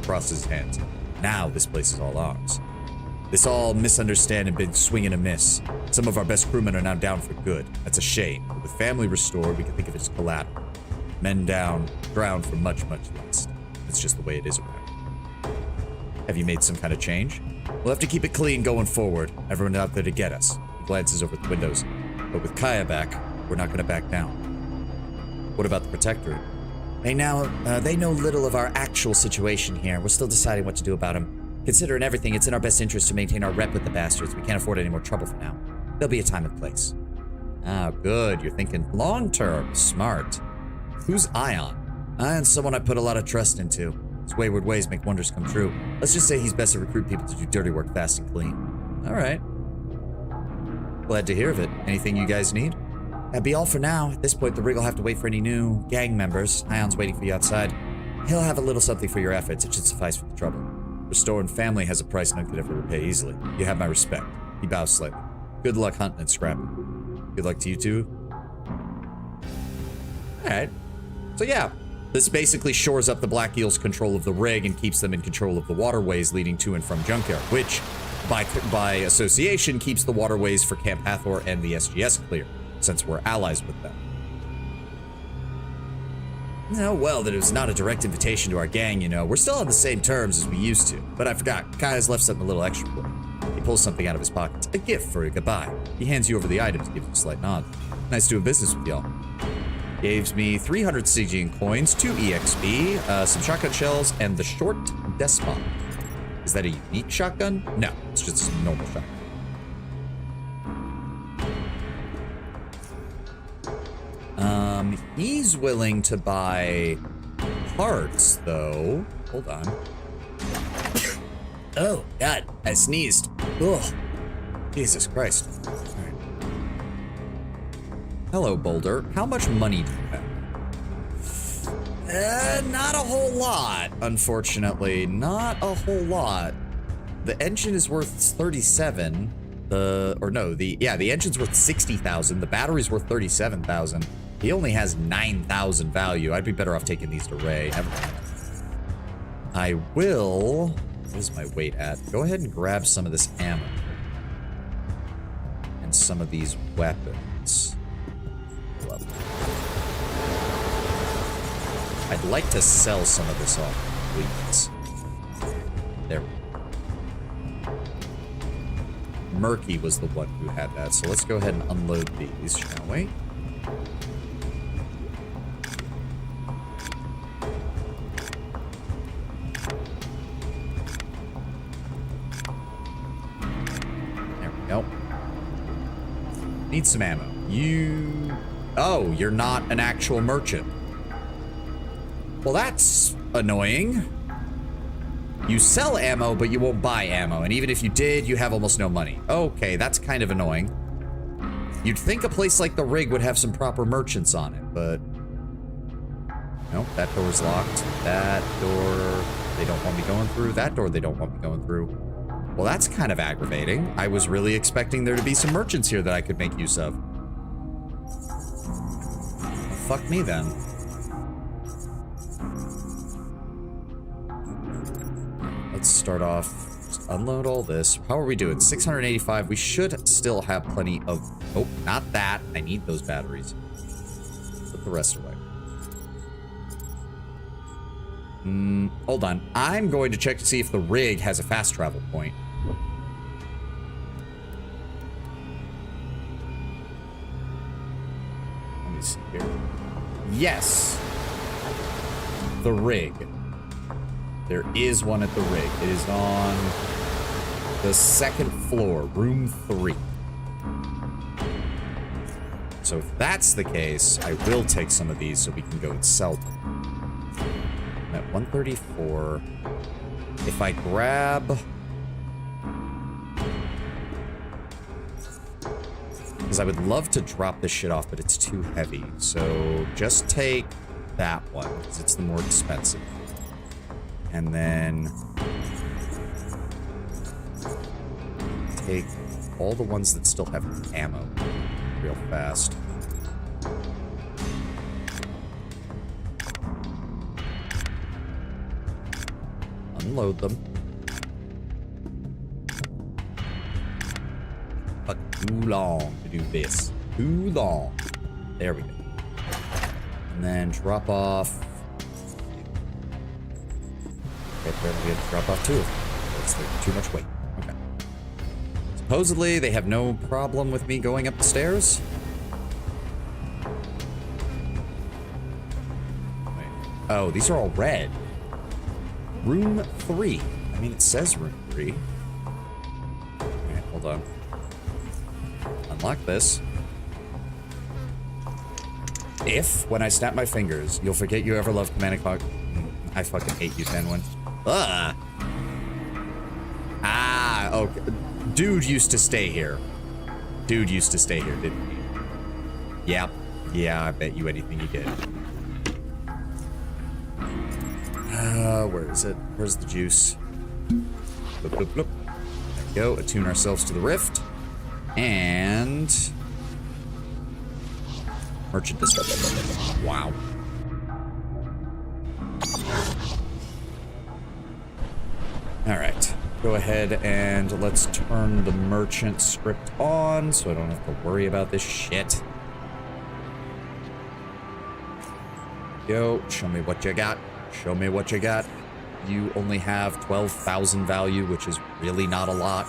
Crosses his hands. Now, this place is all ours. This all misunderstanding been swing and a miss. Some of our best crewmen are now down for good. That's a shame. But with family restored, we can think of it as collateral. Men down, drowned for much, much less. It's just the way it is around. Have you made some kind of change? We'll have to keep it clean going forward. Everyone out there to get us. He glances over the windows. But with Kaya back, we're not going to back down. What about the Protectorate? They know little of our actual situation here. We're still deciding what to do about them. Considering everything, it's in our best interest to maintain our rep with the bastards. We can't afford any more trouble for now. There'll be a time and place. Ah, good. You're thinking long-term. Smart. Who's Ion? Ion's someone I put a lot of trust into. His wayward ways make wonders come true. Let's just say he's best to recruit people to do dirty work fast and clean. All right. Glad to hear of it. Anything you guys need? That'd be all for now. At this point, the rig will have to wait for any new gang members. Ion's waiting for you outside. He'll have a little something for your efforts. It should suffice for the trouble. Restoring family has a price none could ever repay easily. You have my respect. He bows slightly. Good luck hunting and scrapping. Good luck to you too. Alright. So yeah, this basically shores up the Black Eel's control of the rig and keeps them in control of the waterways leading to and from Junkyard, which, by association, keeps the waterways for Camp Hathor and the SGS clear, since we're allies with them. Oh, well, that it was not a direct invitation to our gang, you know. We're still on the same terms as we used to. But I forgot, Kai has left something a little extra for you. He pulls something out of his pocket. A gift for a goodbye. He hands you over the items, gives you a slight nod. Nice doing business with y'all. Gives me 300 Stygian coins, 2 EXP, some shotgun shells, and the short Despot. Is that a unique shotgun? No, it's just a normal shotgun. He's willing to buy parts, though. Hold on. Oh, God, I sneezed. Ugh. Jesus Christ. All right. Hello, Boulder. How much money do you have? Not a whole lot, unfortunately. Not a whole lot. The engine is worth 37. The engine's worth 60,000. The battery's worth 37,000. He only has 9,000 value. I'd be better off taking these to Ray. Never mind. I will... What is my weight at? Go ahead and grab some of this ammo. And some of these weapons. I'd like to sell some of this off, please. There we go. Murky was the one who had that, so let's go ahead and unload these, shall we? There we go. Need some ammo. Oh, you're not an actual merchant. Well, that's annoying. You sell ammo, but you won't buy ammo. And even if you did, you have almost no money. Okay, that's kind of annoying. You'd think a place like the rig would have some proper merchants on it, but... Nope, that door's locked. That door, they don't want me going through. That door, they don't want me going through. Well, that's kind of aggravating. I was really expecting there to be some merchants here that I could make use of. Well, fuck me, then. Let's start off, just unload all this. How are we doing? 685. We should still have plenty of... Oh, not that. I need those batteries. Put the rest away. Hold on. I'm going to check to see if the rig has a fast travel point. Let me see here. Yes. The rig. There is one at the rig. It is on the second floor, room 3. So if that's the case, I will take some of these so we can go and sell them. I'm at 134. If I grab... Because I would love to drop this shit off, but it's too heavy. So just take that one, because it's the more expensive. And then take all the ones that still have ammo real fast. Unload them. But too long to do this. Too long. There we go. And then drop off. Okay, apparently we have to drop off 2 of them. That's too much weight. Okay. Supposedly, they have no problem with me going up the stairs. Wait. Oh, these are all red. Room 3. I mean, it says room 3. Okay, hold on. Unlock this. when I snap my fingers, you'll forget you ever loved Command & Conquer. I fucking hate you, Tenwin. Ugh. Ah, okay. Dude used to stay here. Dude used to stay here, didn't he? Yep. Yeah, I bet you anything he did. Where is it? Where's the juice? Bloop, bloop, bloop. There we go. Attune ourselves to the rift. And... merchant disruption. Wow. Alright. Go ahead and let's turn the merchant script on so I don't have to worry about this shit. Go. Show me what you got. Show me what you got. You only have 12,000 value, which is really not a lot.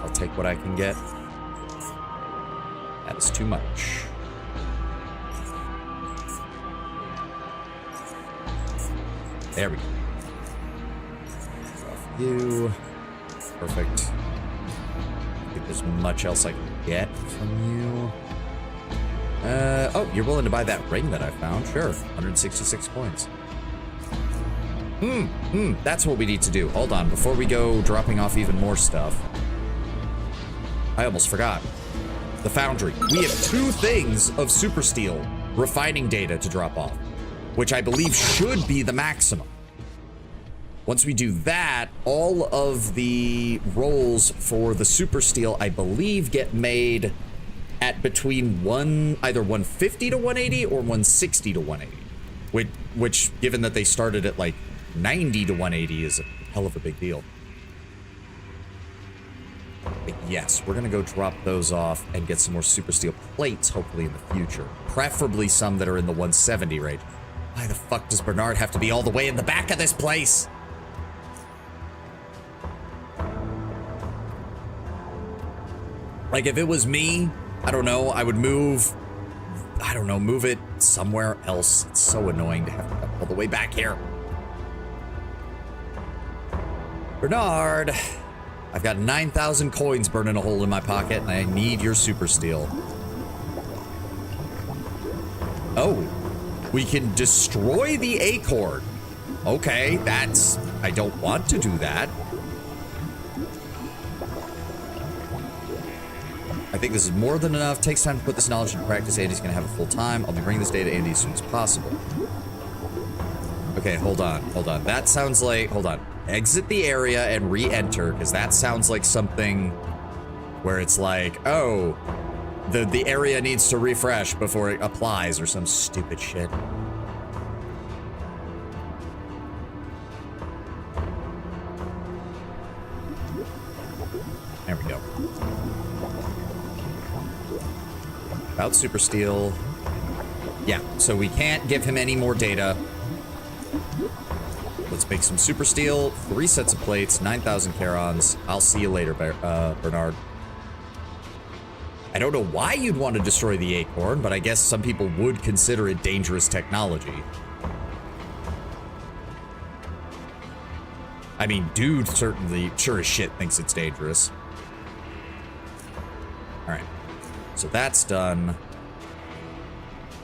I'll take what I can get. That is too much. There we go. Off you. Perfect. I think there's much else I can get from you. Oh, you're willing to buy that ring that I found? Sure. 166 coins. That's what we need to do. Hold on. Before we go dropping off even more stuff. I almost forgot. The foundry. We have 2 things of super steel refining data to drop off, which I believe should be the maximum. Once we do that, all of the rolls for the super steel, I believe, get made at between either 150 to 180 or 160 to 180, which given that they started at like 90 to 180 is a hell of a big deal. But yes, we're gonna go drop those off and get some more super steel plates, hopefully in the future. Preferably some that are in the 170 range. Why the fuck does Bernard have to be all the way in the back of this place? Like, if it was me, I don't know, I would move it somewhere else. It's so annoying to have to come all the way back here. Bernard, I've got 9,000 coins burning a hole in my pocket, and I need your super steel. Oh, we can destroy the acorn. Okay, I don't want to do that. I think this is more than enough. Takes time to put this knowledge into practice. Andy's gonna have it full time. I'll be bringing this data to Andy as soon as possible. Okay, hold on. That sounds like, hold on. Exit the area and re-enter, because that sounds like something where it's like, oh, the area needs to refresh before it applies or some stupid shit. There we go. About super steel. Yeah, so we can't give him any more data. Let's make some super steel, 3 sets of plates, 9,000 charons. I'll see you later, Bernard. I don't know why you'd want to destroy the acorn, but I guess some people would consider it dangerous technology. I mean, dude certainly, sure as shit, thinks it's dangerous. Alright. So that's done.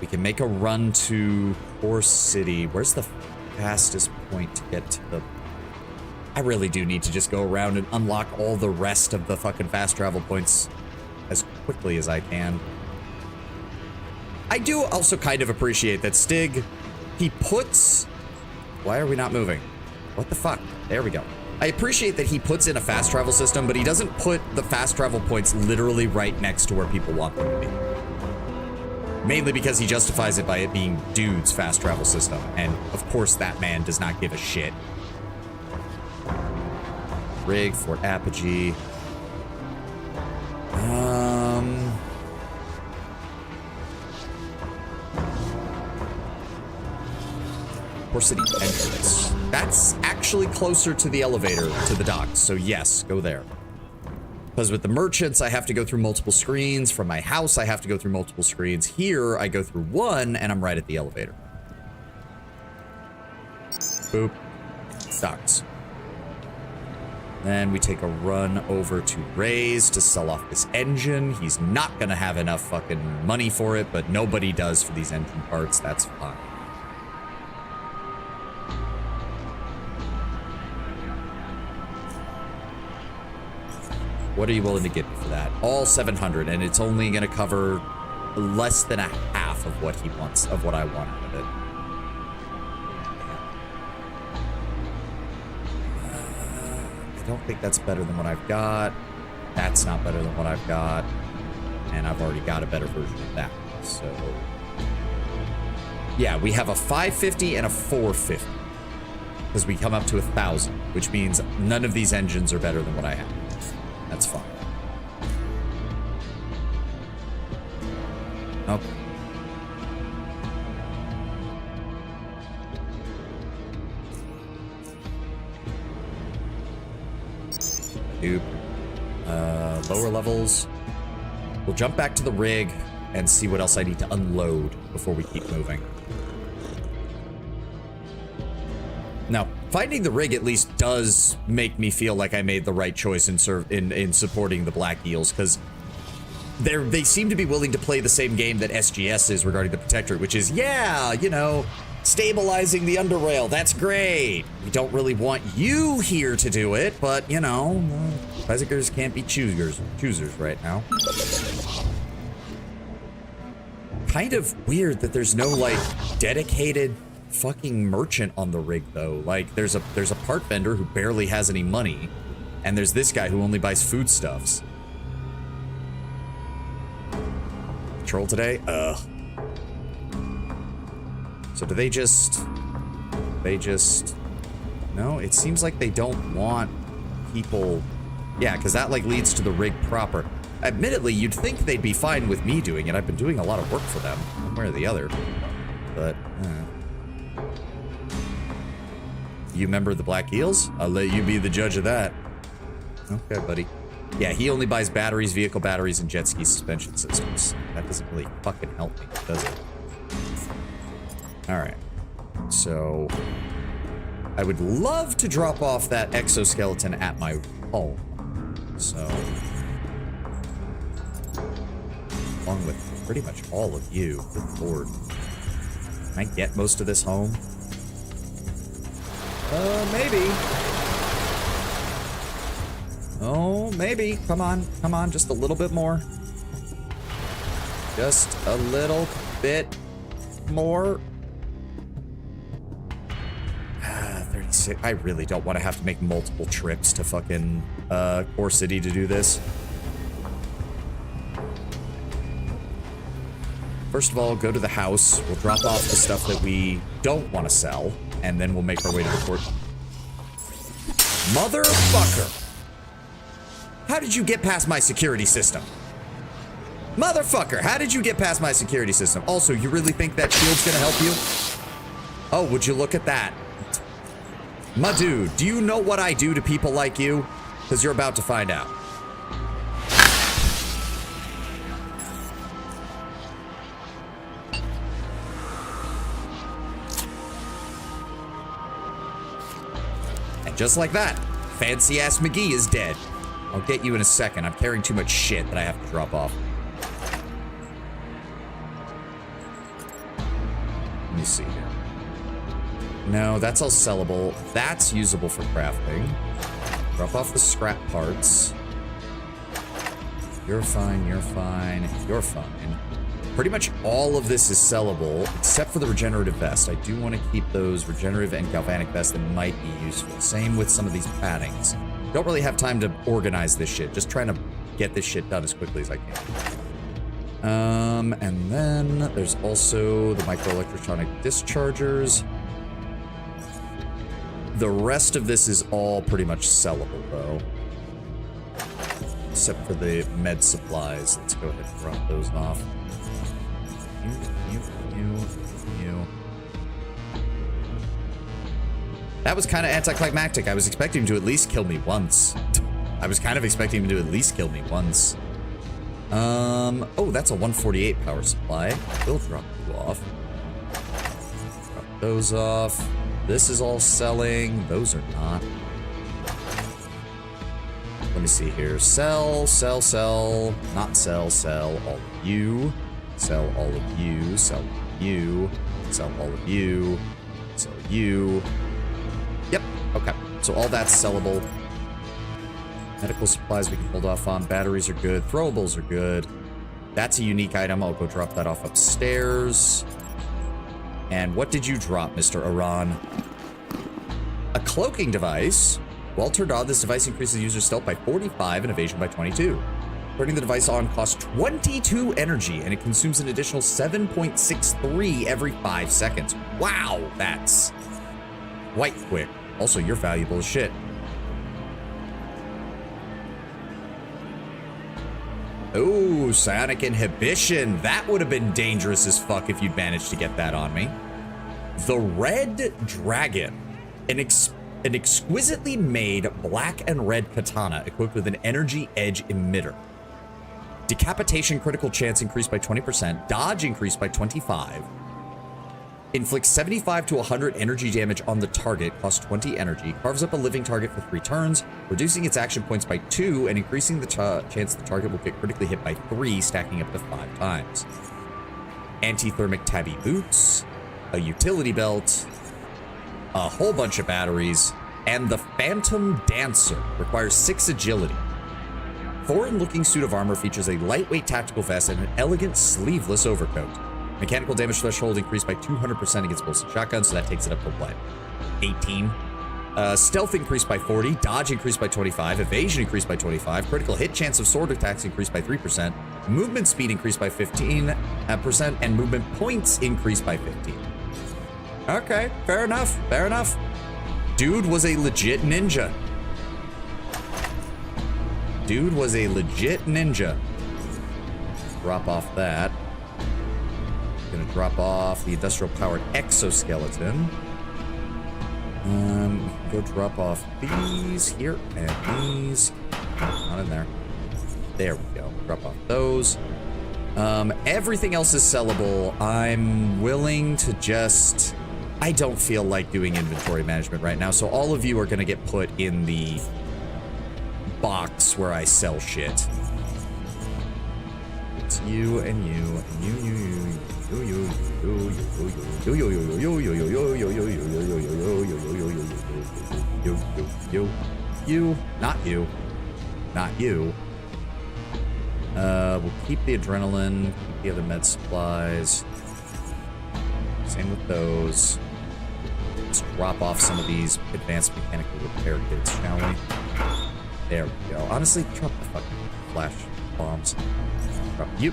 We can make a run to Core City. Where's the fastest point to get to the... I really do need to just go around and unlock all the rest of the fucking fast travel points as quickly as I can. I do also kind of appreciate that Stig, he puts... Why are we not moving? What the fuck? There we go. I appreciate that he puts in a fast travel system, but he doesn't put the fast travel points literally right next to where people want them to be. Mainly because he justifies it by it being dude's fast travel system, and of course that man does not give a shit. Rig, Fort Apogee. Core City entrance. That's actually closer to the elevator, to the docks, so yes, go there. Because with the merchants, I have to go through multiple screens. From my house, I have to go through multiple screens. Here, I go through one, and I'm right at the elevator. Boop. Docks. Then we take a run over to Ray's to sell off this engine. He's not gonna have enough fucking money for it, but nobody does for these engine parts. That's fine. What are you willing to give me for that? All 700, and it's only gonna cover less than a half of what he wants, of what I want out of it. I don't think that's better than what I've got. That's not better than what I've got. And I've already got a better version of that. So, yeah, we have a 550 and a 450. Because we come up to 1,000, which means none of these engines are better than what I have. That's fine. Okay. Nope. Lower levels. We'll jump back to the rig and see what else I need to unload before we keep moving. Now, finding the rig at least does make me feel like I made the right choice in supporting the Black Eels, because they seem to be willing to play the same game that SGS is regarding the Protectorate, which is, yeah, you know, stabilizing the underrail. That's great. We don't really want you here to do it, but, you know, Bicyclers can't be choosers right now. Kind of weird that there's no, like, dedicated fucking merchant on the rig, though. Like, there's a part vendor who barely has any money, and there's this guy who only buys foodstuffs. Troll today? Ugh. So do they just... No, it seems like they don't want people... Yeah, because that, like, leads to the rig proper. Admittedly, you'd think they'd be fine with me doing it. I've been doing a lot of work for them, one way or the other. But, You member of the Black Eels? I'll let you be the judge of that. Okay, buddy. Yeah, he only buys batteries, vehicle batteries, and jet ski suspension systems. That doesn't really fucking help me, does it? Alright. So... I would love to drop off that exoskeleton at my home. So... Along with pretty much all of you. Good lord. Can I get most of this home? Maybe. Oh, maybe. Come on. Come on. Just a little bit more. Just a little bit more. 36. I really don't want to have to make multiple trips to fucking Core City to do this. First of all, go to the house. We'll drop off the stuff that we don't want to sell, and then we'll make our way to the port. Motherfucker! How did you get past my security system? Motherfucker, how did you get past my security system? Also, you really think that shield's gonna help you? Oh, would you look at that? My dude, do you know what I do to people like you? Because you're about to find out. And just like that, fancy-ass McGee is dead. I'll get you in a second. I'm carrying too much shit that I have to drop off. Let me see here. No, that's all sellable. That's usable for crafting. Drop off the scrap parts. You're fine, you're fine, you're fine. Pretty much all of this is sellable, except for the regenerative vest. I do want to keep those regenerative and galvanic vests that might be useful. Same with some of these paddings. Don't really have time to organize this shit. Just trying to get this shit done as quickly as I can. And then there's also the microelectronic dischargers. The rest of this is all pretty much sellable, though. Except for the med supplies. Let's go ahead and drop those off. You. That was kind of anticlimactic. I was expecting him to at least kill me once. I was kind of expecting him to at least kill me once. Oh, that's a 148 power supply. We'll drop you off. Drop those off. This is all selling. Those are not. Let me see here. Sell, sell, sell. Not sell, sell all of you. Sell all of you. Sell you. Sell all of you. Sell you. Yep. Okay. So all that's sellable. Medical supplies we can hold off on. Batteries are good. Throwables are good. That's a unique item. I'll go drop that off upstairs. And what did you drop, Mr. Iran? A cloaking device. While turned on, this device increases the user's stealth by 45 and evasion by 22. Turning the device on costs 22 energy, and it consumes an additional 7.63 every 5 seconds. Wow, that's quite quick. Also, you're valuable as shit. Oh, psionic inhibition. That would have been dangerous as fuck if you'd managed to get that on me. The Red Dragon. An exquisitely made black and red katana equipped with an energy edge emitter. Decapitation critical chance increased by 20%. Dodge increased by 25. Inflicts 75 to 100 energy damage on the target, costs 20 energy. Carves up a living target for 3 turns, reducing its action points by 2 and increasing the chance the target will get critically hit by 3, stacking up to 5 times. Anti-thermic tabby boots, a utility belt, a whole bunch of batteries, and the Phantom Dancer requires 6 agility. Foreign-looking suit of armor features a lightweight tactical vest and an elegant sleeveless overcoat. Mechanical damage threshold increased by 200% against bolts and shotguns, so that takes it up to what? 18? Stealth increased by 40, dodge increased by 25, evasion increased by 25, critical hit chance of sword attacks increased by 3%, movement speed increased by 15%, and movement points increased by 15. Okay, fair enough, fair enough. Dude was a legit ninja. Dude was a legit ninja. Drop off that. Gonna drop off the industrial powered exoskeleton. Go drop off these here and these. Not in there. There we go. Drop off those. Everything else is sellable. I'm willing to just... I don't feel like doing inventory management right now, so all of you are gonna get put in the box where I sell shit. It's you and you and you, not you, not you. We'll keep the adrenaline, keep the other med supplies. Same with those. Let's drop off some of these advanced mechanical repair kits, shall we? There we go. Honestly, drop the fucking flash bombs. Drop you.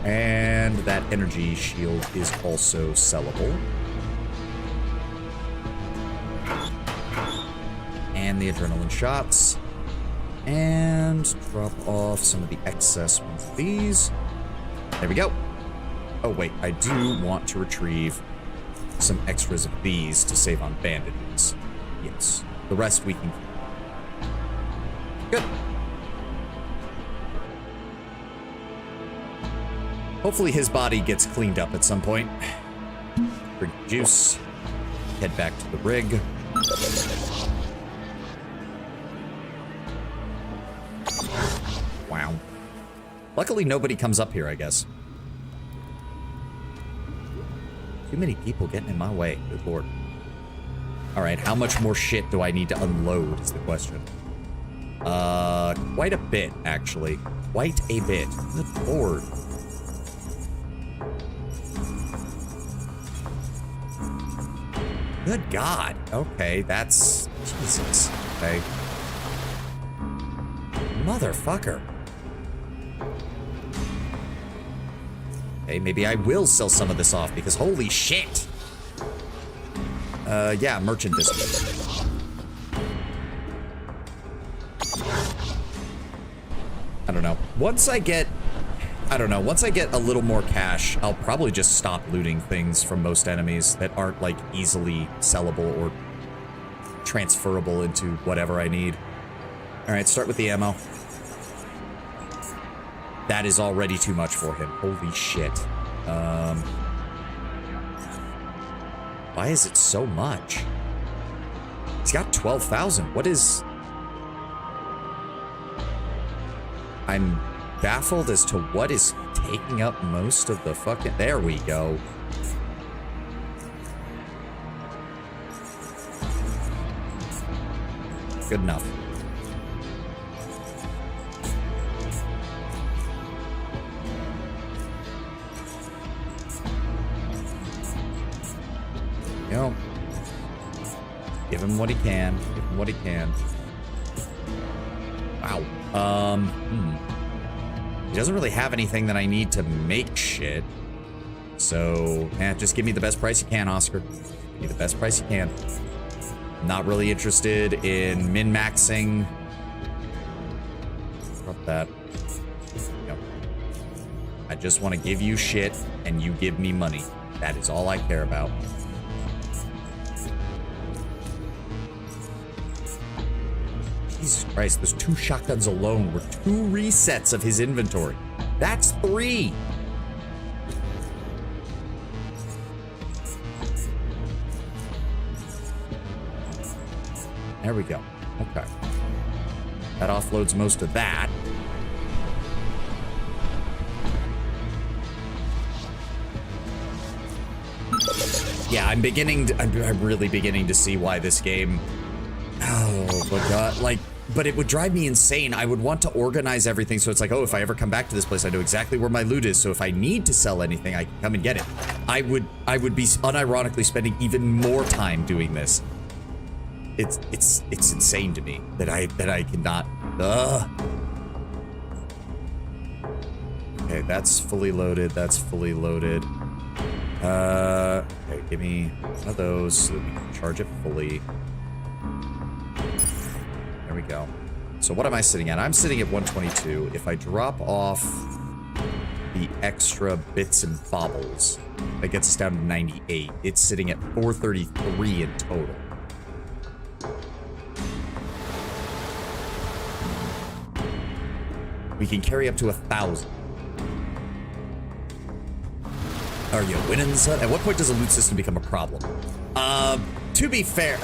And that energy shield is also sellable. And the adrenaline shots. And drop off some of the excess ones of these. There we go. Oh, wait. I do want to retrieve some extras of these to save on bandages. Yes. The rest we can keep. Good. Hopefully his body gets cleaned up at some point. Drink juice. Head back to the rig. Wow. Luckily nobody comes up here, I guess. Too many people getting in my way. Good lord. Alright, how much more shit do I need to unload is the question. Quite a bit, actually. Quite a bit. Good lord. Good God. Okay, that's... Jesus. Okay. Motherfucker. Okay, maybe I will sell some of this off, because holy shit! Yeah, merchant discount. I don't know. Once I get a little more cash, I'll probably just stop looting things from most enemies that aren't, like, easily sellable or transferable into whatever I need. Alright, start with the ammo. That is already too much for him. Holy shit. Why is it so much? He's got 12,000. What is... I'm baffled as to what is taking up most of the fucking... There we go. Good enough. You know, give him what he can. Give him what he can. Wow. He doesn't really have anything that I need to make shit. So, just give me the best price you can, Oscar. Give me the best price you can. Not really interested in min-maxing. Drop that. Yep. I just want to give you shit, and you give me money. That is all I care about. Jesus Christ, those 2 shotguns alone were 2 resets of his inventory. That's 3. There we go. Okay. That offloads most of that. Yeah, I'm really beginning to see why this game... Oh, my God. Like, but it would drive me insane. I would want to organize everything so it's like, oh, if I ever come back to this place, I know exactly where my loot is. So if I need to sell anything, I can come and get it. I would be unironically spending even more time doing this. It's insane to me that I cannot. Okay, that's fully loaded. That's fully loaded. Okay, give me one of those so that we can charge it fully. There we go. So what am I sitting at? I'm sitting at 122. If I drop off the extra bits and bobbles, that gets us down to 98. It's sitting at 433 in total. We can carry up to 1,000. Are you winning, son? At what point does a loot system become a problem? To be fair,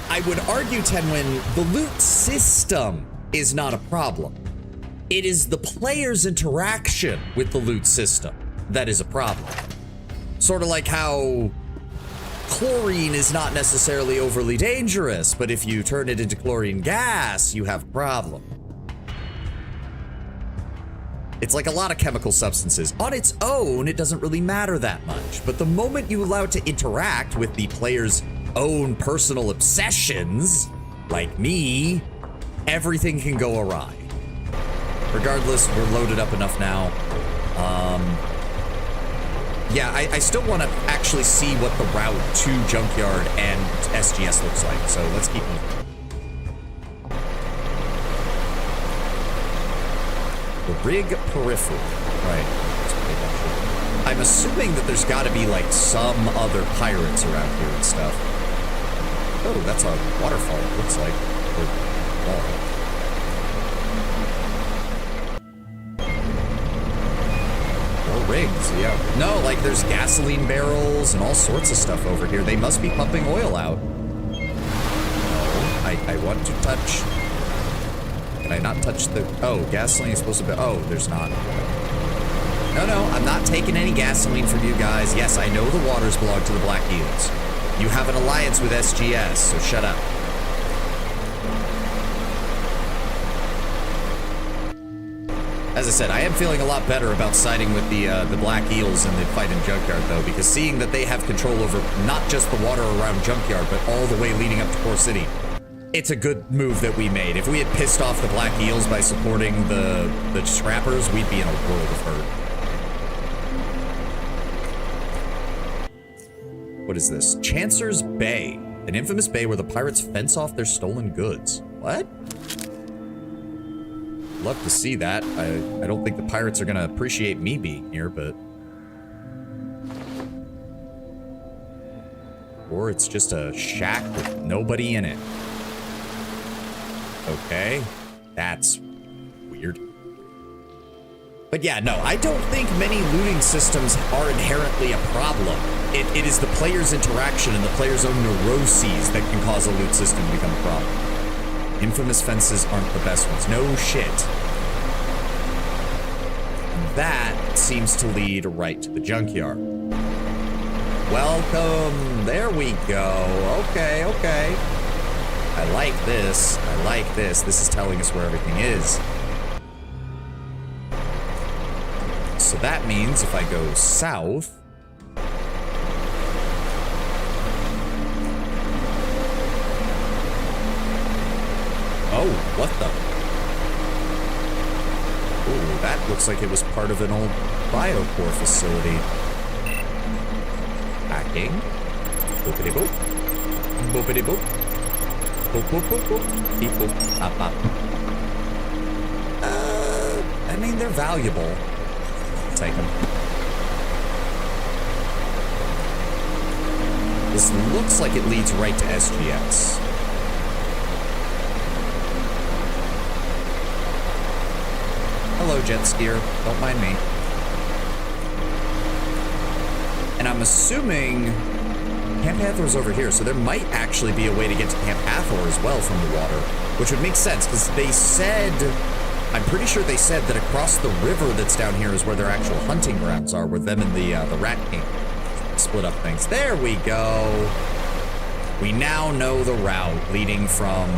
I would argue, Tenwin, the loot system is not a problem. It is the player's interaction with the loot system that is a problem. Sort of like how chlorine is not necessarily overly dangerous, but if you turn it into chlorine gas, you have a problem. It's like a lot of chemical substances. On its own, it doesn't really matter that much. But the moment you allow it to interact with the player's own personal obsessions, like me, everything can go awry. Regardless, we're loaded up enough now. Yeah, I still want to actually see what the route to Junkyard and SGS looks like. So let's keep moving. The rig peripheral. Right. I'm assuming that there's got to be like some other pirates around here and stuff. Oh, that's a waterfall, it looks like. Or rigs, yeah. No, like there's gasoline barrels and all sorts of stuff over here. They must be pumping oil out. No, I want to touch... Can I not touch the... Oh, gasoline is supposed to be... Oh, there's not. No, I'm not taking any gasoline from you guys. Yes, I know the waters belong to the Black Eels. You have an alliance with SGS, so shut up. As I said, I am feeling a lot better about siding with the Black Eels in the fight in Junkyard, though, because seeing that they have control over not just the water around Junkyard, but all the way leading up to Core City, it's a good move that we made. If we had pissed off the Black Eels by supporting the Scrappers, we'd be in a world of hurt. What is this? Chancer's Bay, an infamous bay where the pirates fence off their stolen goods. What? Love to see that. I don't think the pirates are gonna appreciate me being here, but... Or it's just a shack with nobody in it. Okay, that's weird. But yeah, no, I don't think many looting systems are inherently a problem. It is the player's interaction and the player's own neuroses that can cause a loot system to become a problem. Infamous fences aren't the best ones. No shit. that seems to lead right to the junkyard. Welcome. There we go. Okay, okay. I like this. I like this. This is telling us where everything is. So that means if I go south... Oh, what the? Ooh, that looks like it was part of an old biocore facility. Hacking. Boopity boop. Boopity boop. Boop boop boop boop. Beep boop. Up up. I mean, they're valuable. Take them. This looks like it leads right to SGX. Hello, jet skier. Don't mind me. And I'm assuming Camp Hathor's over here, so there might actually be a way to get to Camp Hathor as well from the water, which would make sense, because they said... I'm pretty sure they said that across the river that's down here is where their actual hunting grounds are, where them and the Rat King split up things. There we go. We now know the route leading from...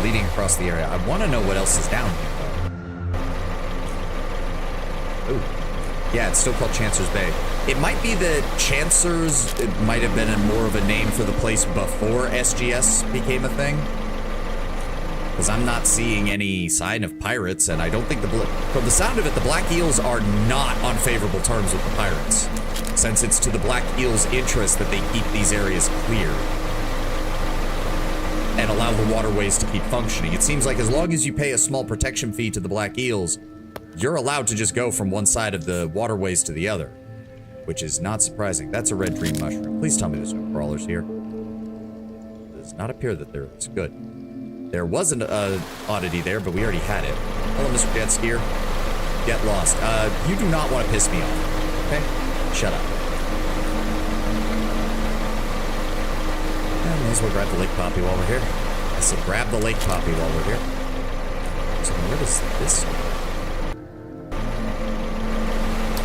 leading across the area. I want to know what else is down here. Ooh. Yeah, it's still called Chancer's Bay. It might be that Chancer's, it might have been more of a name for the place before SGS became a thing. Because I'm not seeing any sign of pirates, and I don't think from the sound of it, the Black Eels are not on favorable terms with the pirates. Since it's to the Black Eels' interest that they keep these areas clear. And allow the waterways to keep functioning. It seems like as long as you pay a small protection fee to the Black Eels, you're allowed to just go from one side of the waterways to the other, which is not surprising. That's a red dream mushroom. Please tell me there's no crawlers here. It does not appear that there is. Good. There was an oddity there, but we already had it. Hello, Mr. Jet Skier. Get lost. You do not want to piss me off. Okay? Shut up. I may as well grab the lake poppy while we're here. I said grab the lake poppy while we're here. So where does this go?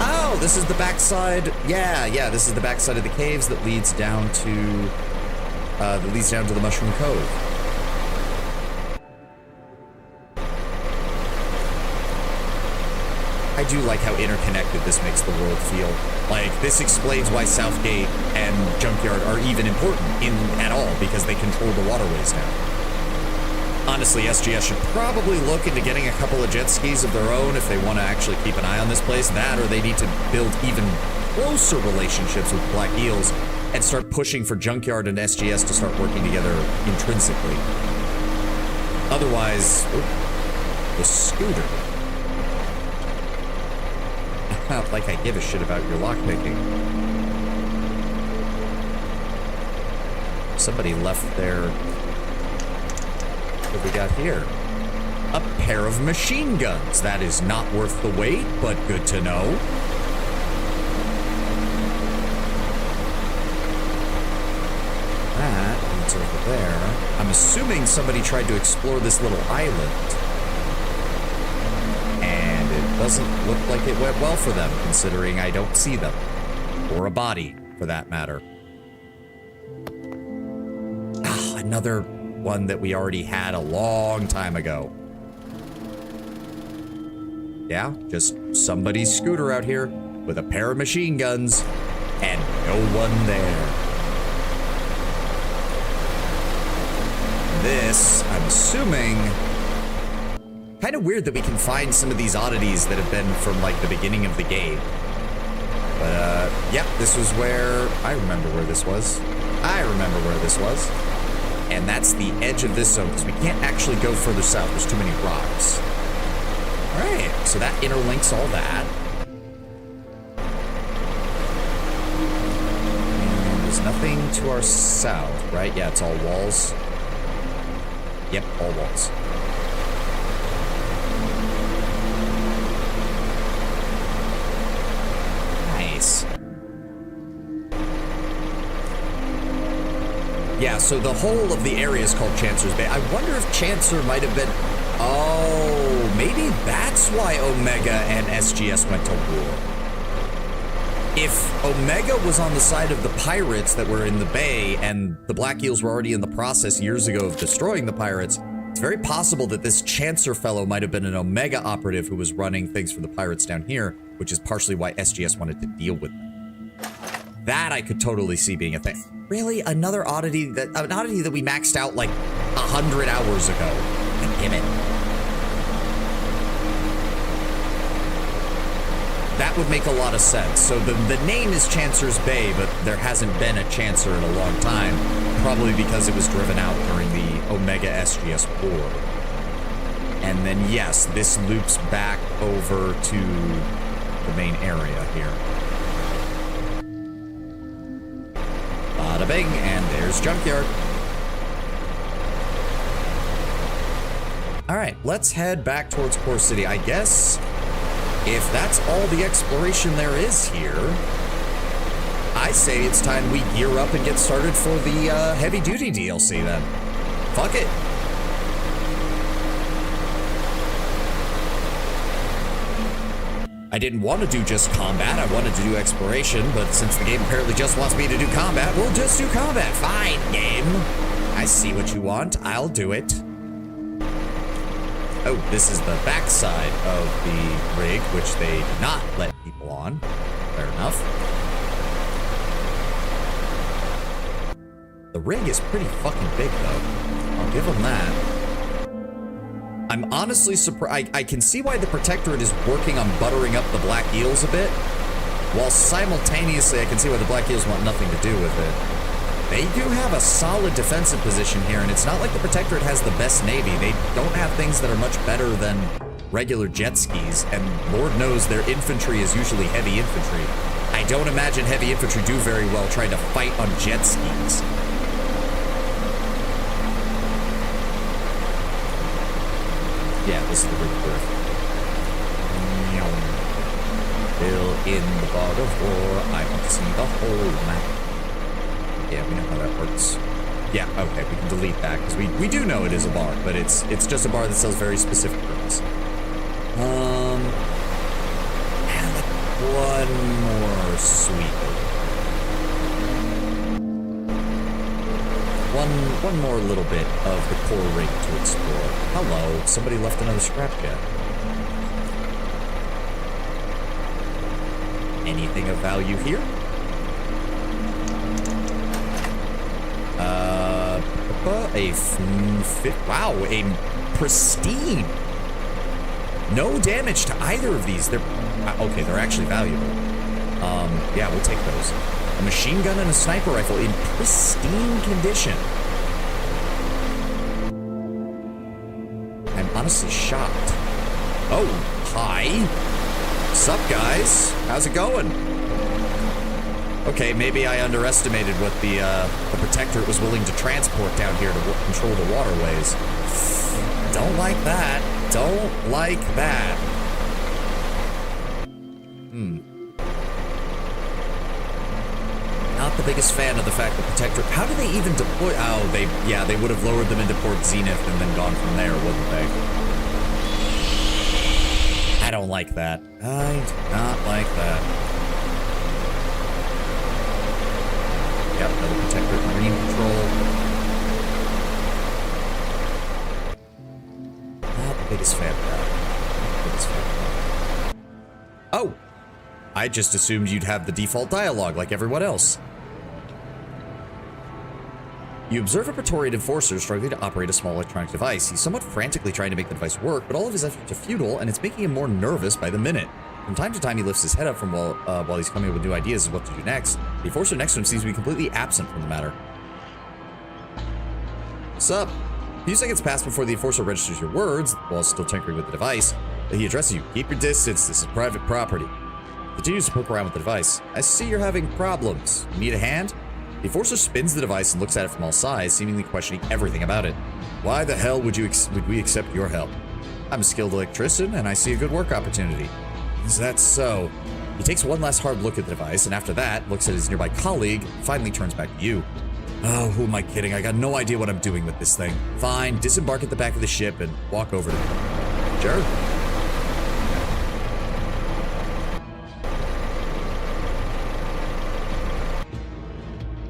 Oh, this is the backside. Yeah, this is the backside of the caves that leads down to the Mushroom Cove. I do like how interconnected this makes the world feel. Like, this explains why Southgate and Junkyard are even important at all, because they control the waterways now. Honestly, SGS should probably look into getting a couple of jet skis of their own if they want to actually keep an eye on this place. That, or they need to build even closer relationships with Black Eels and start pushing for Junkyard and SGS to start working together intrinsically. Otherwise, the scooter. Not like I give a shit about your lockpicking. Somebody left their... What we got here? A pair of machine guns. That is not worth the wait, but good to know. That leads over there. I'm assuming somebody tried to explore this little island. And it doesn't look like it went well for them, considering I don't see them. Or a body, for that matter. Ah, another one that we already had a long time ago. Yeah, just somebody's scooter out here with a pair of machine guns and no one there. This, I'm assuming... Kind of weird that we can find some of these oddities that have been from, like, the beginning of the game. But, yeah, this was where... I remember where this was. And that's the edge of this zone, because we can't actually go further south. There's too many rocks. Alright, so that interlinks all that. And there's nothing to our south, right? Yeah, it's all walls. Yep, all walls. Nice. Yeah, so the whole of the area is called Chancer's Bay. I wonder if Chancer might have been... Oh, maybe that's why Omega and SGS went to war. If Omega was on the side of the pirates that were in the bay and the Black Eels were already in the process years ago of destroying the pirates, it's very possible that this Chancer fellow might have been an Omega operative who was running things for the pirates down here, which is partially why SGS wanted to deal with them. That I could totally see being a thing. Really? Another oddity that we maxed out like 100 hours ago. God damn it. That would make a lot of sense. So the name is Chancer's Bay, but there hasn't been a Chancer in a long time, probably because it was driven out during the Omega SGS war. And then yes, this loops back over to the main area here. Bada bing, and there's Junkyard. All right, let's head back towards Core City. I guess if that's all the exploration there is here, I say it's time we gear up and get started for the heavy-duty DLC then. Fuck it. I didn't want to do just combat, I wanted to do exploration, but since the game apparently just wants me to do combat, we'll just do combat. Fine, game. I see what you want, I'll do it. Oh, this is the backside of the rig, which they did not let people on. Fair enough. The rig is pretty fucking big, though. I'll give them that. I'm honestly surprised. I can see why the Protectorate is working on buttering up the Black Eels a bit, while simultaneously I can see why the Black Eels want nothing to do with it. They do have a solid defensive position here, and it's not like the Protectorate has the best navy. They don't have things that are much better than regular jet skis, and Lord knows their infantry is usually heavy infantry. I don't imagine heavy infantry do very well trying to fight on jet skis. Yeah, this is the rig berth. Fill in the fog of war. I want to see the whole map. Yeah, we know how that works. Yeah, okay, we can delete that, because we do know it is a bar, but it's just a bar that sells very specific things. And one more sweep. One more little bit of the core rig to explore. Hello, somebody left another scrap jet. Anything of value here? Wow, a pristine. No damage to either of these. They're okay, they're actually valuable. Yeah, we'll take those. A machine gun and a sniper rifle in pristine condition. I'm honestly shocked. Oh, hi. Sup, guys? How's it going? Okay, maybe I underestimated what the Protectorate was willing to transport down here to control the waterways. Don't like that. Don't like that. Not the biggest fan of the fact that Protectorate... How do they even deploy... Oh, they would have lowered them into Port Zenith and then gone from there, wouldn't they? I don't like that. I do not like that. Yep, another Protectorate Marine Patrol. Not the biggest fan of that. Oh! I just assumed you'd have the default dialogue like everyone else. You observe a Praetorian enforcer struggling to operate a small electronic device. He's somewhat frantically trying to make the device work, but all of his efforts are futile, and it's making him more nervous by the minute. From time to time, he lifts his head up from while he's coming up with new ideas of what to do next. The enforcer next to him seems to be completely absent from the matter. What's up? A few seconds pass before the enforcer registers your words, while still tinkering with the device. He addresses you. Keep your distance. This is private property. Continues to poke around with the device. I see you're having problems. You need a hand? The enforcer spins the device and looks at it from all sides, seemingly questioning everything about it. Why the hell would we accept your help? I'm a skilled electrician, and I see a good work opportunity. Is that so? He takes one last hard look at the device, and after that, looks at his nearby colleague, finally turns back to you. Oh, who am I kidding? I got no idea what I'm doing with this thing. Fine, disembark at the back of the ship and walk over to him. Sure.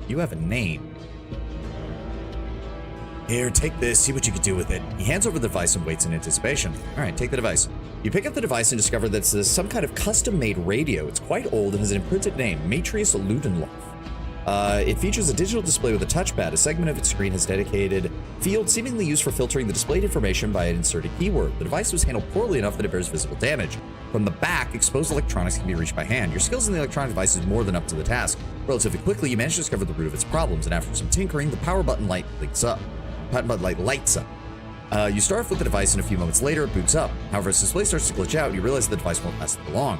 You have a name. Here, take this, see what you can do with it. He hands over the device and waits in anticipation. All right, take the device. You pick up the device and discover that it's some kind of custom-made radio. It's quite old and has an imprinted name, Matrius Ludenloff. It features a digital display with a touchpad. A segment of its screen has dedicated field seemingly used for filtering the displayed information by an inserted keyword. The device was handled poorly enough that it bears visible damage. From the back, exposed electronics can be reached by hand. Your skills in the electronic device is more than up to the task. Relatively quickly, you manage to discover the root of its problems, and after some tinkering, the power button light lights up. You start off with the device, and a few moments later, it boots up. However, as the display starts to glitch out, you realize the device won't last for long.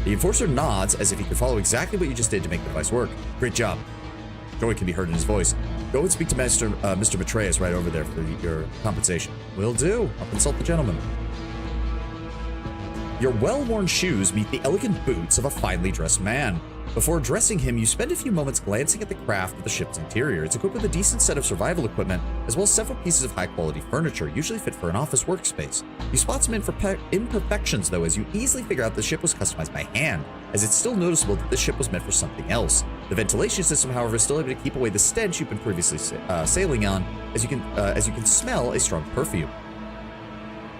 The enforcer nods as if he could follow exactly what you just did to make the device work. Great job. Joy can be heard in his voice. Go and speak to Mr. Matreus right over there for your compensation. Will do. I'll consult the gentleman. Your well-worn shoes meet the elegant boots of a finely dressed man. Before addressing him, you spend a few moments glancing at the craft of the ship's interior. It's equipped with a decent set of survival equipment, as well as several pieces of high-quality furniture, usually fit for an office workspace. You spot some imperfections, though, as you easily figure out the ship was customized by hand, as it's still noticeable that this ship was meant for something else. The ventilation system, however, is still able to keep away the stench you've been previously sailing on, as you can smell a strong perfume.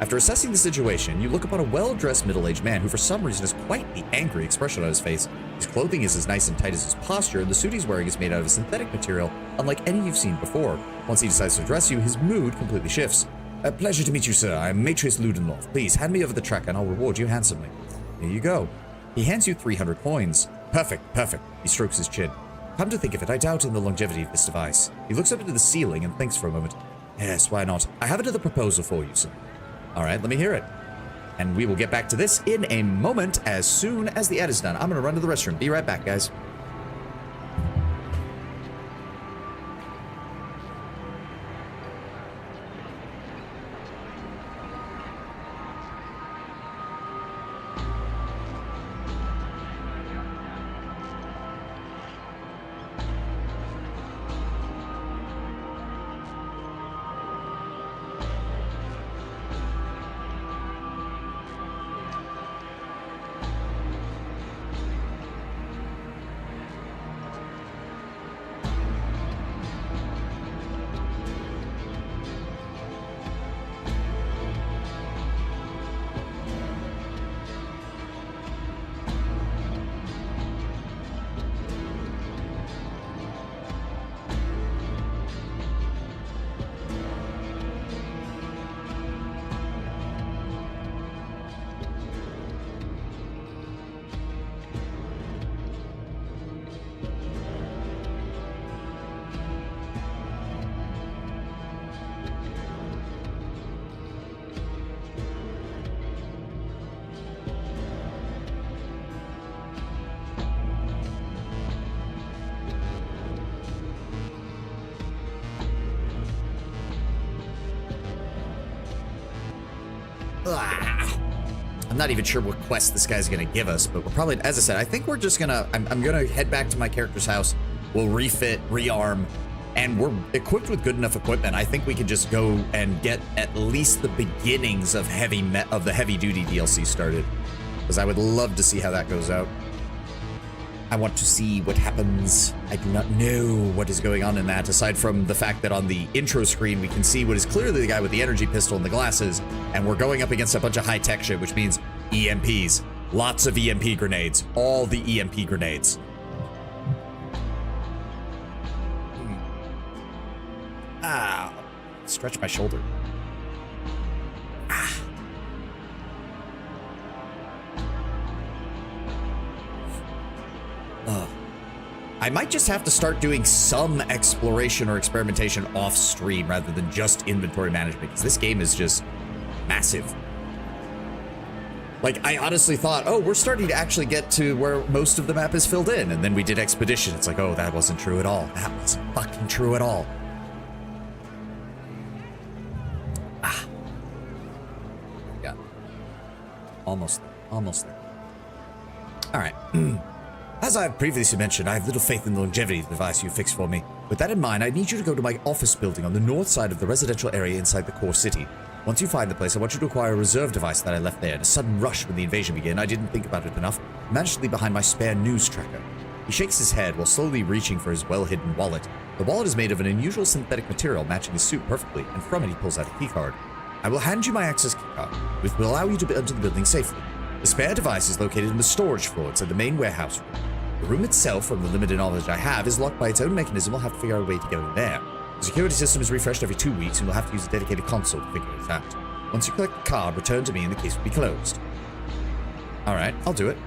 After assessing the situation, you look upon a well-dressed middle-aged man who for some reason has quite the angry expression on his face. His clothing is as nice and tight as his posture, and the suit he's wearing is made out of a synthetic material unlike any you've seen before. Once he decides to address you, his mood completely shifts. A pleasure to meet you, sir. I'm Matrius Ludenloff. Please, hand me over the tracker and I'll reward you handsomely. Here you go. He hands you 300 coins. Perfect, perfect. He strokes his chin. Come to think of it, I doubt in the longevity of this device. He looks up into the ceiling and thinks for a moment. Yes, why not? I have another proposal for you, sir. All right, let me hear it. And we will get back to this in a moment as soon as the ad is done. I'm going to run to the restroom. Be right back, guys. I'm not even sure what quest this guy's gonna give us, but we're probably, as I said, I think we're just gonna, I'm gonna head back to my character's house. We'll refit, rearm, and we're equipped with good enough equipment. I think we can just go and get at least the beginnings of the heavy duty DLC started, because I would love to see how that goes out. I want to see what happens. I do not know what is going on in that, aside from the fact that on the intro screen, we can see what is clearly the guy with the energy pistol and the glasses, and we're going up against a bunch of high-tech shit, which means EMPs. Lots of EMP grenades. All the EMP grenades. Ah. Stretch my shoulder. Ah. I might just have to start doing some exploration or experimentation off stream rather than just inventory management, because this game is just massive. Like, I honestly thought, oh, we're starting to actually get to where most of the map is filled in, and then we did expedition. It's like, oh, that wasn't true at all. That wasn't fucking true at all. Ah. Yeah. Almost there. Almost there. All right. As I've previously mentioned, I have little faith in the longevity of the device you fixed for me. With that in mind, I need you to go to my office building on the north side of the residential area inside the core city. Once you find the place, I want you to acquire a reserve device that I left there. In a sudden rush when the invasion began, I didn't think about it enough. I managed to leave behind my spare news tracker. He shakes his head while slowly reaching for his well-hidden wallet. The wallet is made of an unusual synthetic material matching his suit perfectly, and from it he pulls out a keycard. I will hand you my access keycard, which will allow you to enter the building safely. The spare device is located in the storage floor inside the main warehouse room. The room itself, from the limited knowledge I have, is locked by its own mechanism. We'll have to figure out a way to get in there. The security system is refreshed every 2 weeks, and we'll have to use a dedicated console to figure it out. Once you collect the card, return to me and the case will be closed. Alright, I'll do it.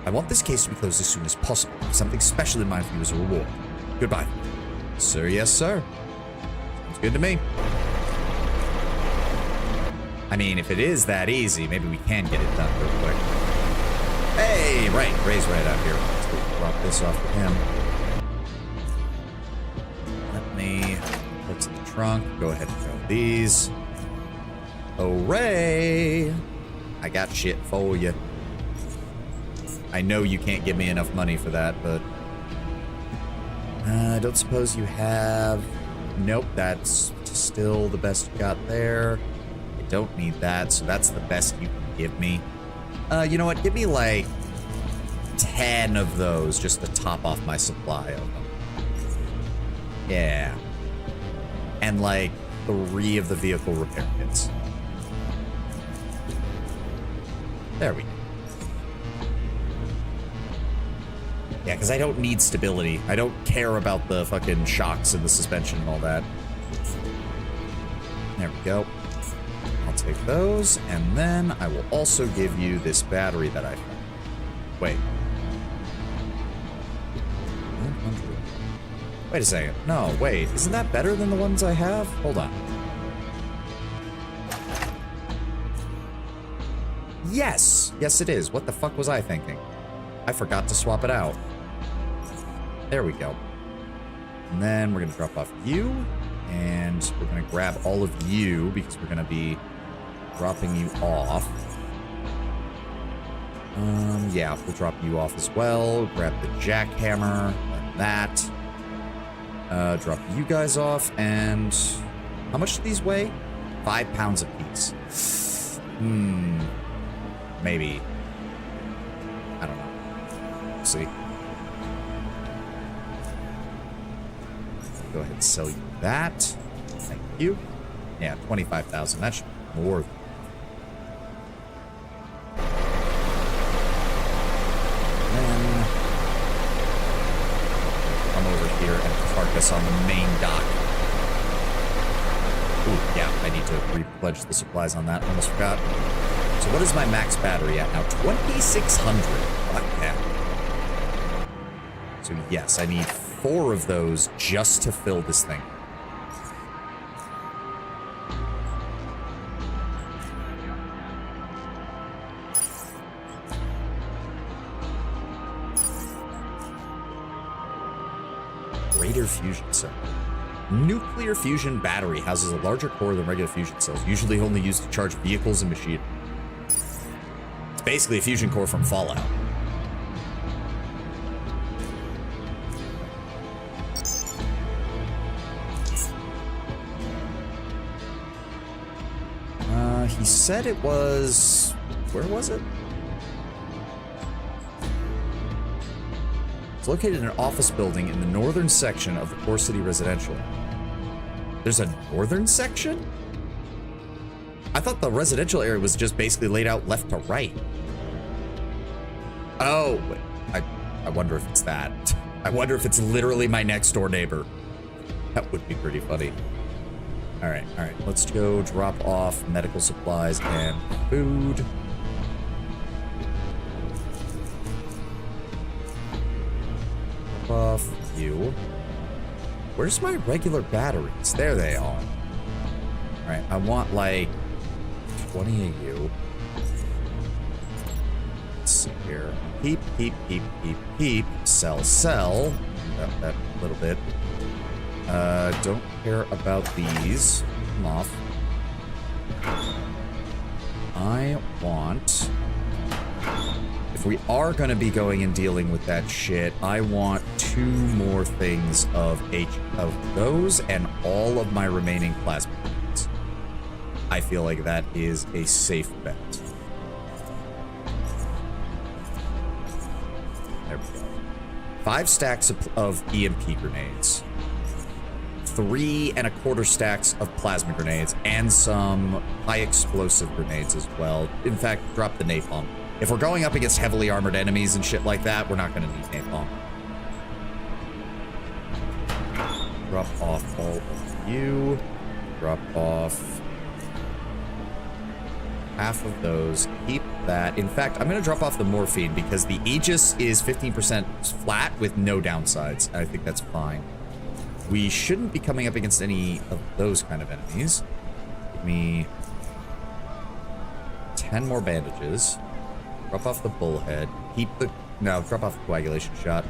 I want this case to be closed as soon as possible. I have something special in mind for you as a reward. Goodbye. Sir, yes, sir. Sounds good to me. I mean, if it is that easy, maybe we can get it done real quick. Hey, right, Ray's right out here. Let's go drop this off with him. Let me put to the trunk. Go ahead and throw these. Oh, Ray, I got shit for you. I know you can't give me enough money for that, but I don't suppose you have. Nope, that's still the best you got there. I don't need that, so that's the best you can give me. You know what? Give me like 10 of those just to top off my supply of them. Yeah. And like 3 of the vehicle repair kits. There we go. Yeah, because I don't need stability. I don't care about the fucking shocks and the suspension and all that. There we go. I'll take those, and then I will also give you this battery that I found. Wait. 100. Wait a second. No, wait. Isn't that better than the ones I have? Hold on. Yes! Yes, it is. What the fuck was I thinking? I forgot to swap it out. There we go. And then we're going to drop off you. And we're going to grab all of you because we're going to be dropping you off. Yeah, we'll drop you off as well. Grab the jackhammer, like that. Drop you guys off. And how much do these weigh? 5 pounds apiece. Maybe. I don't know. We'll see. Go ahead and sell you that. Thank you. Yeah, 25,000. That should be more. Then come over here and park us on the main dock. Ooh, yeah, I need to repledge the supplies on that. Almost forgot. So what is my max battery at now? 2,600. Fuck yeah. So yes, I need 4 of those just to fill this thing. Greater fusion cell. Nuclear fusion battery houses a larger core than regular fusion cells, usually only used to charge vehicles and machinery. It's basically a fusion core from Fallout. He said it was... Where was it? It's located in an office building in the northern section of the Core City Residential. There's a northern section? I thought the residential area was just basically laid out left to right. Oh, I wonder if it's that. I wonder if it's literally my next door neighbor. That would be pretty funny. All right. Let's go drop off medical supplies and food. Drop off you. Where's my regular batteries? There they are. All right, I want like 20 of you. Let's see here. Peep, peep, peep, peep, peep. Sell, sell. That little bit. Don't care about these. Come off. I want... If we are going to be going and dealing with that shit, I want 2 more things of those and all of my remaining plasma points. I feel like that is a safe bet. There we go. 5 stacks of EMP grenades. 3 1/4 stacks of plasma grenades and some high explosive grenades as well. In fact, drop the napalm. If we're going up against heavily armored enemies and shit like that, we're not going to need napalm. Drop off all of you. Drop off half of those. Keep that. In fact, I'm going to drop off the morphine because the Aegis is 15% flat with no downsides. I think that's fine. We shouldn't be coming up against any of those kind of enemies. Give me 10 more bandages. Drop off the bullhead. No, drop off the coagulation shot.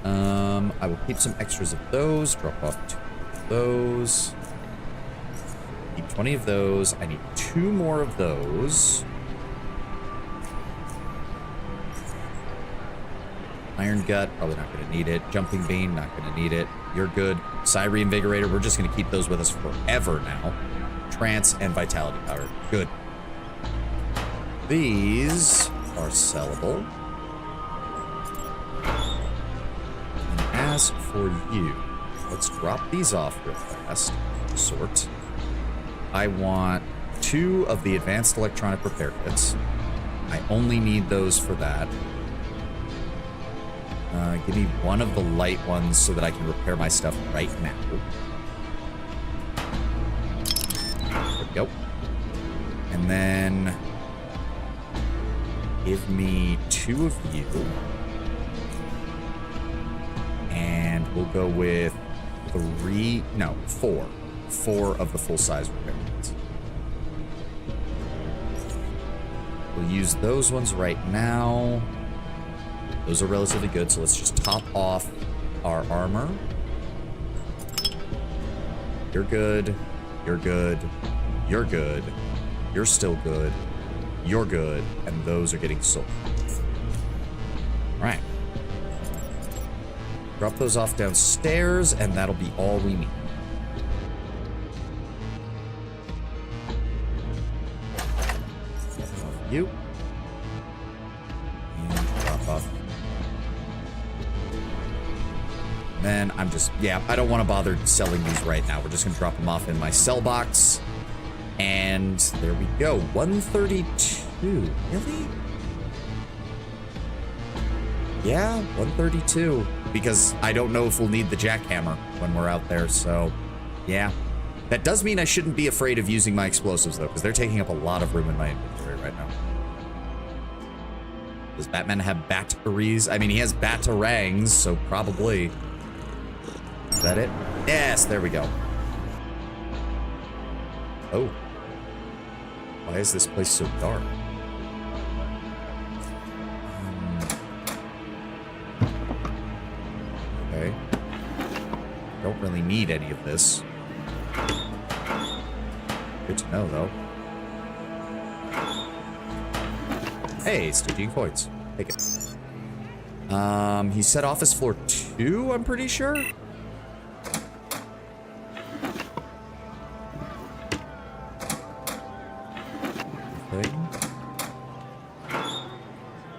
I will keep some extras of those. Drop off 2 of those. Need 20 of those. I need 2 more of those. Iron Gut, probably not going to need it. Jumping Bean, not going to need it. You're good. Psi Reinvigorator, we're just going to keep those with us forever now. Trance and Vitality Powder. Good. These are sellable. And as for you, let's drop these off real fast. Sort. I want 2 of the Advanced Electronic Repair Kits. I only need those for that. Give me 1 of the light ones so that I can repair my stuff right now. There we go. And then give me 2 of you. And we'll go with 4. 4 of the full-size repair kits. We'll use those ones right now. Those are relatively good, so let's just top off our armor. You're good. You're good. You're good. You're still good. You're good. And those are getting sold. All right. Drop those off downstairs, and that'll be all we need. You. And drop off. Then I'm just, yeah, I don't want to bother selling these right now. We're just going to drop them off in my sell box. And there we go. 132. Really? Yeah, 132. Because I don't know if we'll need the jackhammer when we're out there. So, yeah. That does mean I shouldn't be afraid of using my explosives, though, because they're taking up a lot of room in my inventory right now. Does Batman have batteries? I mean, he has batarangs, so probably. Is that it? Yes, there we go. Oh. Why is this place so dark? Okay. Don't really need any of this. Good to know, though. Hey, Stygian coins. Take it. He said office floor 2, I'm pretty sure.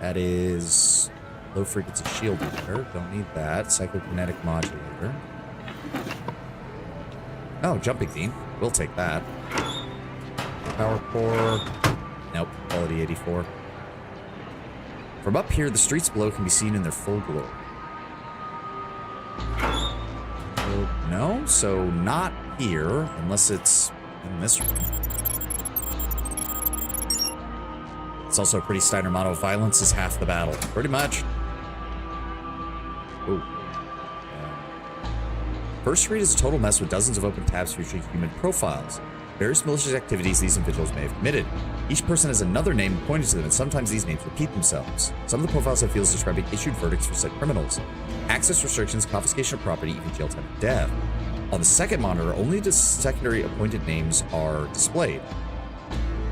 That is low frequency shield leader. Don't need that. Psychokinetic modulator. Oh, jumping beam. We'll take that. Power core. Nope. Quality 84. From up here, the streets below can be seen in their full glory. No, so not here, unless it's in this room. It's also a pretty Steiner motto. Violence is half the battle. Pretty much. Ooh. First Street is a total mess with dozens of open tabs featuring human profiles. Various malicious activities these individuals may have committed. Each person has another name pointed to them, and sometimes these names repeat themselves. Some of the profiles have fields describing issued verdicts for said criminals. Access restrictions, confiscation of property, even jail time and death. On the second monitor, only the secondary appointed names are displayed.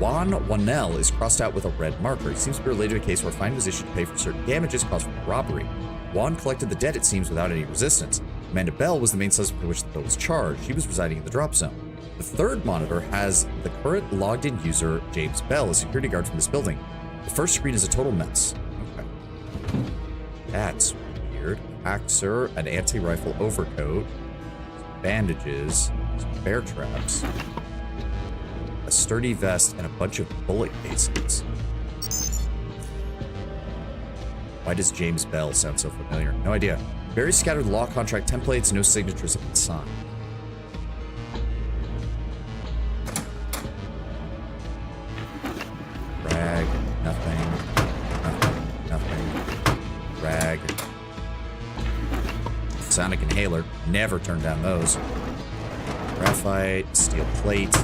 Juan Wanell is crossed out with a red marker. He seems to be related to a case where a fine was issued to pay for certain damages caused from the robbery. Juan collected the debt, it seems, without any resistance. Amanda Bell was the main suspect for which the bill was charged. She was residing in the drop zone. The third monitor has the current logged-in user, James Bell, a security guard from this building. The first screen is a total mess. Okay. That's weird. Axer, an anti-rifle overcoat, bandages, some bear traps, a sturdy vest, and a bunch of bullet casings. Why does James Bell sound so familiar? No idea. Very scattered law contract templates, no signatures have been signed. Rag, nothing, nothing. Rag. Sonic inhaler, never turn down those. Graphite, steel plate,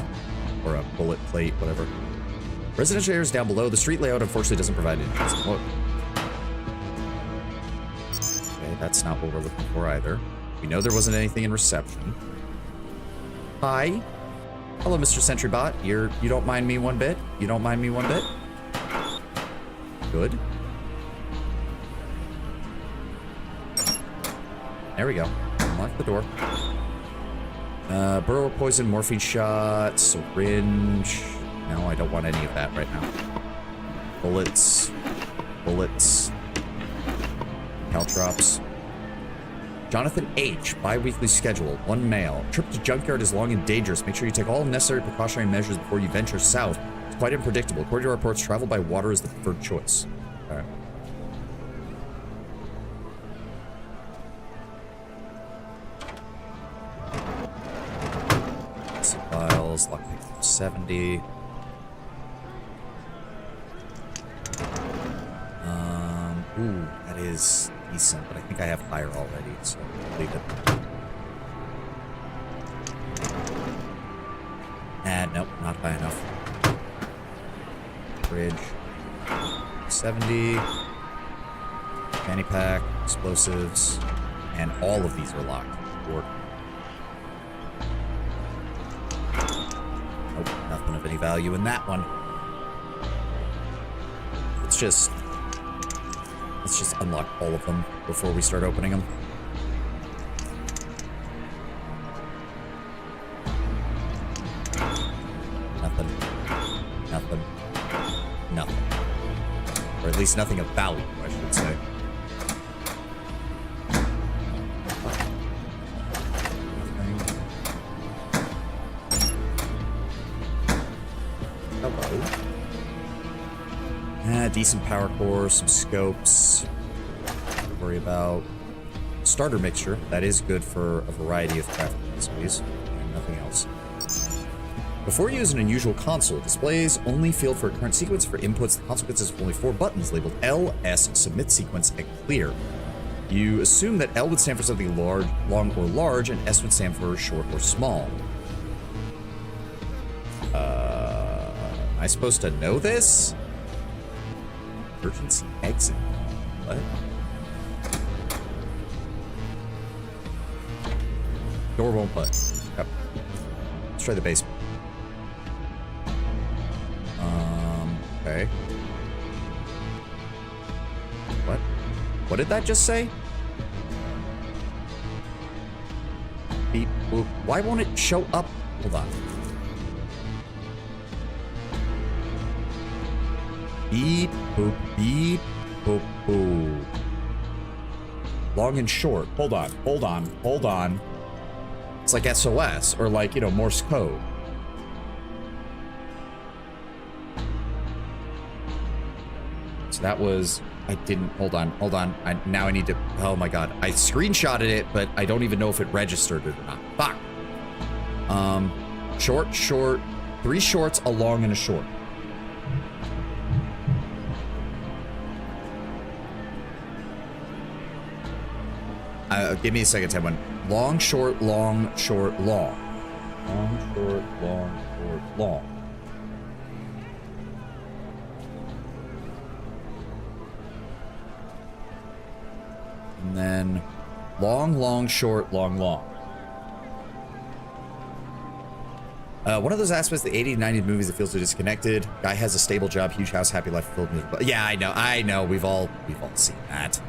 or a bullet plate, whatever. Residential areas down below. The street layout unfortunately doesn't provide any interesting look. Okay, that's not what we're looking for either. We know there wasn't anything in reception. Hi. Hello, Mr. Sentrybot. You don't mind me one bit? You don't mind me one bit? Good. There we go. Unlock the door. Burrow poison, morphine shot, syringe. No, I don't want any of that right now. Bullets. Bullets. Caltrops. Jonathan H. Bi-weekly schedule. 1 mail. Trip to junkyard is long and dangerous. Make sure you take all necessary precautionary measures before you venture south. It's quite unpredictable. According to reports, travel by water is the preferred choice. Alright. Files, lockpick 70. Ooh, that is decent, but I think I have higher already, so I'll leave it. Nope, not high enough. Bridge. 70. Fanny pack, explosives, and all of these are locked. Or nope, nothing of any value in that one. Let's just unlock all of them before we start opening them. Nothing. Nothing. Nothing. Or at least nothing of value, I should say. Hello. Decent power core, some scopes. Nothing to worry about. Starter mixture. That is good for a variety of crafting recipes. And nothing else. Before you use an unusual console, displays only field for a current sequence. For inputs, the console consists of only 4 buttons labeled L, S, submit sequence, and clear. You assume that L would stand for something large, long or large, and S would stand for short or small. Am I supposed to know this? Emergency exit. What? Door won't budge. Yep. Let's try the basement. Okay. What? What did that just say? Beep, boop. Why won't it show up? Hold on. Beep, boop, beep, boop, boop. Long and short. Hold on, hold on, hold on. It's like SOS, or like, you know, Morse code. So that was, I didn't, hold on. Now I need to, oh my God. I screenshotted it, but I don't even know if it registered it or not. Fuck. Short, 3 shorts, a long, and a short. Give me a second, Tim. Long, short, long, short, long. Long, short, long, short, long. And then long, long, short, long, long. One of those aspects of the 80s and 90s movies that feels so disconnected. Guy has a stable job, huge house, happy life, filled with... Yeah, I know. We've all seen that.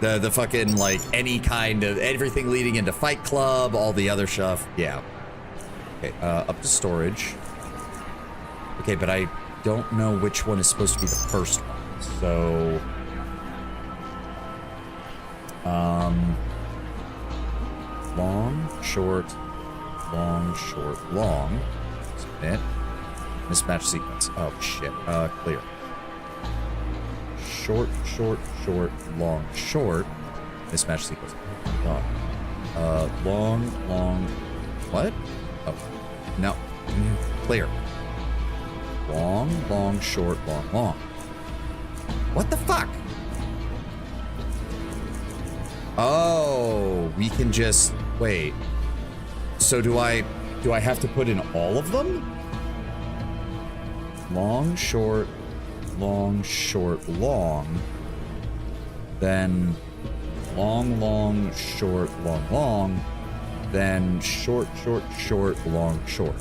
The fucking, like, any kind of, everything leading into Fight Club, all the other stuff. Yeah. Okay, up to storage. Okay, but I don't know which one is supposed to be the first one. So... long, short, long. Submit. Mismatch sequence. Oh, shit. Clear. Short, long, short. Mismatch sequence. Long. What? Oh, no. Clear. Long, short, long. What the fuck? Oh, we can just wait. So do I have to put in all of them? Long, short, long. Then long, short, long. Then short, long, short.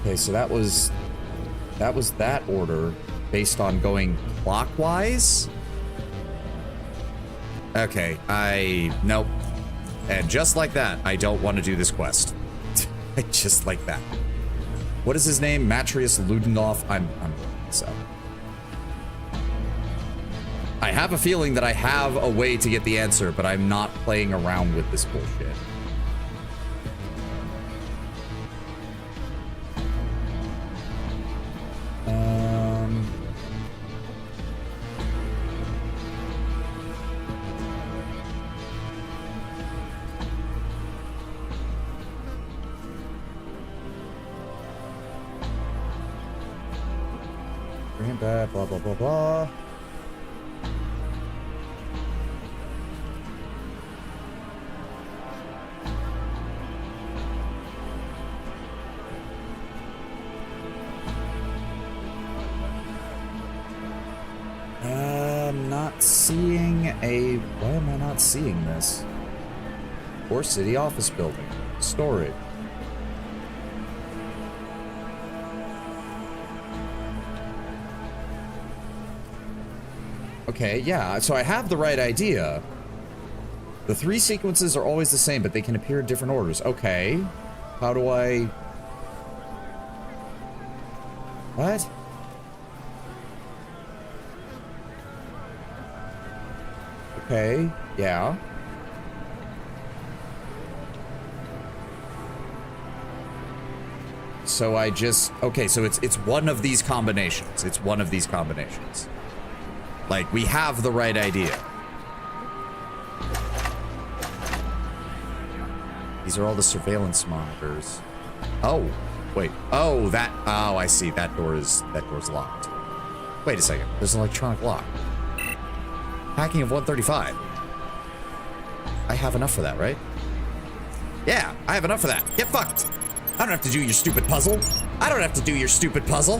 Okay, so that was that order based on going clockwise. Okay, nope. And just like that, I don't want to do this quest. Just like that. What is his name? Matrius Ludendorff. I'm so. I have a feeling that I have a way to get the answer, but I'm not playing around with this bullshit. Bring it back, blah, blah, blah, blah. Why am I not seeing this? Core City office building. Storage. Okay, yeah, so I have the right idea. The 3 sequences are always the same, but they can appear in different orders. Okay. How do I... What? Okay, yeah. So I just... Okay, so it's one of these combinations. It's one of these combinations. Like, we have the right idea. These are all the surveillance monitors. Oh, wait. Oh, that... Oh, I see. That door's locked. Wait a second. There's an electronic lock. Hacking of 135. I have enough for that, right? Yeah, I have enough for that. Get fucked. I don't have to do your stupid puzzle. I don't have to do your stupid puzzle.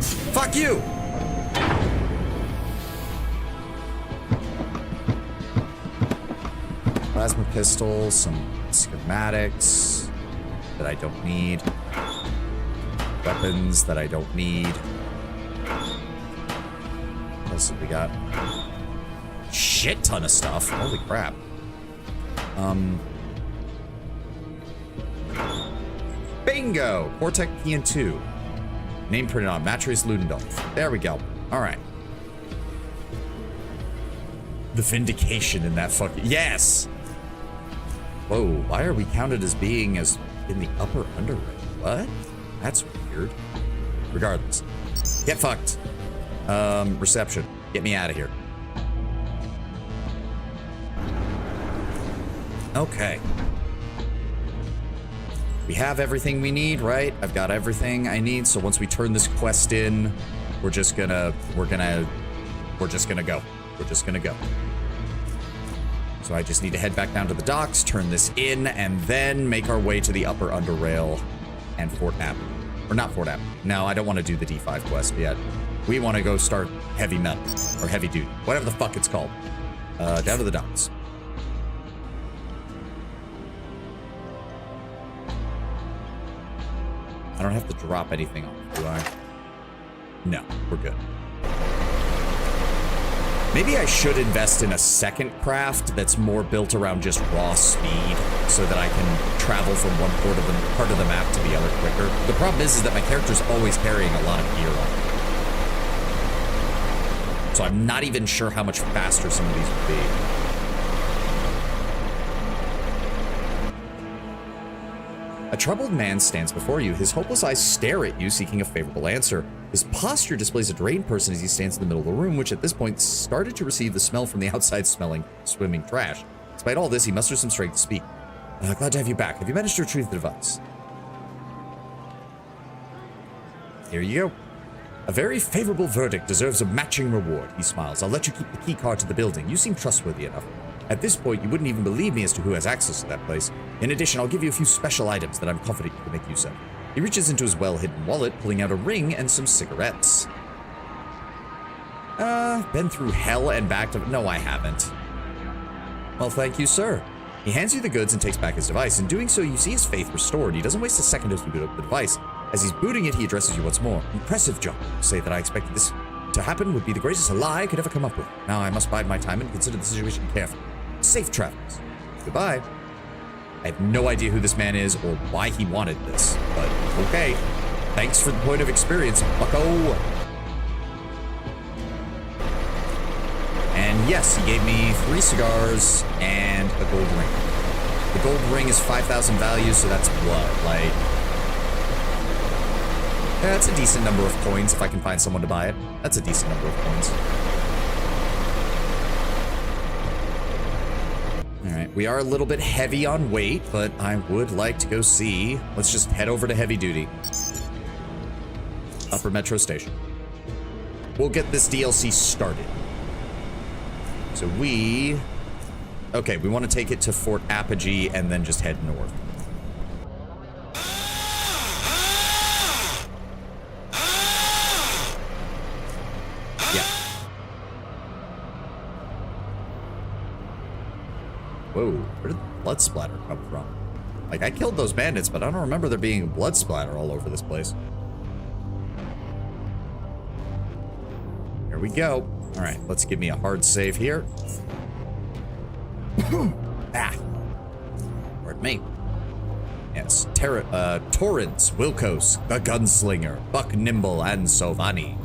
Fuck you. Plasma pistol, some schematics that I don't need. Weapons that I don't need. What else have we got? Shit ton of stuff. Holy crap. Bingo! Cortec PN2. Name printed on Matrius Ludendorff. There we go. Alright. The vindication in that fucking... Yes! Whoa, why are we counted as being as in the upper underworld? What? That's weird. Regardless. Get fucked. Reception. Get me out of here. Okay. We have everything we need, right? I've got everything I need, so once we turn this quest in, we're just gonna go. We're just gonna go. So I just need to head back down to the docks, turn this in, and then make our way to the upper underrail and Fort Abbey. Or not Fort Abbey. No, I don't want to do the D5 quest yet. We want to go start heavy metal, or heavy duty, whatever the fuck it's called. Down to the docks. I don't have to drop anything off, do I? No, we're good. Maybe I should invest in a second craft that's more built around just raw speed so that I can travel from one part of the map to the other quicker. The problem is that my character's always carrying a lot of gear on. So I'm not even sure how much faster some of these would be. A troubled man stands before you. His hopeless eyes stare at you, seeking a favorable answer. His posture displays a drained person as he stands in the middle of the room, which at this point started to receive the smell from the outside swimming trash. Despite all this, he musters some strength to speak. Glad to have you back. Have you managed to retrieve the device? Here you go. A very favorable verdict deserves a matching reward, he smiles. I'll let you keep the key card to the building. You seem trustworthy enough. At this point, you wouldn't even believe me as to who has access to that place. In addition, I'll give you a few special items that I'm confident you can make use of. He reaches into his well-hidden wallet, pulling out a ring and some cigarettes. Been through hell and back to... No, I haven't. Well, thank you, sir. He hands you the goods and takes back his device. In doing so, you see his faith restored. He doesn't waste a second as you boot up the device. As he's booting it, he addresses you once more. Impressive job. To say that I expected this to happen would be the greatest lie I could ever come up with. Now I must bide my time and consider the situation carefully. Safe travels. Goodbye. I have no idea who this man is or why he wanted this, but okay. Thanks for the point of experience, bucko. And yes, he gave me 3 cigars and a gold ring. The gold ring is 5,000 value, so that's what, like... Yeah, that's a decent number of coins if I can find someone to buy it. That's a decent number of coins. Alright, we are a little bit heavy on weight, but I would like to go see. Let's just head over to heavy duty. Upper Metro Station. We'll get this DLC started. So we... Okay, we want to take it to Fort Apogee and then just head north. Whoa, where did the blood splatter come from? Like, I killed those bandits, but I don't remember there being blood splatter all over this place. Here we go. All right, let's give me a hard save here. Ah. Pardon me. Yes, Torrance, Wilkos, the Gunslinger, Buck Nimble, and Sovani.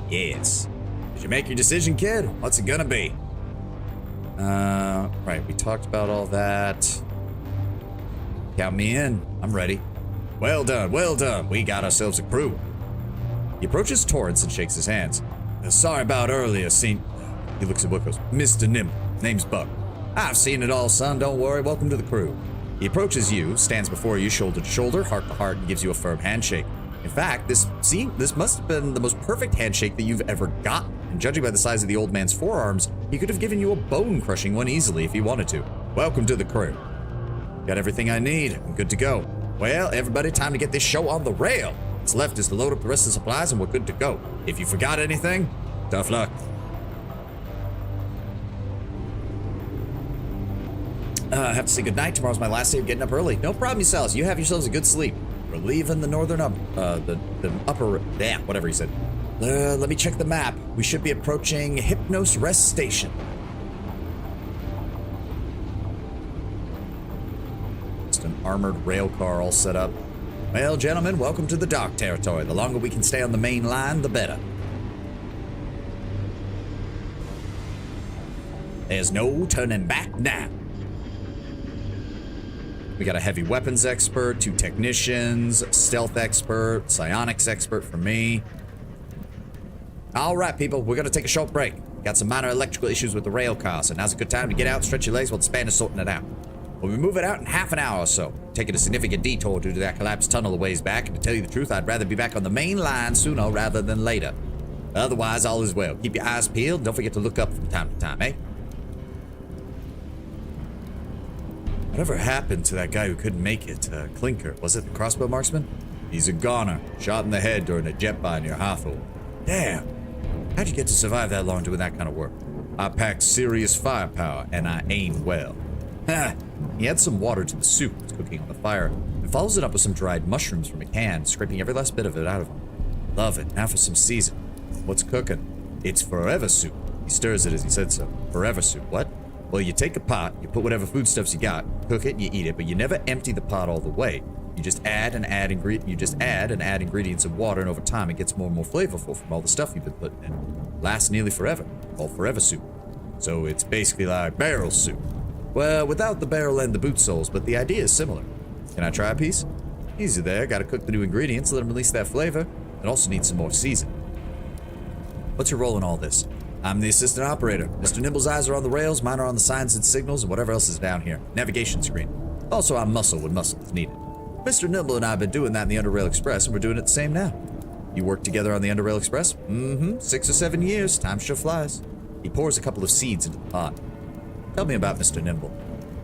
Yes. Did you make your decision, kid? What's it gonna be? Right, we talked about all that. Count me in. I'm ready. Well done, well done. We got ourselves a crew. He approaches Torrance and shakes his hands. Sorry about earlier, He looks at Wilkos. Mr. Nimble. Name's Buck. I've seen it all, son. Don't worry. Welcome to the crew. He approaches you, stands before you shoulder to shoulder, heart to heart, and gives you a firm handshake. In fact, this must have been the most perfect handshake that you've ever gotten. And judging by the size of the old man's forearms, he could have given you a bone-crushing one easily if he wanted to. Welcome to the crew. Got everything I need. I'm good to go. Well, everybody, time to get this show on the rail. What's left is to load up the rest of the supplies and we're good to go. If you forgot anything, tough luck. I have to say goodnight. Tomorrow's my last day of getting up early. No problem, yourselves. You have yourselves a good sleep. We're leaving the northern whatever he said. Let me check the map. We should be approaching Hypnos Rest Station. Just an armored rail car all set up. Well, gentlemen, welcome to the dark territory. The longer we can stay on the main line, the better. There's no turning back now. We got a heavy weapons expert, 2 technicians, stealth expert, psionics expert for me. All right, people, we're going to take a short break. Got some minor electrical issues with the rail car, so now's a good time to get out, stretch your legs while the span is sorting it out. We'll be moving out in half an hour or so, taking a significant detour due to that collapsed tunnel a ways back, and to tell you the truth, I'd rather be back on the main line sooner rather than later. Otherwise, all is well. Keep your eyes peeled, and don't forget to look up from time to time, eh? Whatever happened to that guy who couldn't make it, Clinker? Was it the crossbow marksman? He's a goner, shot in the head during a jet buy near Hawthorne. Damn. How'd you get to survive that long doing that kind of work? I pack serious firepower, and I aim well. Ha! He adds some water to the soup that's cooking on the fire, and follows it up with some dried mushrooms from a can, scraping every last bit of it out of them. Love it. Now for some seasoning. What's cooking? It's forever soup. He stirs it as he said so. Forever soup. What? Well, you take a pot, you put whatever foodstuffs you got, cook it, and you eat it, but you never empty the pot all the way. You just add and add ingredients of water, and over time it gets more and more flavorful from all the stuff you've been putting in. Lasts nearly forever. Called forever soup. So it's basically like barrel soup. Well, without the barrel and the boot soles, but the idea is similar. Can I try a piece? Easy there. Gotta cook the new ingredients, let them release that flavor. It also needs some more seasoning. What's your role in all this? I'm the assistant operator. Mr. Nimble's eyes are on the rails, mine are on the signs and signals, and whatever else is down here. Navigation screen. Also, I'm muscle when muscle is needed. Mr. Nimble and I have been doing that in the Underrail Express, and we're doing it the same now. You work together on the Underrail Express? Mm-hmm. 6 or 7 years. Time sure flies. He pours a couple of seeds into the pot. Tell me about Mr. Nimble.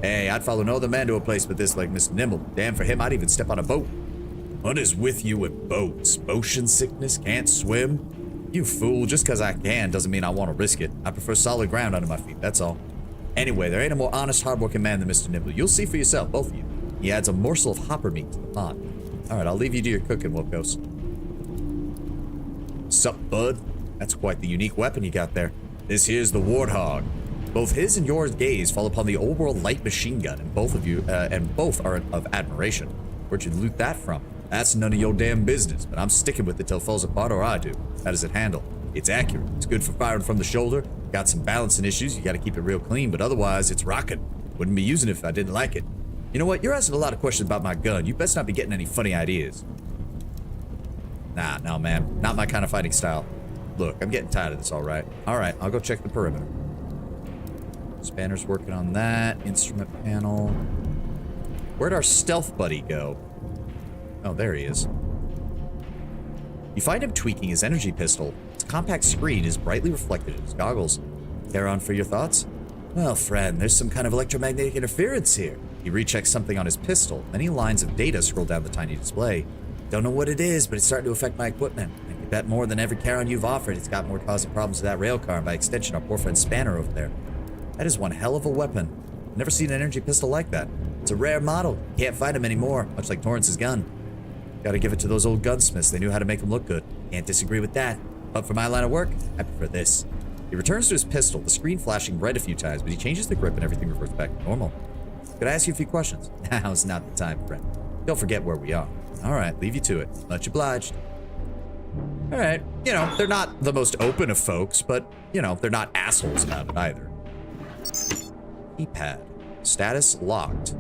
Hey, I'd follow no other man to a place but this like Mr. Nimble. Damn for him, I'd even step on a boat. What is with you with boats? Motion sickness? Can't swim? You fool, just because I can doesn't mean I want to risk it. I prefer solid ground under my feet, that's all. Anyway, there ain't a more honest, hardworking man than Mr. Nimble. You'll see for yourself, both of you. He adds a morsel of hopper meat to the pot. Alright, I'll leave you to your cooking, Wilkos. Sup, bud? That's quite the unique weapon you got there. This here's the Warthog. Both his and yours gaze fall upon the old world light machine gun, and both are of admiration. Where'd you loot that from? That's none of your damn business, but I'm sticking with it till it falls apart, or I do. How does it handle? It's accurate. It's good for firing from the shoulder. Got some balancing issues. You gotta keep it real clean, but otherwise, it's rocking. Wouldn't be using it if I didn't like it. You know what? You're asking a lot of questions about my gun. You best not be getting any funny ideas. Nah, no, man. Not my kind of fighting style. Look, I'm getting tired of this, alright? Alright, I'll go check the perimeter. Spanner's working on that. Instrument panel. Where'd our stealth buddy go? Oh, there he is. You find him tweaking his energy pistol. Its compact screen is brightly reflected in his goggles. Care on for your thoughts? Well, friend, there's some kind of electromagnetic interference here. He rechecks something on his pistol. Many lines of data scroll down the tiny display. Don't know what it is, but it's starting to affect my equipment. I can bet more than every Charon you've offered. It's got more causing problems with that rail car, and by extension, our poor friend Spanner over there. That is one hell of a weapon. Never seen an energy pistol like that. It's a rare model. Can't find them anymore, much like Torrance's gun. Gotta give it to those old gunsmiths. They knew how to make them look good. Can't disagree with that. But for my line of work, I prefer this. He returns to his pistol, the screen flashing red a few times, but he changes the grip and everything reverts back to normal. Could I ask you a few questions? Now's not the time, friend. Don't forget where we are. Alright, leave you to it. Much obliged. Alright, you know, they're not the most open of folks, but, you know, they're not assholes about it either. Keypad. Status locked.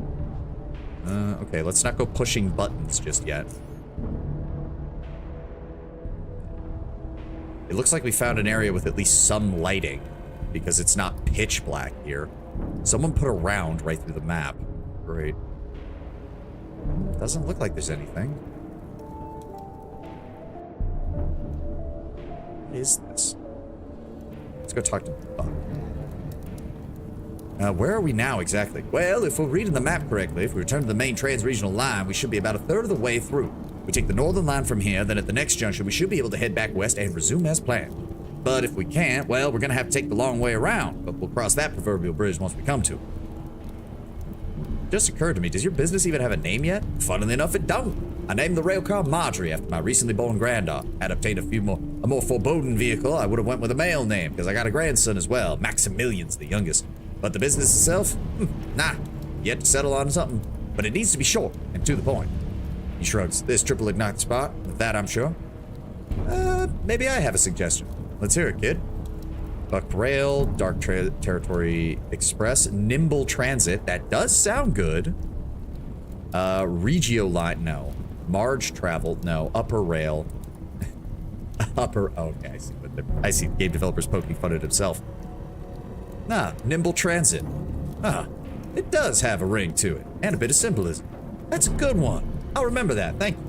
Okay, let's not go pushing buttons just yet. It looks like we found an area with at least some lighting, because it's not pitch black here. Someone put a round right through the map. Great. Doesn't look like there's anything. What is this? Let's go talk to Buck. Where are we now exactly? Well, if we're reading the map correctly, if we return to the main trans-regional line, we should be about a third of the way through. We take the northern line from here, then at the next junction, we should be able to head back west and resume as planned. But if we can't, well, we're gonna have to take the long way around, but we'll cross that proverbial bridge once we come to it. Just occurred to me, does your business even have a name yet? Funnily enough, it don't. I named the railcar Marjorie after my recently born granddaughter. Had obtained a more foreboding vehicle, I would have went with a male name, because I got a grandson as well. Maximilian's the youngest. But the business itself? Nah, yet to settle on something. But it needs to be short and to the point. He shrugs. This triple ignite spot, with that I'm sure. Maybe I have a suggestion. Let's hear it, kid. Buck Rail, Dark Territory Express, Nimble Transit. That does sound good. Regio Line, no. Marge Travel, no. Upper Rail. Okay, I see game developers poking fun at himself. Nah, Nimble Transit. It does have a ring to it, and a bit of symbolism. That's a good one. I'll remember that, thank you.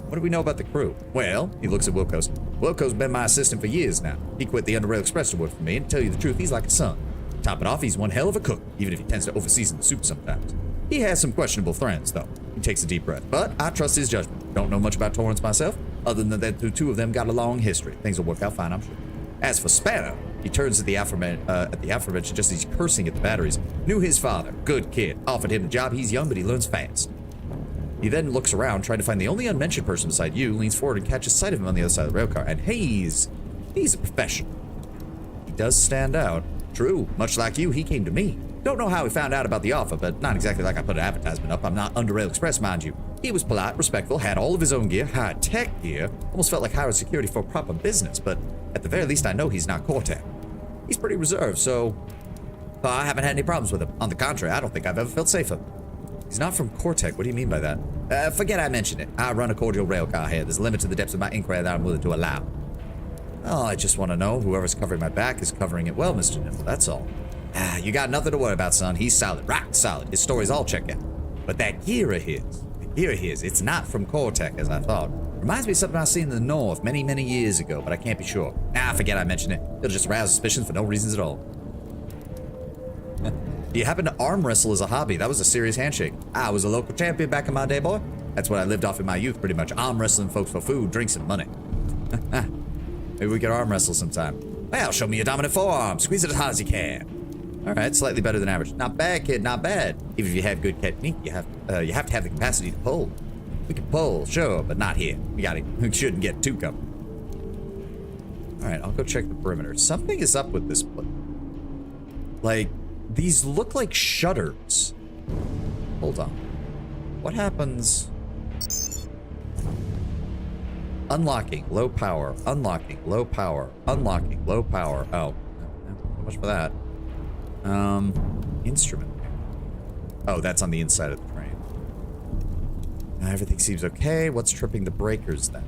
What do we know about the crew? Well, he looks at Wilkos. Wilkos been my assistant for years now. He quit the Underrail Express to work for me, and to tell you the truth, he's like a son. Top it off, he's one hell of a cook, even if he tends to overseason the soup sometimes. He has some questionable friends, though. He takes a deep breath, but I trust his judgment. Don't know much about Torrance myself, other than that the two of them got a long history. Things will work out fine, I'm sure. As for Spanner, He turns at the aforementioned just as he's cursing at the batteries. Knew his father. Good kid. Offered him the job. He's young, but he learns fast. He then looks around, trying to find the only unmentioned person beside you, leans forward and catches sight of him on the other side of the rail car. And he's a professional. He does stand out. True. Much like you, he came to me. Don't know how he found out about the offer, but not exactly like I put an advertisement up. I'm not Under Rail Express, mind you. He was polite, respectful, had all of his own gear, high-tech gear. Almost felt like hiring security for a proper business, but at the very least, I know he's not Cortec. He's pretty reserved, so I haven't had any problems with him. On the contrary, I don't think I've ever felt safer. He's not from Cortec. What do you mean by that? Forget I mentioned it. I run a cordial rail car here. There's a limit to the depths of my inquiry that I'm willing to allow. Oh, I just want to know whoever's covering my back is covering it well, Mr. Nimble. That's all. You got nothing to worry about, son. He's solid. Rock solid. His stories all check out. But that gear of his, it's not from Cortec, as I thought. Reminds me of something I seen in the north many, many years ago, but I can't be sure. Forget I mentioned it. It'll just arouse suspicions for no reasons at all. Do you happen to arm wrestle as a hobby? That was a serious handshake. I was a local champion back in my day, boy. That's what I lived off in my youth, pretty much. Arm wrestling folks for food, drinks, and money. Maybe we could arm wrestle sometime. Well, show me your dominant forearm. Squeeze it as hard as you can. All right, slightly better than average. Not bad, kid, not bad. Even if you have good technique, you have to have the capacity to pull. We can pull, sure, but not here. We shouldn't get too comfortable. All right, I'll go check the perimeter. Something is up with this place. Like, these look like shutters. Hold on. What happens? Unlocking, low power, unlocking, low power, unlocking, low power. Oh, so much for that. Instrument. Oh, that's on the inside of the train. Everything seems okay. What's tripping the breakers then?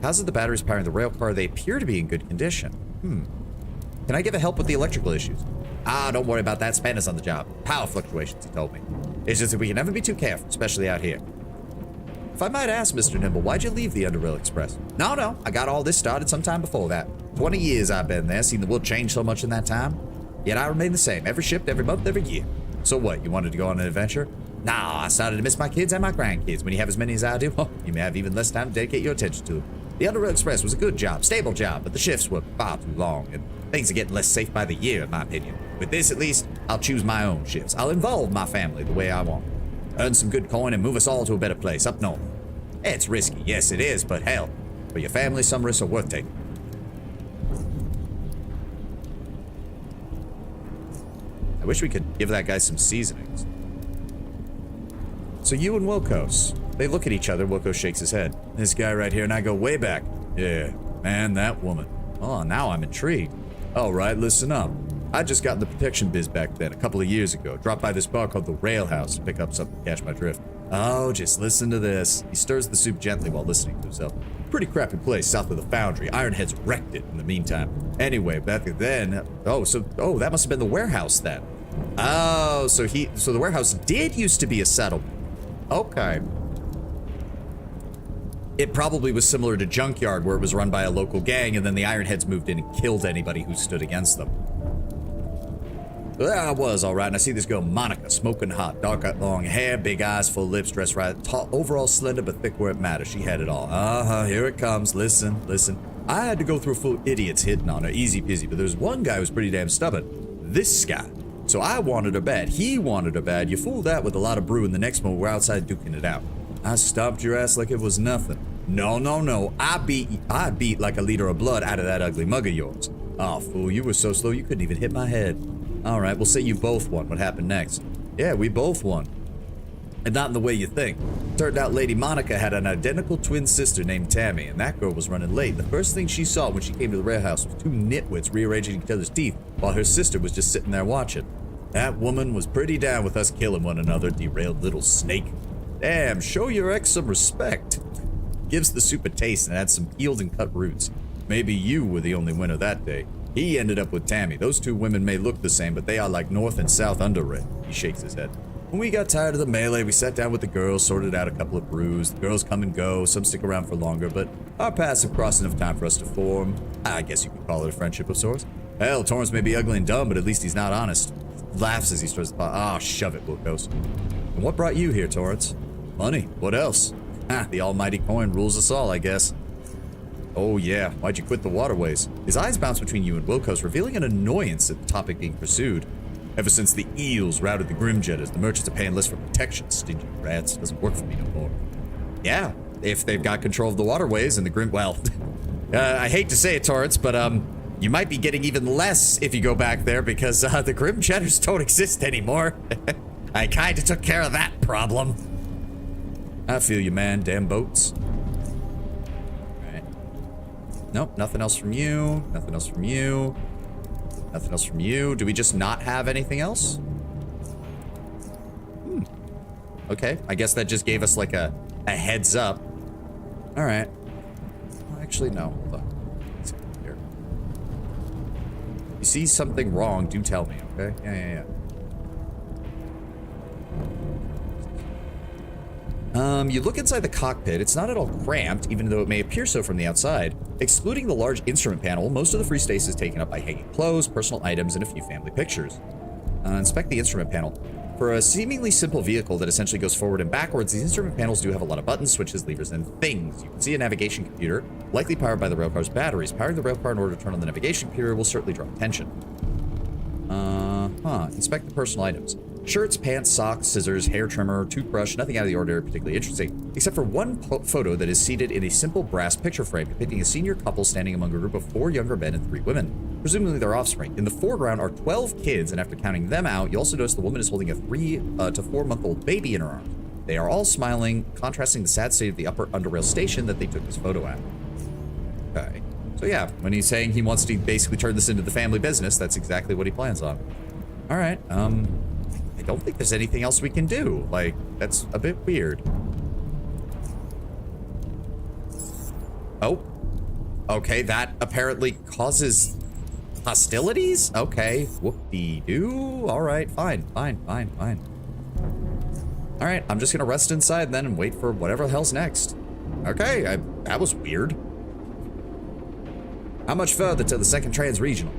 How's it the batteries powering the rail car? They appear to be in good condition. Can I give a help with the electrical issues? Don't worry about that. Span is on the job. Power fluctuations, he told me. It's just that we can never be too careful, especially out here. If I might ask, Mr. Nimble, why'd you leave the Underrail Express? No. I got all this started sometime before that. 20 years I've been there, seen the world change so much in that time. Yet I remain the same, every shift, every month, every year. So what, you wanted to go on an adventure? Nah, I started to miss my kids and my grandkids. When you have as many as I do, you may have even less time to dedicate your attention to them. The Underrail Express was a good job, stable job, but the shifts were far too long, and things are getting less safe by the year, in my opinion. With this, at least, I'll choose my own shifts. I'll involve my family the way I want. Earn some good coin and move us all to a better place, up north. It's risky, yes it is, but hell, for your family, some risks are worth taking. I wish we could give that guy some seasonings. So you and Wilkos, they look at each other. Wilkos shakes his head. This guy right here and I go way back. Yeah, man, that woman. Oh, now I'm intrigued. All right, listen up. I just got in the protection biz back then, a couple of years ago. Dropped by this bar called the Rail House to pick up something to catch my drift. Oh, just listen to this. He stirs the soup gently while listening to himself. Pretty crappy place south of the foundry. Ironheads wrecked it in the meantime. Anyway, back then, that must have been the warehouse then. Oh, so the warehouse did used to be a settlement. Okay. It probably was similar to Junkyard, where it was run by a local gang, and then the Ironheads moved in and killed anybody who stood against them. There I was, all right, and I see this girl, Monica, smoking hot, dark long hair, big eyes, full lips, dressed right, tall, overall slender, but thick where it matters. She had it all. Here it comes. Listen. I had to go through a full idiots hitting on her, easy peasy, but there's one guy who was pretty damn stubborn. This guy. So I wanted her bad. He wanted her bad. You fooled that with a lot of brew, and the next moment we're outside duking it out. I stomped your ass like it was nothing. No. I beat like a liter of blood out of that ugly mug of yours. Oh, fool, you were so slow you couldn't even hit my head. All right, we'll say you both won. What happened next? Yeah, we both won. And not in the way you think. Turned out Lady Monica had an identical twin sister named Tammy, and that girl was running late. The first thing she saw when she came to the rail house was two nitwits rearranging each other's teeth, while her sister was just sitting there watching. That woman was pretty down with us killing one another, derailed little snake. Damn, show your ex some respect. Gives the soup a taste and adds some peeled and cut roots. Maybe you were the only winner that day. He ended up with Tammy. Those two women may look the same, but they are like North and South Underrail. He shakes his head. When we got tired of the melee, we sat down with the girls, sorted out a couple of brews. The girls come and go, some stick around for longer, but our paths have crossed enough time for us to form, I guess you could call it a friendship of sorts. Hell, Torrance may be ugly and dumb, but at least he's not honest. Laughs as he stirs the pot. Shove it, Wilkos. And what brought you here, Torrance? Money. What else? The almighty coin rules us all, I guess. Oh yeah, why'd you quit the waterways? His eyes bounce between you and Wilco's, revealing an annoyance at the topic being pursued. Ever since the eels routed the Grimjetters, the merchants are paying less for protection. Stingy rats, doesn't work for me no more. Yeah, if they've got control of the waterways and the well, I hate to say it, Torrance, but you might be getting even less if you go back there because the Grimjetters don't exist anymore. I kinda took care of that problem. I feel you, man. Damn boats. Alright. Nope, nothing else from you. Nothing else from you. Nothing else from you. Do we just not have anything else? Okay, I guess that just gave us like a heads up. Alright. Well, actually, no. Hold on. Let's go here. You see something wrong, do tell me, okay? Yeah. You look inside the cockpit. It's not at all cramped, even though it may appear so from the outside. Excluding the large instrument panel, most of the free space is taken up by hanging clothes, personal items, and a few family pictures. Inspect the instrument panel. For a seemingly simple vehicle that essentially goes forward and backwards, these instrument panels do have a lot of buttons, switches, levers, and things. You can see a navigation computer, likely powered by the railcar's batteries. Powering the railcar in order to turn on the navigation computer will certainly draw attention. Inspect the personal items. Shirts, pants, socks, scissors, hair trimmer, toothbrush, nothing out of the ordinary particularly interesting, except for one photo that is seated in a simple brass picture frame depicting a senior couple standing among a group of 4 younger men and 3 women, presumably their offspring. In the foreground are 12 kids, and after counting them out, you also notice the woman is holding a 3 to 4 month old baby in her arms. They are all smiling, contrasting the sad state of the upper underrail station that they took this photo at. Okay. So yeah, when he's saying he wants to basically turn this into the family business, that's exactly what he plans on. All right, I don't think there's anything else we can do. Like, that's a bit weird. Oh. Okay, that apparently causes hostilities? Okay, whoop-de-doo. All right, fine. All right, I'm just gonna rest inside then and wait for whatever the hell's next. Okay, that was weird. How much further to the second trans-regional?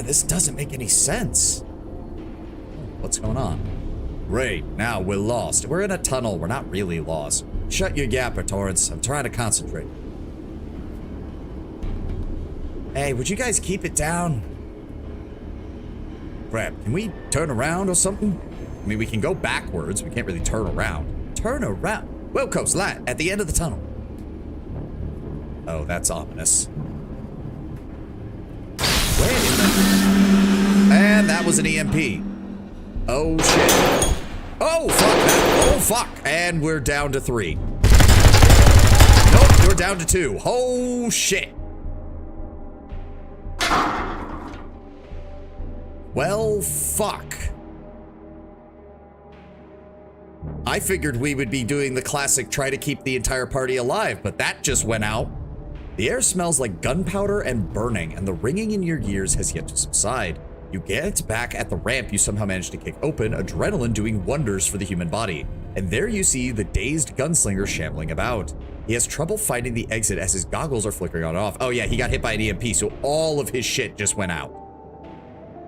This doesn't make any sense. What's going on? Great, now we're lost. We're in a tunnel. We're not really lost. Shut your yapper, Torrance. I'm trying to concentrate. Hey, would you guys keep it down? Crap, can we turn around or something? I mean, we can go backwards. We can't really turn around. Turn around? Wilco's light at the end of the tunnel. Oh, that's ominous. And that was an EMP. Oh, shit. Oh, fuck. Oh, fuck. And we're down to 3. Nope, we're down to 2. Oh, shit. Well, fuck. I figured we would be doing the classic try to keep the entire party alive, but that just went out. The air smells like gunpowder and burning, and the ringing in your ears has yet to subside. You get back at the ramp you somehow managed to kick open, adrenaline doing wonders for the human body. And there you see the dazed gunslinger shambling about. He has trouble finding the exit as his goggles are flickering on and off. Oh yeah, he got hit by an EMP, so all of his shit just went out.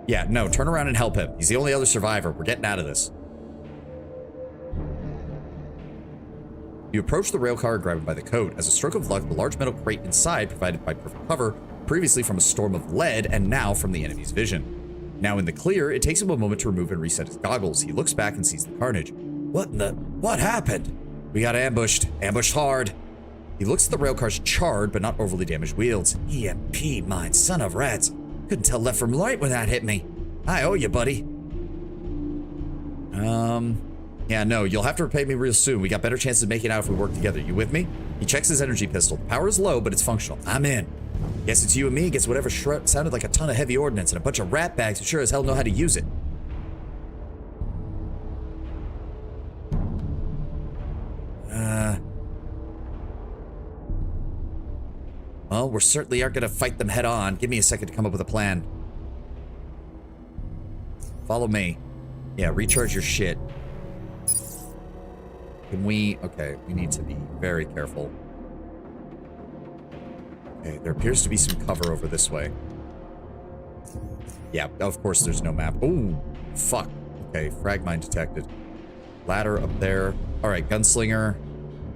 Yeah, no, turn around and help him. He's the only other survivor. We're getting out of this. You approach the railcar and grab him by the coat. As a stroke of luck, the large metal crate inside provided by perfect cover, previously from a storm of lead and now from the enemy's vision. Now in the clear, it takes him a moment to remove and reset his goggles. He looks back and sees the carnage. What happened? We got ambushed. Ambushed hard. He looks at the railcar's charred but not overly damaged wheels. EMP mine, son of rats. Couldn't tell left from right when that hit me. I owe you, buddy. Yeah, no, you'll have to repay me real soon. We got better chances of making it out if we work together. You with me? He checks his energy pistol. The power is low, but it's functional. I'm in. Guess it's you and me against whatever sounded like a ton of heavy ordnance and a bunch of rat bags who sure as hell know how to use it. Well, we certainly aren't gonna fight them head on. Give me a second to come up with a plan. Follow me. Yeah, recharge your shit. Can we... Okay, we need to be very careful. Okay, there appears to be some cover over this way. Yeah, of course there's no map. Ooh, fuck. Okay, frag mine detected. Ladder up there. Alright, gunslinger.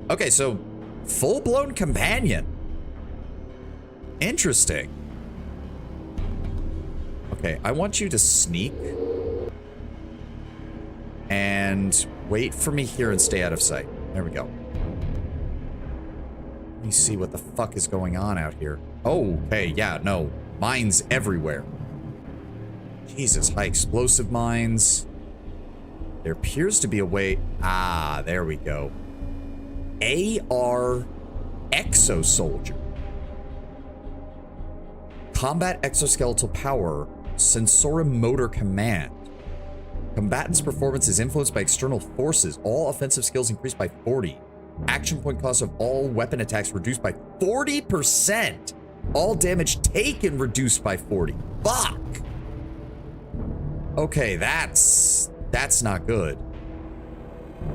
Okay, so full-blown companion. Interesting. Okay, I want you to sneak. And wait for me here and stay out of sight. There we go. Let me see what the fuck is going on out here. Oh, okay, yeah, no. Mines everywhere. Jesus, high explosive mines. There appears to be a way... Ah, there we go. AR Exosoldier. Combat exoskeletal power. Sensorum motor command. Combatant's performance is influenced by external forces. All offensive skills increased by 40. Action point cost of all weapon attacks reduced by 40%. All damage taken reduced by 40. Fuck. Okay, that's not good.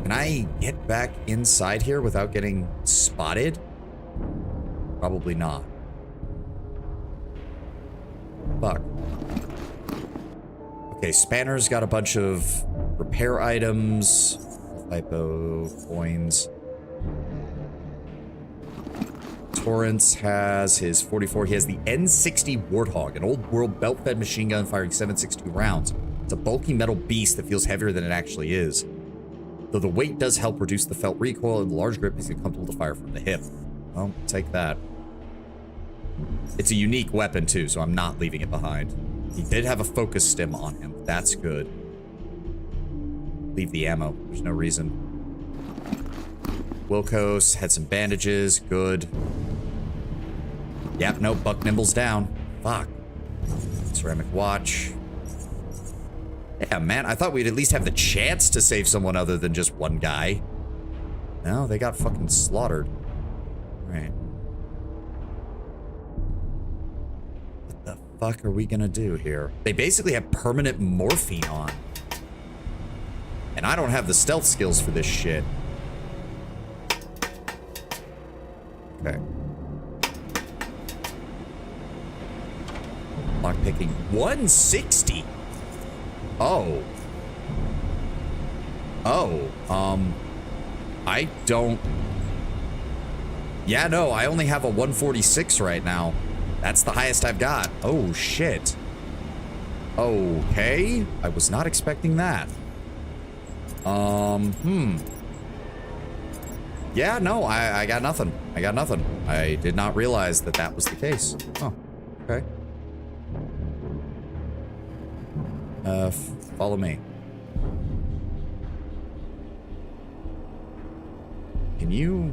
Can I get back inside here without getting spotted? Probably not. Fuck. Okay, Spanner's got a bunch of repair items. Lipo coins. Torrance has his 44. He has the N60 Warthog, an old world belt-fed machine gun firing 7.62 rounds. It's a bulky metal beast that feels heavier than it actually is. Though the weight does help reduce the felt recoil, and the large grip makes it comfortable to fire from the hip. Well, take that. It's a unique weapon too, so I'm not leaving it behind. He did have a focus stim on him. That's good. Leave the ammo. There's no reason. Wilkos had some bandages. Good. Yep, nope. Buck Nimble's down. Fuck. Ceramic watch. Yeah, man. I thought we'd at least have the chance to save someone other than just one guy. No, they got fucking slaughtered. All right. What the fuck are we gonna do here? They basically have permanent morphine on. And I don't have the stealth skills for this shit. Okay. Lockpicking 160. Oh. I don't... Yeah, no, I only have a 146 right now. That's the highest I've got. Oh, shit. Okay. I was not expecting that. Yeah, no, I got nothing. I got nothing. I did not realize that that was the case. Oh, okay. Follow me. Can you...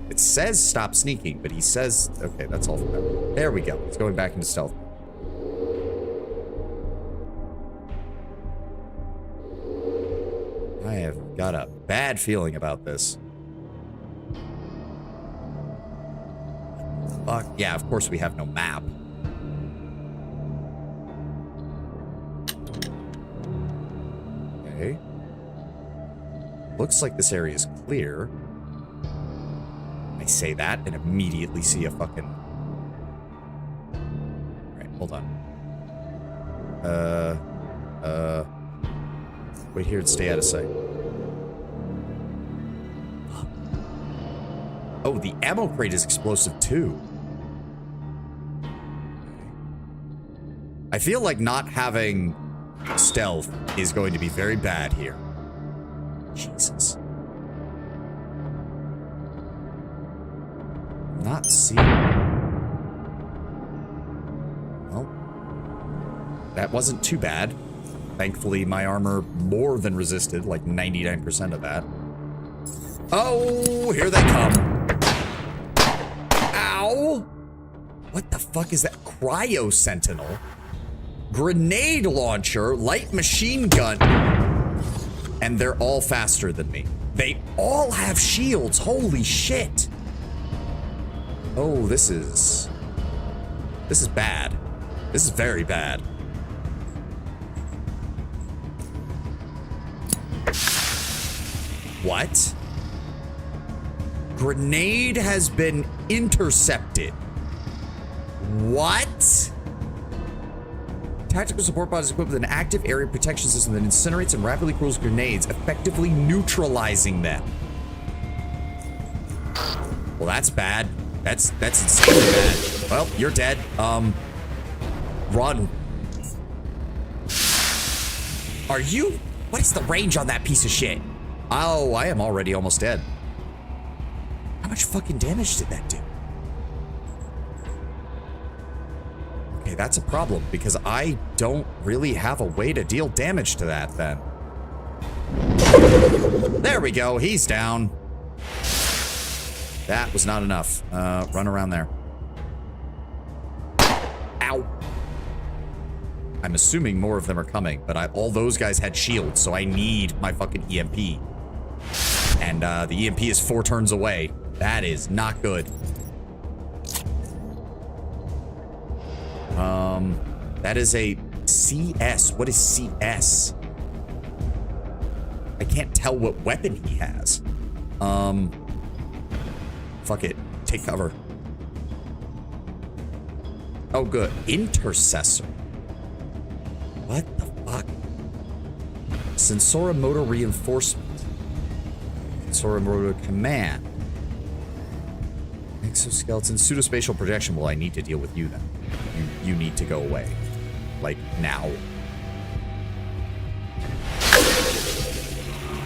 It says stop sneaking, but he says... Okay, that's all for now. There we go. It's going back into stealth. I have got a bad feeling about this. Fuck. Yeah, of course we have no map. Okay. Looks like this area is clear. I say that and immediately see a fucking... Alright, hold on. Wait here and stay out of sight. Oh, the ammo crate is explosive too. I feel like not having stealth is going to be very bad here. Jesus. Not seeing... Well, that wasn't too bad. Thankfully, my armor more than resisted, like 99% of that. Oh, here they come. Ow! What the fuck is that? Cryo Sentinel? Grenade launcher, light machine gun. And they're all faster than me. They all have shields. Holy shit. Oh, this is bad. This is very bad. What? Grenade has been intercepted. What? Tactical support pod is equipped with an active area protection system that incinerates and rapidly cools grenades, effectively neutralizing them. Well, that's bad. That's insanely bad. Well, you're dead. Run. Are you? What is the range on that piece of shit? Oh, I am already almost dead. How much fucking damage did that do? Okay, that's a problem because I don't really have a way to deal damage to that then. There we go, he's down. That was not enough. Run around there. Ow. I'm assuming more of them are coming, but all those guys had shields, so I need my fucking EMP. And the EMP is 4 turns away. That is not good. That is a CS. What is CS? I can't tell what weapon he has. Fuck it. Take cover. Oh, good. Intercessor. What the fuck? Sensoromotor reinforcement. Sensoromotor command. Exoskeleton. Pseudospatial projection. Well, I need to deal with you then. You need to go away. Like, now.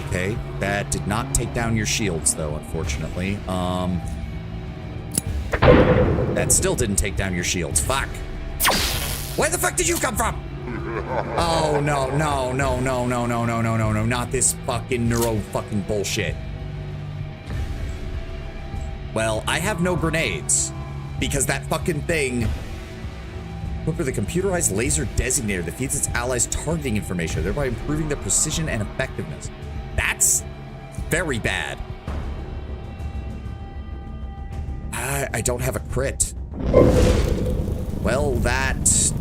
Okay, that did not take down your shields, though, unfortunately. That still didn't take down your shields. Fuck. Where the fuck did you come from? Oh, no, no, no, no, no, no, no, no, no, no. Not this fucking neuro fucking bullshit. Well, I have no grenades. Because that fucking thing... Equipped with a computerized laser designator that feeds its allies targeting information, thereby improving their precision and effectiveness. That's very bad. I don't have a crit. Well, that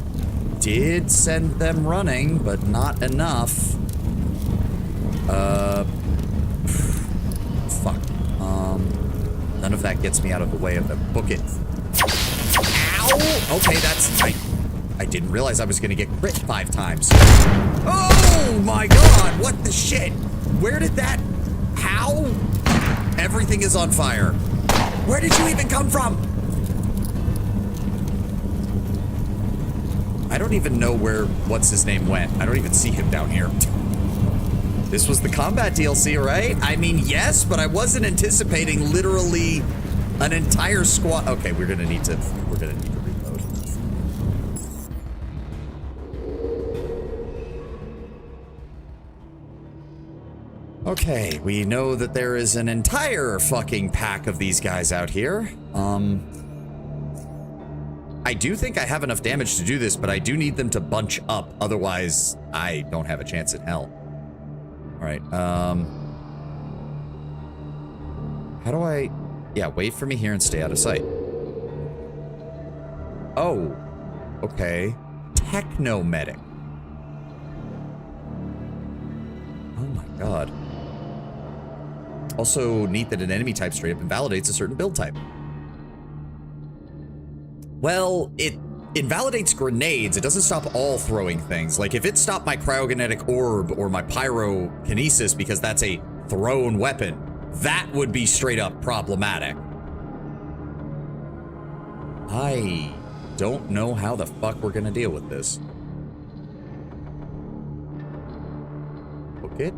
did send them running, but not enough. Fuck. None of that gets me out of the way of them. Book it. Ow! Okay, that's... I didn't realize I was gonna get crit 5 times. Oh my god, what the shit? Where did that... How? Everything is on fire. Where did you even come from? I don't even know where what's-his-name went. I don't even see him down here. This was the combat DLC, right? I mean, yes, but I wasn't anticipating literally an entire squad. Okay, we're gonna need to reload. Okay, we know that there is an entire fucking pack of these guys out here. I do think I have enough damage to do this, but I do need them to bunch up. Otherwise, I don't have a chance in hell. All right, how do I... Yeah, wait for me here and stay out of sight. Oh, okay. Technomedic. Oh my god. Also neat that an enemy type straight up invalidates a certain build type. Well, it invalidates grenades. It doesn't stop all throwing things. Like, if it stopped my cryokinetic orb or my pyrokinesis because that's a thrown weapon, that would be straight up problematic. I don't know how the fuck we're gonna deal with this. Okay.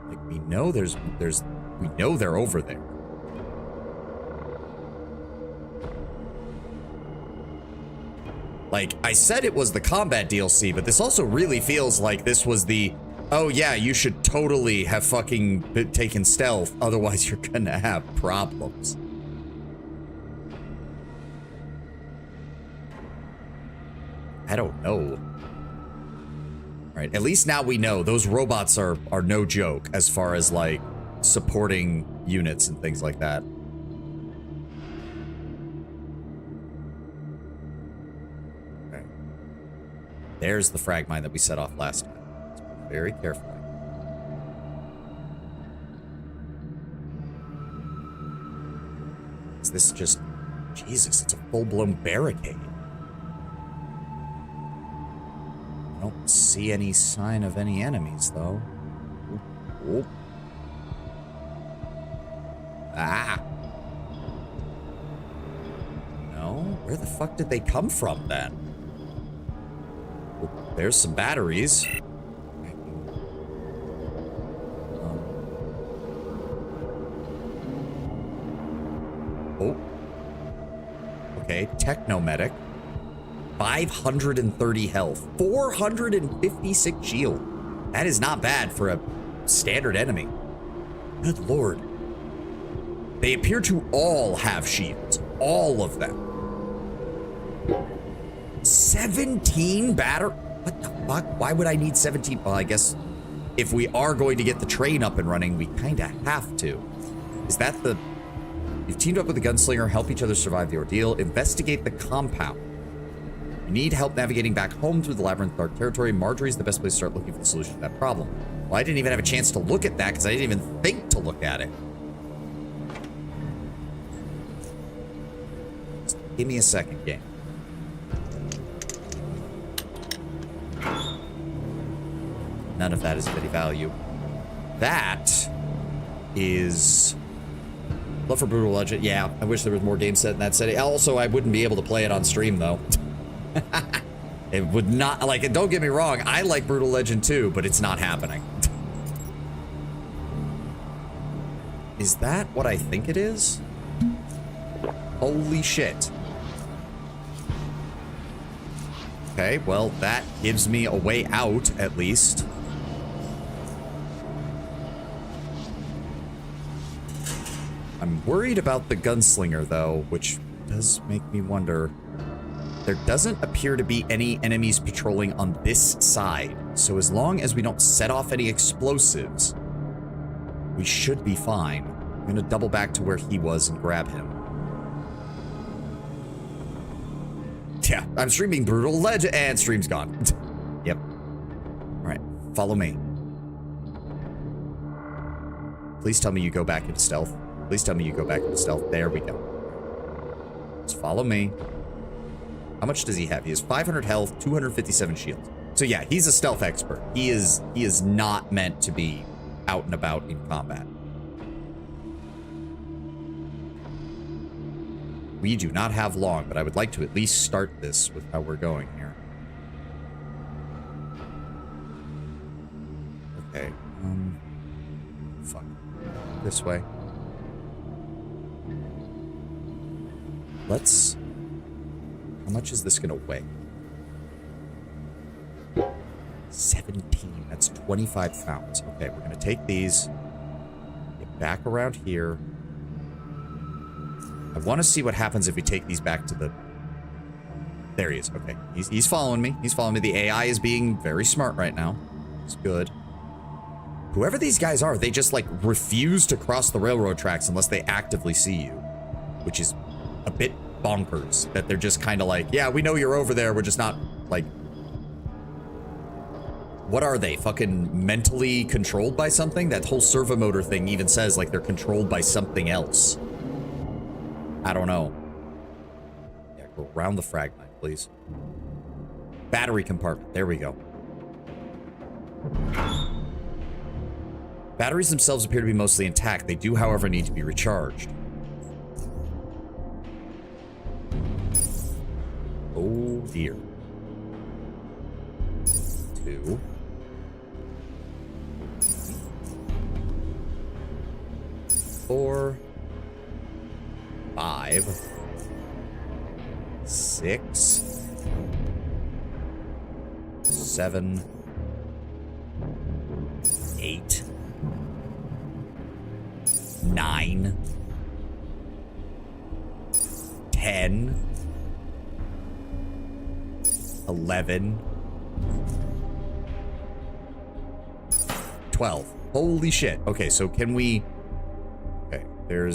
Like, we know we know they're over there. Like, I said it was the combat DLC, but this also really feels like this was the, oh yeah, you should totally have fucking taken stealth, otherwise you're gonna have problems. I don't know. Right, at least now we know those robots are no joke as far as like supporting units and things like that. There's the frag mine that we set off last time. Let's be very careful. Is this just... Jesus, it's a full-blown barricade. I don't see any sign of any enemies, though. Oop, oop. Ah. No? Where the fuck did they come from then? Well, there's some batteries. Oh. Okay, Technomedic. 530 health. 456 shield. That is not bad for a standard enemy. Good lord. They appear to all have shields. All of them. 17 batter... What the fuck? Why would I need 17? Well, I guess if we are going to get the train up and running, we kind of have to. Is that the... You've teamed up with the gunslinger, help each other survive the ordeal, investigate the compound. You need help navigating back home through the labyrinth dark territory. Marjorie's the best place to start looking for the solution to that problem. Well, I didn't even have a chance to look at that because I didn't even think to look at it. Just give me a second, game. None of that is of any value. That is... Love for Brutal Legend. Yeah, I wish there was more game set in that setting. Also, I wouldn't be able to play it on stream, though. It would not, like, don't get me wrong, I like Brutal Legend too, but it's not happening. Is that what I think it is? Holy shit. Okay, well, that gives me a way out, at least. I'm worried about the gunslinger, though, which does make me wonder. There doesn't appear to be any enemies patrolling on this side, so as long as we don't set off any explosives, we should be fine. I'm gonna double back to where he was and grab him. Yeah, I'm streaming Brutal Legend, and stream's gone. Yep. Alright, follow me. Please tell me you go back into stealth. Please tell me you go back into stealth. There we go. Just follow me. How much does he have? He has 500 health, 257 shield. So yeah, he's a stealth expert. He is not meant to be out and about in combat. We do not have long, but I would like to at least start this with how we're going here. Okay. Fuck. This way. Let's... How much is this gonna weigh? 17. That's 25 pounds. Okay, we're gonna take these. Get back around here. I want to see what happens if we take these back to the... There he is. Okay. He's following me. He's following me. The AI is being very smart right now. It's good. Whoever these guys are, they just, like, refuse to cross the railroad tracks unless they actively see you. Which is a bit bonkers. That they're just kind of like, yeah, we know you're over there. We're just not, like... What are they? Fucking mentally controlled by something? That whole servomotor thing even says, like, they're controlled by something else. I don't know. Yeah, go around the fragment, please. Battery compartment. There we go. Batteries themselves appear to be mostly intact. They do, however, need to be recharged. Oh, dear. 2. 4. 5. 6. 7. 8. 9. 10. 11. 12. Holy shit. Okay, so can we... Okay, there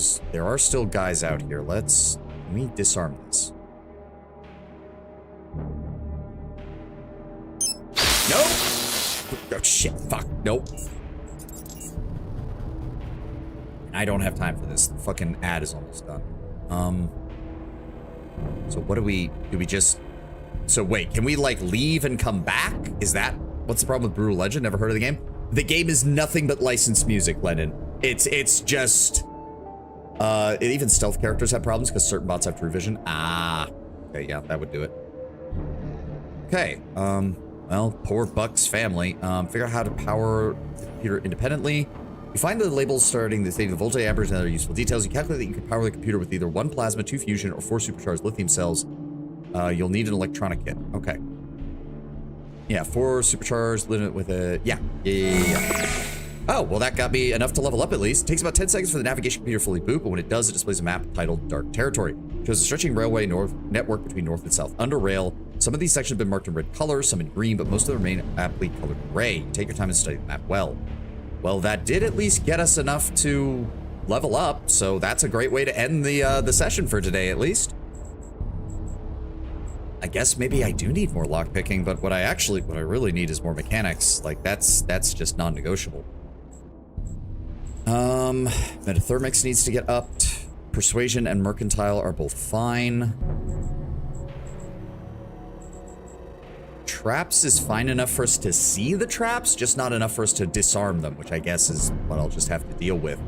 are still guys out here. Can we disarm this? Nope! Oh, shit. Fuck. Nope. I don't have time for this. The fucking ad is almost done. So what do we just... So wait, can we, like, leave and come back? Is that... What's the problem with Brutal Legend? Never heard of the game? The game is nothing but licensed music, Lennon. It's just... Even stealth characters have problems because certain bots have true vision. Ah. Okay, yeah, that would do it. Okay, well, poor Buck's family. Figure out how to power the computer independently. You find the labels starting the state of voltage, amperage, and other useful details. You calculate that you can power the computer with either 1 plasma, 2 fusion, or 4 supercharged lithium cells. You'll need an electronic kit. Okay. Yeah, 4 supercharged, limit with a... Yeah. Oh, well, that got me enough to level up at least. It takes about 10 seconds for the navigation computer to fully boot, but when it does, it displays a map titled Dark Territory. It shows a stretching railway network between north and south under rail. Some of these sections have been marked in red color, some in green, but most of them remain aptly colored gray. Take your time and study the map well. Well, that did at least get us enough to level up, so that's a great way to end the session for today, at least. I guess maybe I do need more lockpicking, but what I really need is more mechanics. Like, that's just non-negotiable. Metathermics needs to get upped. Persuasion and mercantile are both fine. Traps is fine enough for us to see the traps, just not enough for us to disarm them, which I guess is what I'll just have to deal with.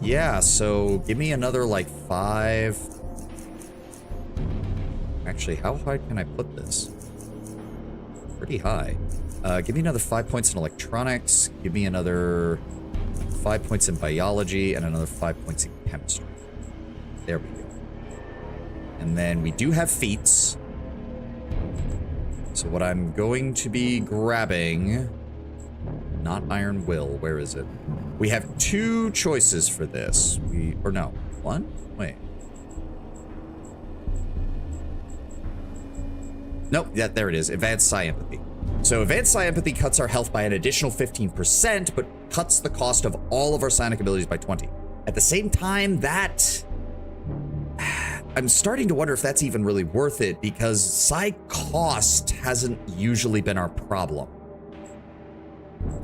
Yeah, so give me another, like, 5... Actually, how high can I put this? Pretty high. Give me another 5 points in electronics. Give me another 5 points in biology and another 5 points in chemistry. There we go. And then we do have feats. So what I'm going to be grabbing... Not Iron Will. Where is it? We have 2 choices for this. Or no. 1? Wait. Nope. Yeah, there it is. Advanced Psi Empathy. So Advanced Psi Empathy cuts our health by an additional 15%, but cuts the cost of all of our psionic abilities by 20. At the same time, that... I'm starting to wonder if that's even really worth it, because psi cost hasn't usually been our problem.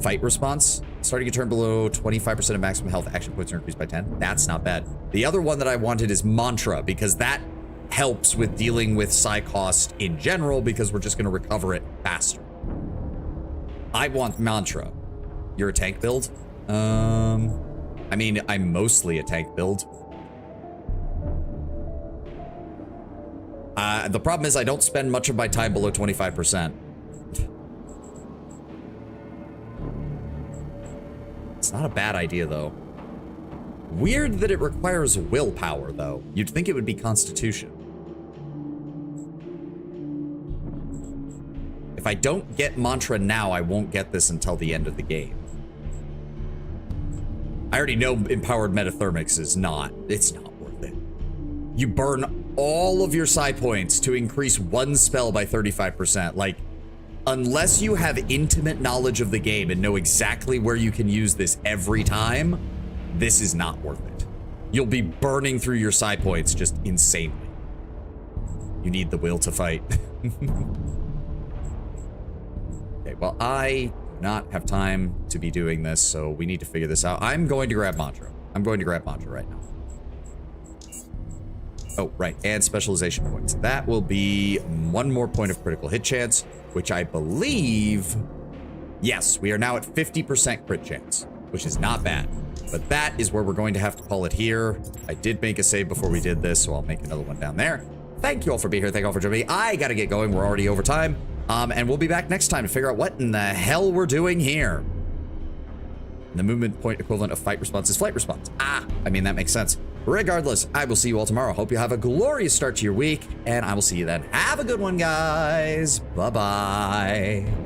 Fight response. Starting a turn below 25% of maximum health, action points are increased by 10. That's not bad. The other one that I wanted is Mantra, because that helps with dealing with psi cost in general, because we're just going to recover it faster. I want Mantra. You're a tank build? I mean, I'm mostly a tank build. The problem is I don't spend much of my time below 25%. It's not a bad idea, though. Weird that it requires willpower, though. You'd think it would be Constitution. If I don't get Mantra now, I won't get this until the end of the game. I already know Empowered Metathermics is not. It's not worth it. You burn all of your psi points to increase one spell by 35%. Like, unless you have intimate knowledge of the game and know exactly where you can use this every time, this is not worth it. You'll be burning through your psi points just insanely. You need the will to fight. Okay, well, I do not have time to be doing this, so we need to figure this out. I'm going to grab Mantra. I'm going to grab Mantra right now. Oh, right, and specialization points. That will be 1 more point of critical hit chance, which I believe... Yes, we are now at 50% crit chance, which is not bad. But that is where we're going to have to call it here. I did make a save before we did this, so I'll make another one down there. Thank you all for being here. Thank you all for joining me. I gotta get going. We're already over time. And we'll be back next time to figure out what in the hell we're doing here. The movement point equivalent of fight response is flight response. I mean, that makes sense. Regardless, I will see you all tomorrow. Hope you have a glorious start to your week, and I will see you then. Have a good one, guys. Bye-bye.